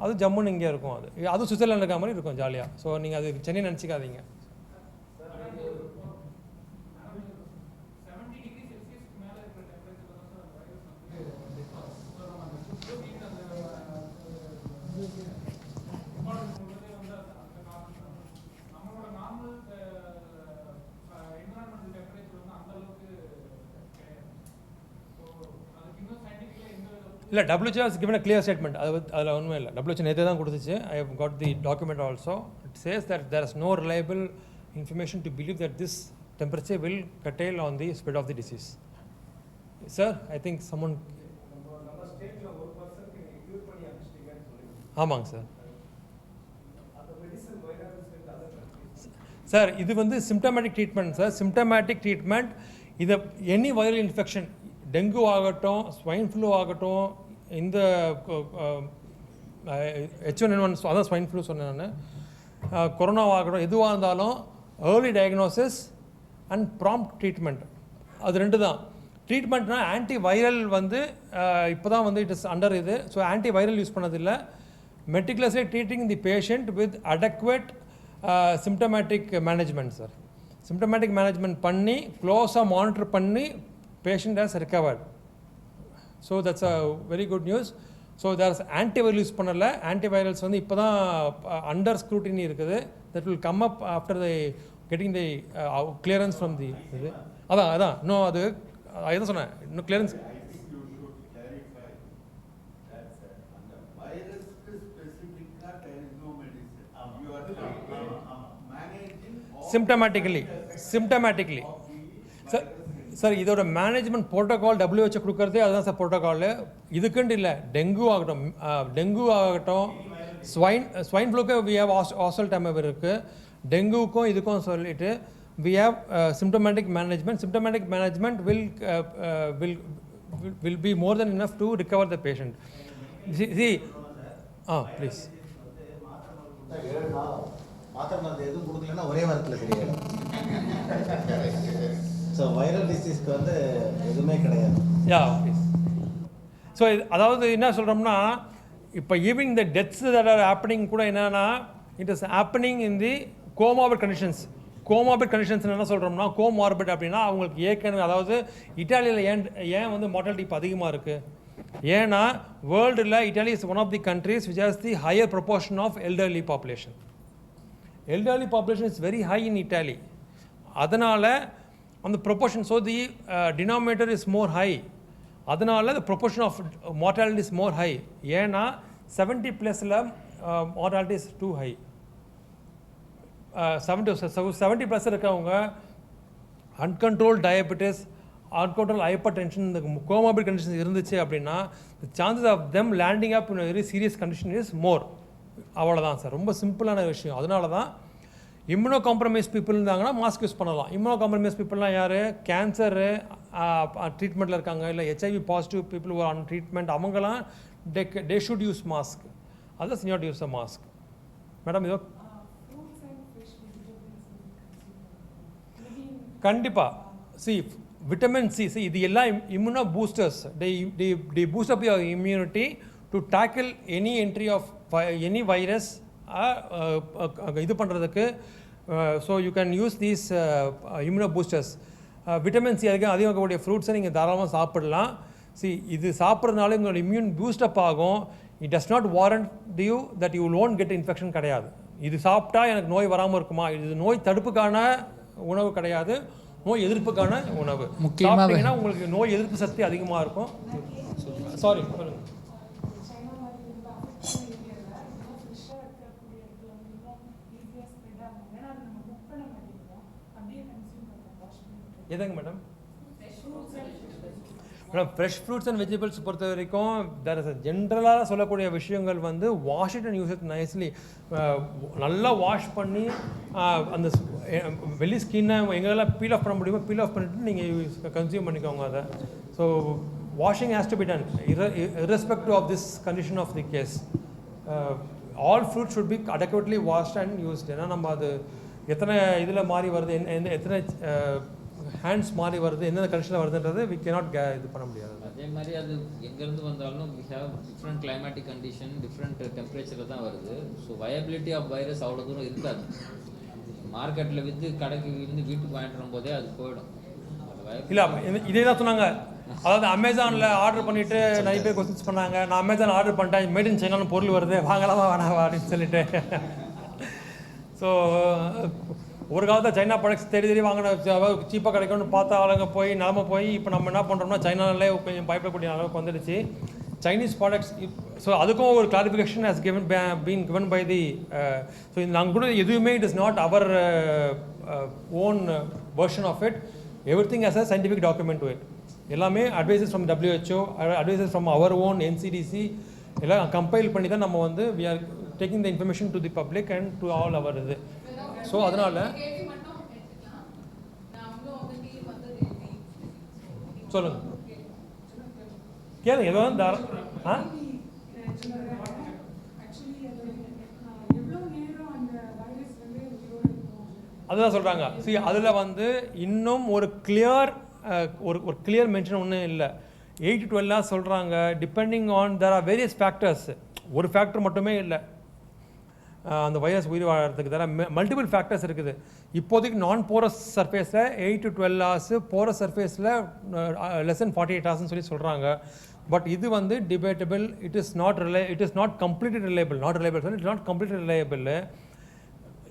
அது ஜம்முன்னு இங்கே இருக்கும். அதுவும் சுவிட்சர்லாண்டில் இருக்கிற மாதிரி இருக்கும் ஜாலியாக. ஸோ நீங்கள் அது சென்னை நினச்சிக்காதீங்க. இல்லை WHO has given a clear statement. அதில் ஒன்றுமே இல்லை. WHO நேற்று தான் கொடுத்துச்சு. I have got the document also. It says that there is no reliable information to believe that this temperature will curtail on the spread of the disease. Sir, I think someone. ஆமாங்க sir. Sir இது வந்து symptomatic treatment sir. Symptomatic treatment இது any viral infection, dengue ஆகட்டும், swine flu ஆகட்டும், இந்த H1N1 அதான் swine flu சொன்னேன் நான், கொரோனாவாகட்டும், எதுவாக இருந்தாலும் early diagnosis and prompt treatment அது ரெண்டு தான். ட்ரீட்மெண்ட்னா ஆன்டி வைரல் வந்து இப்போ தான் வந்து இட் இஸ் அண்டர் இது. ஸோ ஆன்டி வைரல் யூஸ் பண்ணதில்லை. Meticulously treating the patient with adequate symptomatic management sir. Symptomatic management பண்ணி க்ளோஸாக மானிட்டர் பண்ணி patient has recovered. So that's a very good news. So there's antiviral use பண்ணல. Antivirals வந்து இப்போ தான் under scrutiny இருக்குது. That will come up after the getting the clearance from the இது அதான் நோ அது எதை சொன்னேன் இன்னும் clearance. Symptomatically. சார் இதோட மேனேஜ்மெண்ட் ப்ரோட்டோகால் WHO கொடுக்குறதே அதுதான் சார் ப்ரோட்டோகால். இதுக்குண்டு இல்லை, டெங்கு ஆகட்டும் ஸ்வைன் ஃப்ளூக்கு வி ஹேவ் ஆசல்டமைவர் இருக்குது. டெங்குக்கும் இதுக்கும் சொல்லிட்டு we have symptomatic management. Symptomatic management will be more than enough to recover the patient. See, please. மாத்திரை மருந்து எதுவும் கொடுக்கலன்னா ஒரே வாரத்தில் சரியாயிடும். ஸோ வைரல் டிசீஸ்க்கு வந்து எதுவுமே கிடையாது. ஸோ அதாவது என்ன சொல்கிறோம்னா இப்போ ஈவன் இந்த டெத்ஸ் தட் ஆர் ஹேப்பனிங் கூட என்னென்னா it is happening in the comorbid conditions. Comorbid conditions என்ன சொல்கிறோம்னா கோமார்பிட் அப்படின்னா அவங்களுக்கு ஏற்கனவே அதாவது இட்டாலியில் ஏன் வந்து மார்டாலிட்டி இப்போ அதிகமாக இருக்குது ஏன்னா வேர்ல்டில் Italy is one of the countries which has the higher proportion of elderly population. Elderly population is very high in Italy. அதனால் அந்த proportion, so the denominator is more high. அதனால் the proportion of mortality is more high. ஏன்னா 70+ல mortality is too high. 70+ இருக்கவங்க uncontrol diabetes, uncontrol hypertension, இந்த comorbid conditions இருந்துச்சு அப்படின்னா chances of them landing up in very serious condition is more. அவ்வளோதான் sir, ரொம்ப சிம்பிளான விஷயம். அதனால தான் இம்யூனோ காம்ப்ரமைஸ் பீப்புள் இருந்தாங்கன்னா மாஸ்க் யூஸ் பண்ணலாம். இம்யூனோ காம்ப்ரமைஸ் பீப்புள்லாம் யார்? கேன்சரு ட்ரீட்மெண்ட்டில் இருக்காங்க, இல்லை HIV positive people on treatment, அவங்களாம் they should use mask. Others not use a mask. Madam இதோ கண்டிப்பாக விட்டமின் சி இது எல்லாம் immuno boosters. they boost up your immunity to tackle any entry of any virus இது பண்ணுறதுக்கு. So you can use these immuno boosters. Vitamin C அதிகம் இருக்கக்கூடிய ஃப்ரூட்ஸை நீங்கள் தாராளமாக சாப்பிடலாம். இது சாப்பிட்றதுனால உங்களோட இம்யூன் பூஸ்டப் ஆகும். It does not warrant you that you won't get infection கிடையாது. இது சாப்பிட்டா எனக்கு நோய் வராமல் இருக்குமா? இது நோய் தடுப்புக்கான உணவு கிடையாது, நோய் எதிர்ப்புக்கான உணவு. முக்கியமாக உங்களுக்கு நோய் எதிர்ப்பு சக்தி அதிகமாக இருக்கும். சாரி சொல்லுங்கள். எதுங்க madam? Fresh fruits and vegetables பொறுத்த வரைக்கும் ஜென்ரலாக சொல்லக்கூடிய விஷயங்கள் வந்து wash it and use it nicely. நல்லா வாஷ் பண்ணி அந்த வெளி ஸ்கின்னை எங்கெல்லாம் பீல் ஆஃப் பண்ண முடியுமோ பீல் ஆஃப் பண்ணிவிட்டு நீங்கள் கன்சியூம் பண்ணிக்கோங்க அதை. So washing has to be done irrespective of this condition of the case. All fruit should be adequately washed and used. ஏன்னா நம்ம அது எத்தனை இதில் மாறி வருது, எத்தனை ஹேண்ட்ஸ் மாறி வருது, எந்தெந்த கண்டிஷனில் வருதுன்றது வி கேனாட் இது பண்ண முடியாது. அதே மாதிரி அது எங்கேருந்து வந்தாலும் we have different climatic condition, different டெம்பரேச்சரில் தான் வருது. ஸோ வயபிலிட்டி ஆஃப் வைரஸ் அவ்வளோ தூரம் இருக்காது. மார்க்கெட்டில் விற்று கடைக்கு இருந்து வீட்டுக்கு வாங்கிட்டு வரும்போதே அது போயிடும். இல்லை இதே தான் சொன்னாங்க. அதாவது அமேசானில் ஆர்டர் பண்ணிவிட்டு நிறைய பேர் கொஸ்டின்ஸ் பண்ணாங்க. நான் அமேசான் ஆர்டர் பண்ணிட்டேன், மேட் இன் சைனான்னு பொருள் வருது, வாங்கலாமா வேணாவா அப்படின்னு சொல்லிட்டு. ஸோ ஒரு காலத்தில் சைனா ப்ராடக்ட்ஸ் தேடி வாங்கின சீப்பாக கிடைக்கும்னு பார்த்தா ஆளுங்க போய் நிலமை போய் இப்போ நம்ம என்ன பண்ணுறோம்னா சைனாலே கொஞ்சம் பயப்படக்கூடிய அளவுக்கு வந்துடுச்சு சைனீஸ் ப்ராடக்ட்ஸ். ஸோ அதுக்கும் ஒரு clarification has been given by the. So நாங்கள் கூட எதுவுமே it is not our own version of it. Everything has a scientific document to it. எல்லாமே advices from WHO, advices from our own NCDC எல்லாம் compile பண்ணி தான் நம்ம வந்து we are taking the information to the public and to all our இது. So அதனால் சொல்லுங்க கேளுங்க ஏதோ அதுதான் சொல்கிறாங்க. அதில் வந்து இன்னும் ஒரு கிளியர் மென்ஷன் ஒன்றும் இல்லை. 8 to 12 hours சொல்கிறாங்க. Depending on there are various factors. ஒரு ஃபேக்டர் மட்டுமே இல்லை அந்த வைரஸ் உயிர் வாழறதுக்கு. தர மல்டிபிள் ஃபேக்டர்ஸ் இருக்குது. இப்போதைக்கு நான் போரஸ் சர்ஃபேஸில் 8 to 12 hours, போரஸ் சர்ஃபேஸில் less than 48 hours சொல்லி சொல்கிறாங்க. பட் இது வந்து debatable. It is not completely reliable. It's not completely reliable.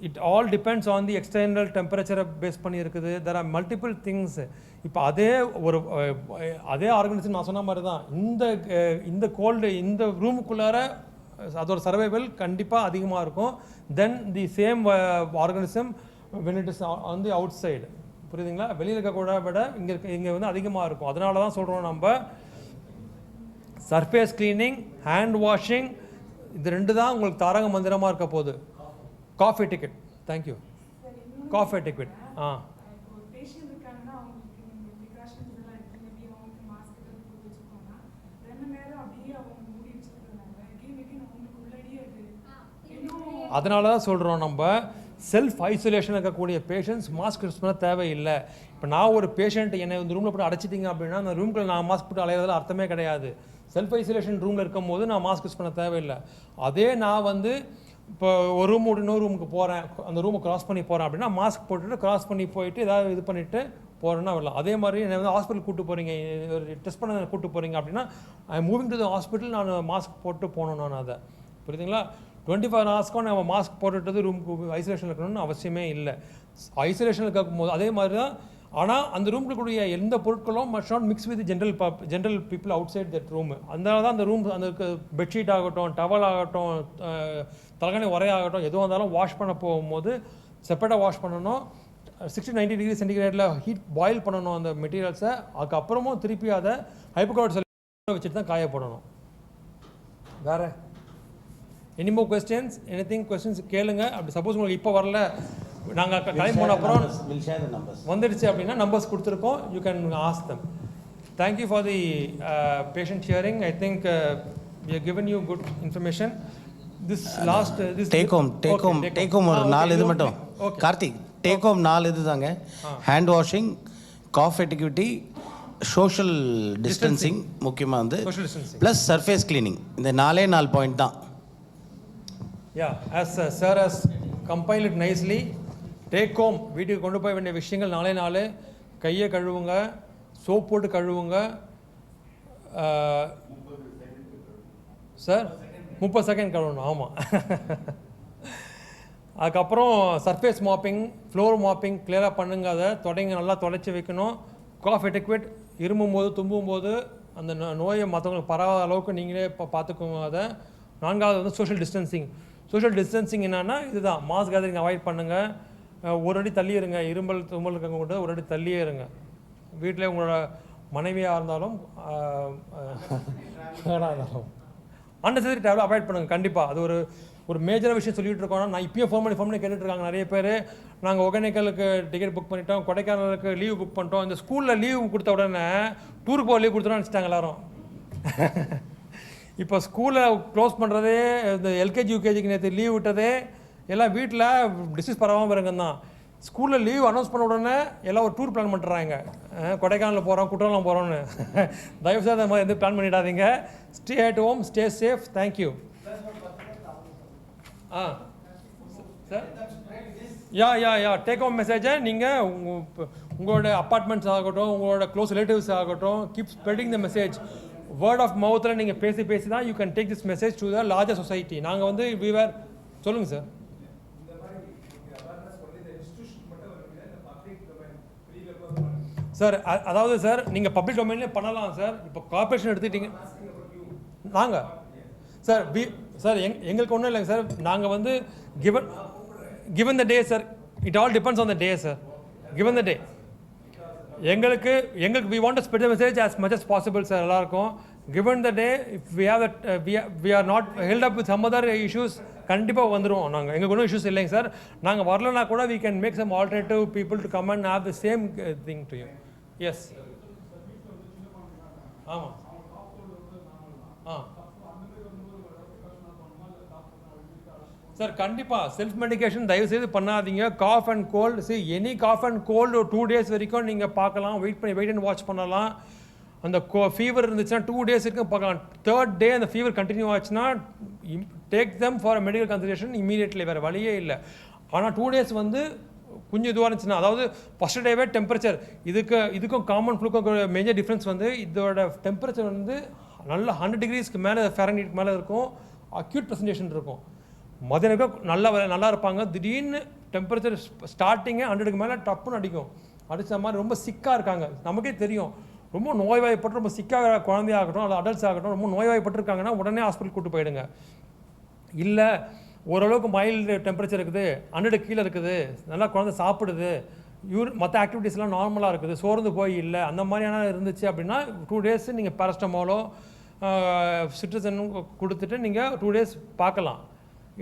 It all depends on the external டெம்பரேச்சரை பேஸ் பண்ணி இருக்குது. There are multiple things. இப்போ அதே ஆர்கனைசேஷன் நான் சொன்ன மாதிரி தான் இந்த கோல்டு இந்த ரூமுக்குள்ளார அதோட சர்வைவல் கண்டிப்பாக அதிகமாக இருக்கும் than the same organism when it is on the outside. புரியுதுங்களா? வெளியில் இருக்கக்கூட விட இங்கே வந்து அதிகமாக இருக்கும். அதனால தான் சொல்கிறோம் நம்ம சர்ஃபேஸ் கிளீனிங், ஹேண்ட் வாஷிங், இது 2 தான் உங்களுக்கு தாரக மந்திரமாக இருக்க போகுது. Coffee ticket. Thank you. Coffee ticket. அதனால தான் சொல்கிறோம் நம்ம செல்ஃப் ஐசோலேஷன் இருக்கக்கூடிய பேஷண்ட்ஸ் மாஸ்க் யூஸ் பண்ண தேவையில்லை. இப்போ நான் ஒரு பேஷண்ட் என்னை இந்த ரூமில் போட்டு அடைச்சிட்டிங்க அப்படின்னா அந்த ரூம்குள்ள நான் மாஸ்க் போட்டு அலையிறதுல அர்த்தமே கிடையாது. செல்ஃப் ஐசோலேஷன் ரூமில் இருக்கும் போது நான் மாஸ்க் யூஸ் பண்ண தேவையில்லை. அதே நான் வந்து இப்போ ஒரு ரூம் விட்டு இன்னொரு ரூமுக்கு போகிறேன், அந்த ரூமை கிராஸ் பண்ணி போகிறேன் அப்படின்னா மாஸ்க் போட்டுட்டு கிராஸ் பண்ணி போயிட்டு ஏதாவது இது பண்ணிவிட்டு போகிறேன்னா வரலாம். அதே மாதிரி என்னை வந்து ஹாஸ்பிட்டல் கூப்பிட்டு போகிறீங்க, ஒரு டெஸ்ட் பண்ண கூப்பிட்டு போகிறீங்க அப்படின்னா ஐ மூவிங் டு த ஹாஸ்பிட்டல், நான் மாஸ்க் போட்டு போகணும். நான் அதை புரியுதுங்களா? 24 hours நம்ம மாஸ்க் போட்டுட்டு ரூமுக்கு ஐசோலேஷன் இருக்கணும்னு அவசியமே இல்லை. ஐசோலேஷன் இருக்கும் போது அதே மாதிரி தான். ஆனால் அந்த ரூமுக்கு கூடிய எந்த பொருட்களும் must not mix with general people outside that room. அதனால தான் அந்த ரூம் அந்த பெட்ஷீட் ஆகட்டும், டவல் ஆகட்டும், தலைகாணி உரையாகட்டும், எதுவாக இருந்தாலும் வாஷ் பண்ண போகும்போது செப்பரேட்டாக வாஷ் பண்ணணும். 60-90 டிகிரி சென்டிகிரேடில் ஹீட் பாயில் பண்ணணும் அந்த மெட்டீரியல்ஸை. அதுக்கப்புறமும் திருப்பி அதை ஹைப்போக்ளோரைட் சொல்யூஷன் வச்சுட்டு தான் காய போடணும். வேறு any more questions? Anything questions கேளுங்க. அப்படி சப்போஸ் உங்களுக்கு இப்போ வரல, நாங்கள் கிளம்பி போன அப்புறம் வந்துடுச்சு அப்படின்னா நம்பர்ஸ் கொடுத்துருக்கோம். You can ask them. Thank you for the patient hearing. I think we have given you good information. This last this take home ஒரு 4 இது மட்டும். கார்த்திக், டேக் ஹோம் 4 இது தாங்க. Hand washing, cough etiquette, social distancing முக்கியமாக வந்து, plus surface cleaning. இந்த 4 point தான். as sir has compiled it nicely. Take home, வீட்டுக்கு கொண்டு போய் வேண்டிய விஷயங்கள் 4 கையை கழுவுங்க, சோப் போட்டு கழுவுங்க. சார் 30 செகண்ட் கழுவணும். ஆமாம். அதுக்கப்புறம் சர்ஃபேஸ் மாப்பிங், ஃப்ளோர் மாப்பிங் கிளியராக பண்ணுங்க. அதை தொடைங்க நல்லா தொடைச்சி வைக்கணும். காஃப் எட்டிக்வேட், இருமும் போது தும்பும் போது அந்த நோயை மற்றவங்களுக்கு பரவாத அளவுக்கு நீங்களே பார்த்துக்கோங்க. அதை 4வது வந்து சோஷியல் டிஸ்டன்சிங். சோஷியல் டிஸ்டன்சிங் என்னென்னா இதுதான், மாஸ் கேதரிங் அவாய்ட் பண்ணுங்கள். ஒரு அடி தள்ளி இருங்க. இருமல் தும்மல் இருக்கவங்க கூட ஒரு அடி தள்ளியே இருங்க. வீட்டில் உங்களோட மனைவியாக இருந்தாலும் அன்னெசரி ட்ராவல் அவாய்ட் பண்ணுங்கள் கண்டிப்பாக. அது ஒரு மேஜராக விஷயம் சொல்லிகிட்டு இருக்கோம். நான் இப்போயும் ஃபோன் பண்ணி கேட்டுட்ருக்காங்க நிறைய பேர். நாங்கள் ஒகேனக்கலுக்கு டிக்கெட் புக் பண்ணிட்டோம், கொடைக்கானலுக்கு லீவ் புக் பண்ணிட்டோம். இந்த ஸ்கூலில் லீவ் கொடுத்த உடனே டூருக்கு போக லீவ் கொடுத்தோன்னு நினச்சிட்டாங்க எல்லோரும். இப்போ ஸ்கூலில் க்ளோஸ் பண்ணுறதே, இந்த எல்கேஜி யூகேஜிக்கு நேற்று லீவ் விட்டதே எல்லாம் வீட்டில் டிசீஸ் பரவாமல் இருங்க தான். ஸ்கூலில் லீவ் அனௌன்ஸ் பண்ண உடனே எல்லாம் ஒரு டூர் பிளான் பண்ணுறாங்க. கொடைக்கானல் போகிறோம், குற்றாலம் போகிறோன்னு. தயவுசெய்து அந்த மாதிரி எந்த பிளான் பண்ணிடாதீங்க. Stay at home, stay safe. Thank you. Sir யா டேக் ஹோம் மெசேஜை நீங்கள் உங்களோட அப்பார்ட்மெண்ட்ஸ் ஆகட்டும், உங்களோட க்ளோஸ் ரிலேட்டிவ்ஸ் ஆகட்டும், keep spreading the message. Word of மவுத்தில் நீங்கள் பேசி தான் you can take this message to the larger society. நாங்கள் வந்து சொல்லுங்கள் சார். சார் அதாவது சார் நீங்கள் பப்ளிக் டொமைன்லேயே பண்ணலாம் சார். இப்போ கார்பரேஷன் எடுத்துக்கிட்டீங்க நாங்கள் சார் சார் எங்களுக்கு ஒன்றும் இல்லைங்க சார். நாங்கள் வந்து given the day sir, it all depends on the day sir. given the day எங்களுக்கு we want to spread the message as much as possible sir எல்லாருக்கும். given the day if we have that we are not held up with some other issues, கண்டிப்பாக வந்துடுவோம் நாங்கள். எங்களுக்கு ஒன்றும் issues இல்லைங்க sir. நாங்கள் வரலனா கூட we can make some alternative people to come and have the same thing to you. Yes ஆமாம். சார் கண்டிப்பாக செல்ஃப் மெடிக்கேஷன் தயவுசெய்து பண்ணாதீங்க. Cough and cold, any cough and cold 2 days வரைக்கும் நீங்கள் பார்க்கலாம். வெயிட் அண்ட் வாட்ச் பண்ணலாம். அந்த ஃபீவர் இருந்துச்சுன்னா 2 days வரைக்கும் பார்க்கலாம். 3rd day அந்த ஃபீவர் கண்டினியூ ஆச்சுன்னா take them for medical consultation immediately. வேறு வழியே இல்லை. ஆனால் 2 days வந்து கொஞ்சம் இதுவாக இருந்துச்சுன்னா, அதாவது ஃபஸ்ட் டேவே டெம்பரேச்சர் இதுக்கும் காமன் ஃப்ளூக்கும் மேஜர் டிஃப்ரென்ஸ் வந்து இதோட டெம்பரேச்சர் வந்து நல்லா 100 degreesக்கு மேலே ஃபாரன்ஹீட் மேலே இருக்கும். அக்யூட் ப்ரெசன்டேஷன் இருக்கும். மதியானம் நல்லா இருப்பாங்க. திடீர்னு டெம்பரேச்சர் ஸ்டார்டிங்கே 100க்கு மேலே டப்புன்னு அடித்த மாதிரி ரொம்ப சிக்காக இருக்காங்க. நமக்கே தெரியும். ரொம்ப நோய்வாய்ப்பட்டு ரொம்ப சிக்காக குழந்தையாகட்டும் அல்லது அடல்ட்ஸ் ஆகட்டும் ரொம்ப நோய்வாய்ப்பட்டிருக்காங்கன்னா உடனே ஹாஸ்பிட்டல் கூட்டு போயிடுங்க. இல்லை ஓரளவுக்கு மைல்டு டெம்பரேச்சர் இருக்குது, 100 கீழே இருக்குது, நல்லா குழந்தை சாப்பிடுது, மற்ற ஆக்டிவிட்டீஸ்லாம் நார்மலாக இருக்குது, சோர்ந்து போய் இல்லை அந்த மாதிரியான இருந்துச்சு அப்படின்னா 2 days நீங்கள் பேரஸ்டமாலோ சிட்ரசன் கொடுத்துட்டு நீங்கள் 2 days பார்க்கலாம்.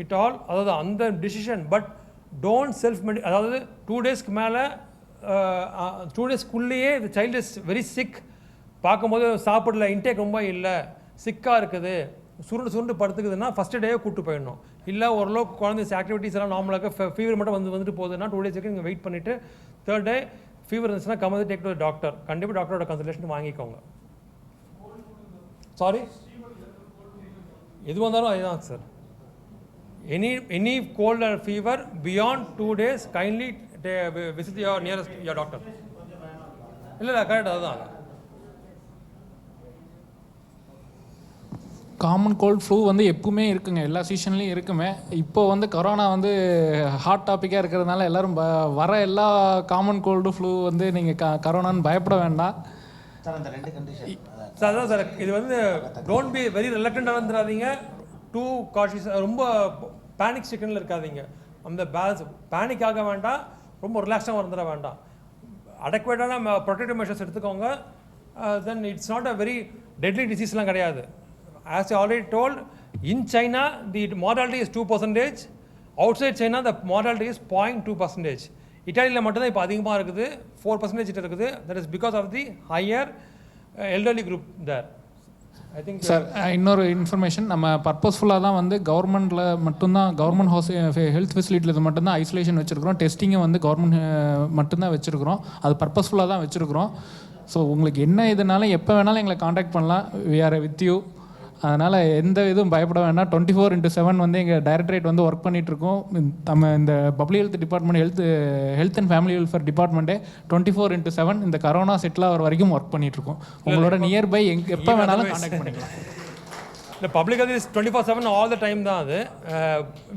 இட் ஆல் அதாவது அந்த டிசிஷன். பட் டோன்ட் செல்ஃப் அதாவது 2 daysக்கு மேலே 2 daysக்குள்ளேயே இந்த சைல்டு இஸ் வெரி சிக், பார்க்கும்போது சாப்பிடல, இன்டேக் ரொம்ப இல்லை, சிக்காக இருக்குது, சுருண்டு படுத்துக்குதுன்னா ஃபஸ்ட்டு டேவே கூப்பிட்டு போயிடணும். இல்லை ஓரளவுக்கு குழந்தை ஆக்டிவிட்டீஸ் எல்லாம் நார்மலாக ஃபீவர் மட்டும் வந்துட்டு போகுதுன்னா 2 days நீங்கள் வெயிட் பண்ணிவிட்டு 3rd day ஃபீவர் இருந்துச்சுன்னா கம்மது டேக் டு டாக்டர். கண்டிப்பாக டாக்டரோட கன்சல்டேஷன் வாங்கிக்கோங்க. சாரி எது வந்தாலும் அதுதான் sir. Any cold or fever beyond 2 days kindly visit your nearest your doctor. இல்லை கரெக்ட் அதுதான். காமன் கோல்டு ஃப்ளூ வந்து எப்பவுமே இருக்குங்க, எல்லா சீசன்லேயும் இருக்குமே. இப்போ வந்து கொரோனா வந்து ஹாட் டாப்பிக்காக இருக்கிறதுனால எல்லோரும் வர எல்லா காமன் கோல்டு ஃப்ளூ வந்து நீங்கள் கரோனான்னு பயப்பட வேண்டாம் சார். அந்த 2 கண்டிஷன் சார் அதான் சார். இது வந்து டோன்ட் பி வெரி ரிலக்டண்டாக இருந்துடாதீங்க. டூ காஷியஸ், ரொம்ப பேனிக் ஸ்டிக்கனில் இருக்காதீங்க. அந்த பேலன்ஸ் பேனிக் ஆக வேண்டாம், ரொம்ப ரிலாக்ஸாக வந்துட வேண்டாம். அடக்குவேட்டான ப்ரொடெக்டிவ் மெஷர்ஸ் எடுத்துக்கோங்க. Then it's not a very deadly டிசீஸ்லாம் கிடையாது. As I already told, in China the mortality is 2%. Outside China the mortality is 0.2%. இட்டாலியில் மட்டும்தான் இப்போ அதிகமாக இருக்குது, 4% இருக்குது. That is because of the higher elderly group there. I think sir இன்னொரு information, நம்ம பர்பஸ்ஃபுல்லாக தான் வந்து கவர்மெண்ட்டில் மட்டும்தான், கவர்மெண்ட் ஹெல்த் ஃபெசிலிட்டியில் மட்டும்தான் ஐசோலேஷன் வச்சுருக்கிறோம். டெஸ்டிங்கை வந்து கவர்மெண்ட் மட்டும்தான் வச்சுருக்கிறோம். அது பர்பஸ்ஃபுல்லாக தான் வச்சுருக்கிறோம். ஸோ உங்களுக்கு என்ன இதுனாலும் எப்போ வேணாலும் எங்களை காண்டாக்ட் பண்ணலாம். We are with you. அதனால் எந்த இதுவும் பயப்பட வேண்டாம். 24/7 வந்து எங்கள் டைரக்டரேட் வந்து ஒர்க் பண்ணிகிட்ருக்கோம். நம்ம இந்த public health department, health and family welfare டிபார்ட்மெண்ட்டே 24/7 இந்த கரோனா செட்டில் ஆகிற வரைக்கும் ஒர்க் பண்ணிகிட்ருக்கோம். உங்களோட நியர்பை எப்போ வேணாலும் காண்டாக்ட் பண்ணிக்கலாம். இந்த public health is 24/7 all the time தான். அது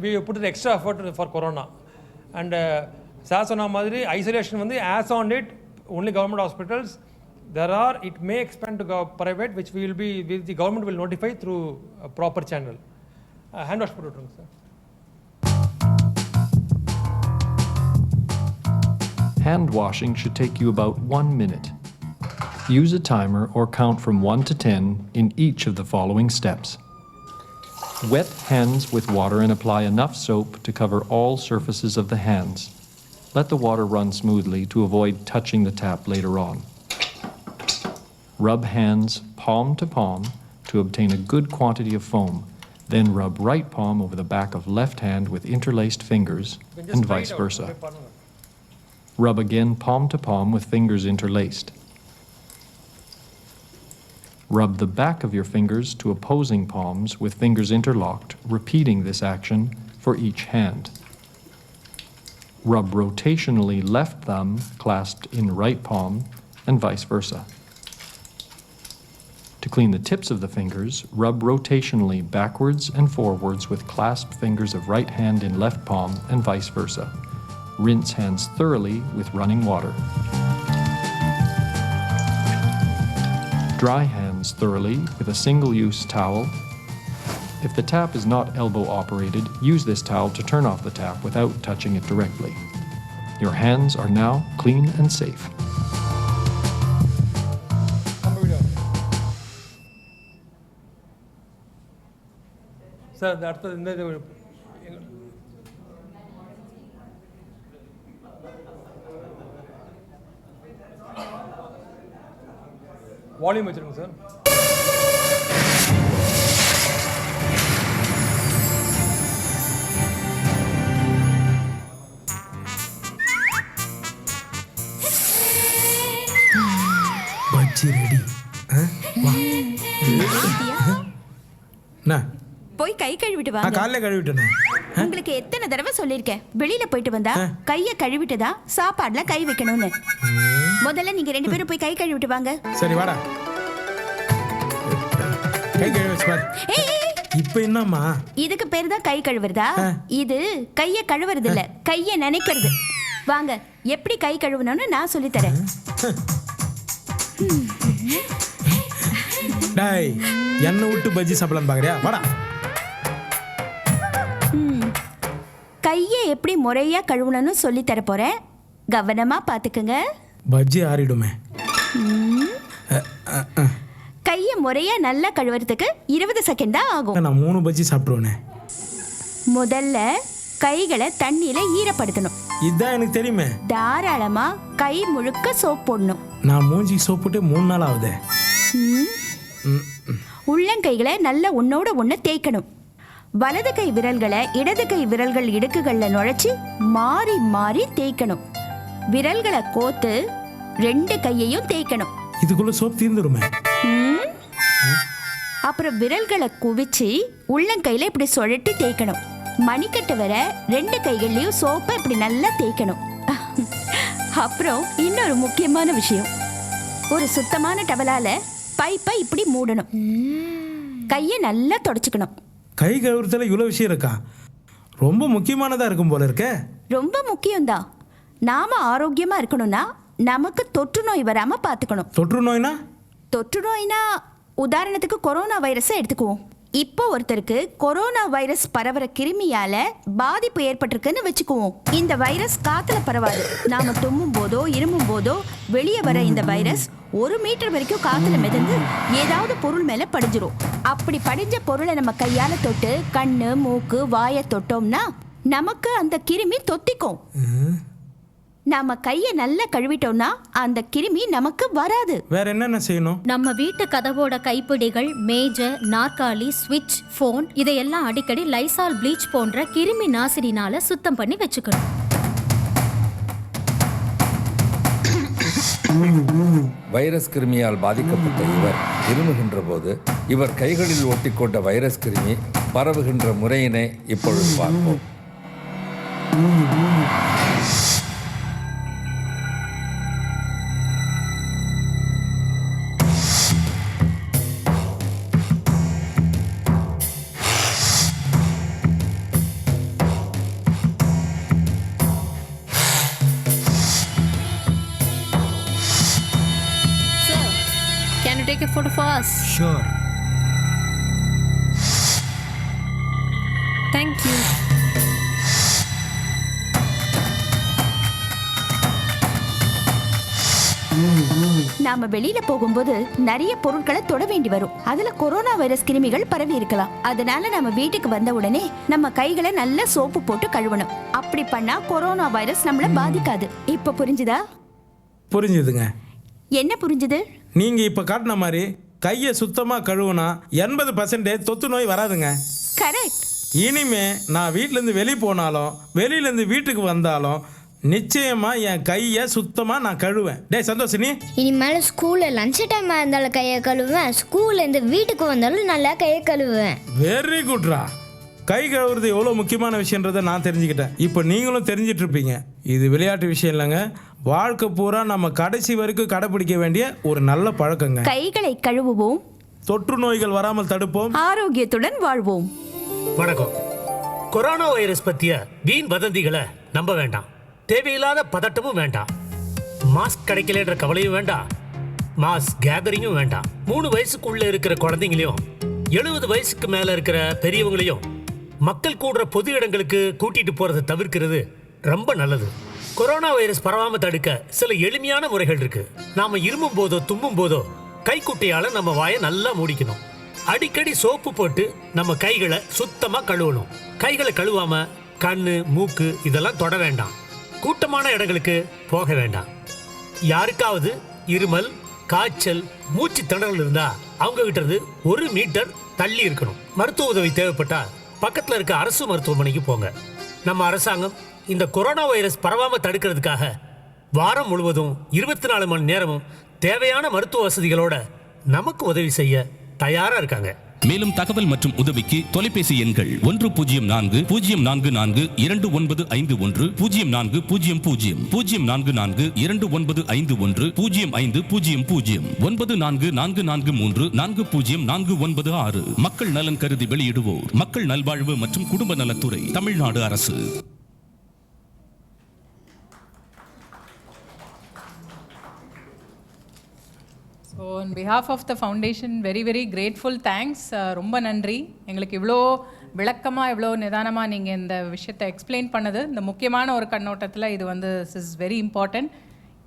we put extra effort for corona. And sir சொன்ன மாதிரி ஐசோலேஷன் வந்து as on it only government hospitals. There are, it may expand to private, which the government will notify through a proper channel. Hand wash put sir. Hand washing should take you about 1 minute. Use a timer or count from 1 to 10 in each of the following steps. Wet hands with water and apply enough soap to cover all surfaces of the hands. Let the water run smoothly to avoid touching the tap later on. Rub hands palm to palm to obtain a good quantity of foam. Then rub right palm over the back of left hand with interlaced fingers and vice versa. Rub again palm to palm with fingers interlaced. Rub the back of your fingers to opposing palms with fingers interlocked, repeating this action for each hand. Rub rotationally left thumb clasped in right palm and vice versa. To clean the tips of the fingers, rub rotationally backwards and forwards with clasped fingers of right hand in left palm and vice versa. Rinse hands thoroughly with running water. Dry hands thoroughly with a single-use towel. If the tap is not elbow operated, use this towel to turn off the tap without touching it directly. Your hands are now clean and safe. Sir, that's the volume வச்சிருங்க sir. Bajji ready. வா. என்ன? போய் கை கழுவிட்டு வாங்க. காலைல கழுவிட்டேனே. உங்களுக்கு எத்தனை தடவை சொல்லிருக்கேன், வெளியில போயிட்டு வந்தா கையை கழுவிட்டு தான் சாப்பாடுல கை வைக்கணும்னு. முதல்ல நீங்க 2 பேரும் போய் கை கழுவிட்டு வாங்க. சரி வாடா. கை கழுவி பாரு. இப்போ என்னம்மா? இதுக்கு பேர் தான் கை கழுவுறதா? இது கையை கழுவுறது இல்ல, கையை நினைக்கிறது. வாங்க, எப்படி கை கழுவணும்னு நான் சொல்லி தரேன். டேய், என்ன விட்டு பஜ்ஜி சாப்பிடலாம் பாக்குறியா? வாடா. கையை எப்படி முறையா கழுவணும்னு சொல்லி தர போறேன், கவனமா பாத்துக்குங்க. பஜ்ஜி ஆறிடுமே. கையை முறையா நல்லா கழுவுறதுக்கு 20 செகண்ட் தான் ஆகும். நான் 3 பஜ்ஜி சாப்பிடுவேனே. முதல்ல கைகளை தண்ணியில ஈரப்படுத்தணும். இதான் எனக்கு தெரியுமே. தாராளமா கை முழுக்க சோப் போடணும். நான் மூஞ்சிக்கு சோப் போட்டு 3 நாள் ஆகுது. உள்ளங்கைகளை நல்லா ஒன்னோட ஒன்று தேய்க்கணும். வலது கை விரல்களை இடது கை விரல்கள் இடுக்குகள்ல நுழைச்சி மாறி மாறி தேய்க்கணும். விரல்களை கோத்து 2 கையையும் தேய்க்கணும். இதுக்குள்ள சோப் தீர்ந்துருமே. அப்புறம் விரல்களை குவிச்சு உள்ளங்கையில இப்படி சுழட்டி தேய்க்கணும். மணிக்கட்டு வர 2 கைகள்லயும் சோப்பை இப்படி நல்லா தேய்க்கணும். அப்புறம் இன்னொரு முக்கியமான விஷயம், ஒரு சுத்தமான டவலால பைப்பை இப்படி மூடணும். கையை நல்லா தொடச்சுக்கணும். கை கழுவுறதுல இவ்வளோ விஷயம் இருக்கா? ரொம்ப முக்கியமானதா இருக்கும் போல இருக்க. ரொம்ப முக்கியம்தான். நாம ஆரோக்கியமா இருக்கணும்னா நமக்கு தொற்று நோய் வராம பார்த்துக்கணும். தொற்று நோய்னா? தொற்று நோய்னா உதாரணத்துக்கு கொரோனா வைரஸை எடுத்துக்குவோம். இப்போ ஒருத்தருக்கு கொரோனா வைரஸ் பரவற கிருமியால பாதிப்பு ஏற்பட்டிருக்குன்னு வச்சுக்குவோம். இந்த வைரஸ் காத்துல பரவாது. நாம தும்மும் போதோ இருமும் போதோ வெளியே வர இந்த வைரஸ் 1 மீட்டர் வரைக்கும் காத்துல மிதந்து ஏதாவது பொருள் மேல படிஞ்சிரும். அப்படி படிஞ்ச பொருளை நம்ம கையால தொட்டு கண்ணு மூக்கு வாயை தொட்டோம்னா நமக்கு அந்த கிருமி தொத்திக்கும். நாம கையை நல்லா கழுவிட்டோம்னா அந்த கிருமி நமக்கு வராது. வேற என்னென்ன செய்யணும்? நம்ம வீட்டு கதவோட கைப்பிடிகள், மேஜர், நாற்காலி, ஸ்விட்ச், போன் இதையெல்லாம் அடிக்கடி லைசால் ப்ளீச் போன்ற கிருமி நாசினினால சுத்தம் பண்ணி வச்சுக்கணும். வைரஸ் கிருமியால் பாதிக்கப்பட்ட இவர் இருமுகின்ற போது இவர் கைகளில் ஒட்டிக்கொண்ட வைரஸ் கிருமி பரவுகின்ற முறையினை இப்பொழுது பார்ப்போம். Can you take a photo for us? Sure. Thank you. நாம வெளியில போகும்போது நிறைய பொருட்களை தொட வேண்டி வரும். அதுல கொரோனா வைரஸ் கிருமிகள் பரவி இருக்கலாம். அதனால நம்ம வீட்டுக்கு வந்த உடனே நம்ம கைகளை நல்லா சோப்பு போட்டு கழுவணும். அப்படி பண்ணா கொரோனா வைரஸ் நம்மள பாதிக்காது. இப்ப புரிஞ்சுதா? புரிஞ்சுதுங்க. என்ன புரிஞ்சுது? நீங்க இப்ப காட்டின மாதிரி கையை சுத்தமா கழுவுனா 80% தொத்து நோய் வராதுங்க. கரெக்ட். இனிமே நான் வீட்டிலேருந்து வெளியே போனாலும் வெளியிலேருந்து வீட்டுக்கு வந்தாலும் நிச்சயமா என் கையை சுத்தமா நான் கழுவேன். டேய் சந்தோஷ், நீ இனிமேல் ஸ்கூல்ல லஞ்ச் டைமா இருந்தாலும் கையை கழுவுவேன், ஸ்கூல்ல இருந்து வீட்டுக்கு வந்தாலும் நல்லா கையை கழுவுவேன். வெரி குட்ரா. கை கழுவுறது எவ்வளோ முக்கியமான விஷயன்றதை நான் தெரிஞ்சுக்கிட்டேன். இப்போ நீங்களும் தெரிஞ்சிட்டு இருப்பீங்க. இது விளையாட்டு விஷயம் இல்லைங்க, வாழ்க்கை பூரா நம்ம கடைசி வரைக்கும் கடைபிடிக்க வேண்டிய ஒரு நல்ல பழக்கங்க. கைகளை கழுவுவோம், தொற்று நோய்கள் வராமல் தடுப்போம், ஆரோக்கியத்துடன் வாழ்வோம். வணக்கம். கொரோனா வைரஸ் பற்றிய வீண் வதந்திகளை நம்ப வேண்டாம். தேவையில்லாத பதட்டமும் வேண்டாம். மாஸ்க் கிடைக்கலன்ற கவலையும் வேண்டாம். மாஸ் கேதரிங்கும் வேண்டாம். 3 வயசுக்குள்ள இருக்கிற குழந்தைங்களையும் 70 வயசுக்கு மேல இருக்கிற பெரியவங்களையும் மக்கள் கூடுற பொது இடங்களுக்கு கூட்டிட்டு போறதை தவிர்க்கிறது ரொம்ப நல்லது. கொரோனா வைரஸ் பரவாம தடுக்க சில எளிமையான முறைகள் இருக்கு. நாம இருமும் போதோ தும்மும் போதோ கைக்குட்டையால நம்ம வாயை நல்லா மூடிக்கணும். அடிக்கடி சோப்பு போட்டு நம்ம கைகளை சுத்தமா கழுவணும். கைகளை கழுவாம கண்ணு மூக்கு இதெல்லாம் தொட வேண்டாம். கூட்டமான இடங்களுக்கு போக வேண்டாம். யாருக்காவது இருமல், காய்ச்சல், மூச்சு திணறல் இருந்தா அவங்க கிட்ட இருந்து 1 மீட்டர் தள்ளி இருக்கணும். மருத்துவ உதவி தேவைப்பட்டா பக்கத்துல இருக்க அரசு மருத்துவமனைக்கு போங்க. நம்ம அரசாங்கம் இந்த கொரோனா வைரஸ் பரவாம தடுக்கிறதுக்காக வாரம் முழுவதும் 24 மணி நேரமும் தேவையான மருத்துவ வசதிகளோட நமக்கு உதவி செய்ய தயாரா இருக்காங்க. மேலும் தகவல் மற்றும் உதவிக்கு தொலைபேசி எண்கள் 104 044 2951 0400 044 2951 0500 944434 40496. மக்கள் நலன் கருதி வெளியிடுவோர் மக்கள் நல்வாழ்வு மற்றும் குடும்ப நலத்துறை, தமிழ்நாடு அரசு. So on behalf of the foundation, very grateful thanks. ரொம்ப நன்றி. எங்களுக்கு இவ்வளோ விளக்கமாக இவ்வளோ நிதானமாக நீங்கள் இந்த விஷயத்தை எக்ஸ்பிளைன் பண்ணது. இந்த முக்கியமான ஒரு கண்ணோட்டத்தில் இது வந்து இஸ் வெரி இம்பார்ட்டண்ட்.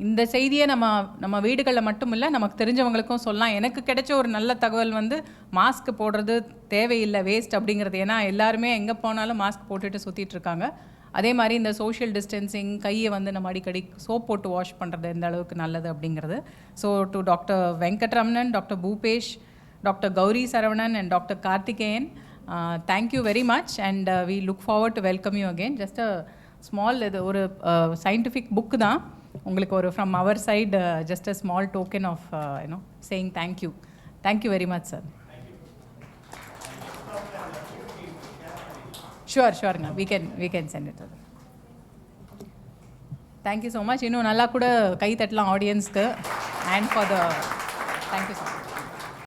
இந்த செய்தியை நம்ம வீடுகளில் மட்டும் இல்லை, நமக்கு தெரிஞ்சவங்களுக்கும் சொல்லலாம். எனக்கு கிடைச்ச ஒரு நல்ல தகவல் வந்து மாஸ்க் போடுறது தேவையில்லை, வேஸ்ட் அப்படிங்கிறது. ஏன்னா எல்லாருமே எங்கே போனாலும் மாஸ்க் போட்டுட்டு சுற்றிட்டு இருக்காங்க. அதே மாதிரி இந்த சோஷியல் டிஸ்டன்சிங், கையை வந்து நம்ம அடிக்கடி சோப் போட்டு வாஷ் பண்ணுறது எந்த அளவுக்கு நல்லது அப்படிங்கிறது. So to doctor Venkatramanan, doctor Bhupesh, doctor Gowri Saravanan and doctor Karthikeyan, thank you very much and we look forward to welcome you again. Just a small, இது ஒரு சயின்டிஃபிக் புக்கு தான் உங்களுக்கு, ஒரு from our side just a small token of saying thank you. Thank you very much sir. ஷுவருங்க, we can send it to them. Thank you so much. இன்னும் நல்லா கூட கை தட்டலாம் ஆடியன்ஸ்க்கு. And for the thank you so much.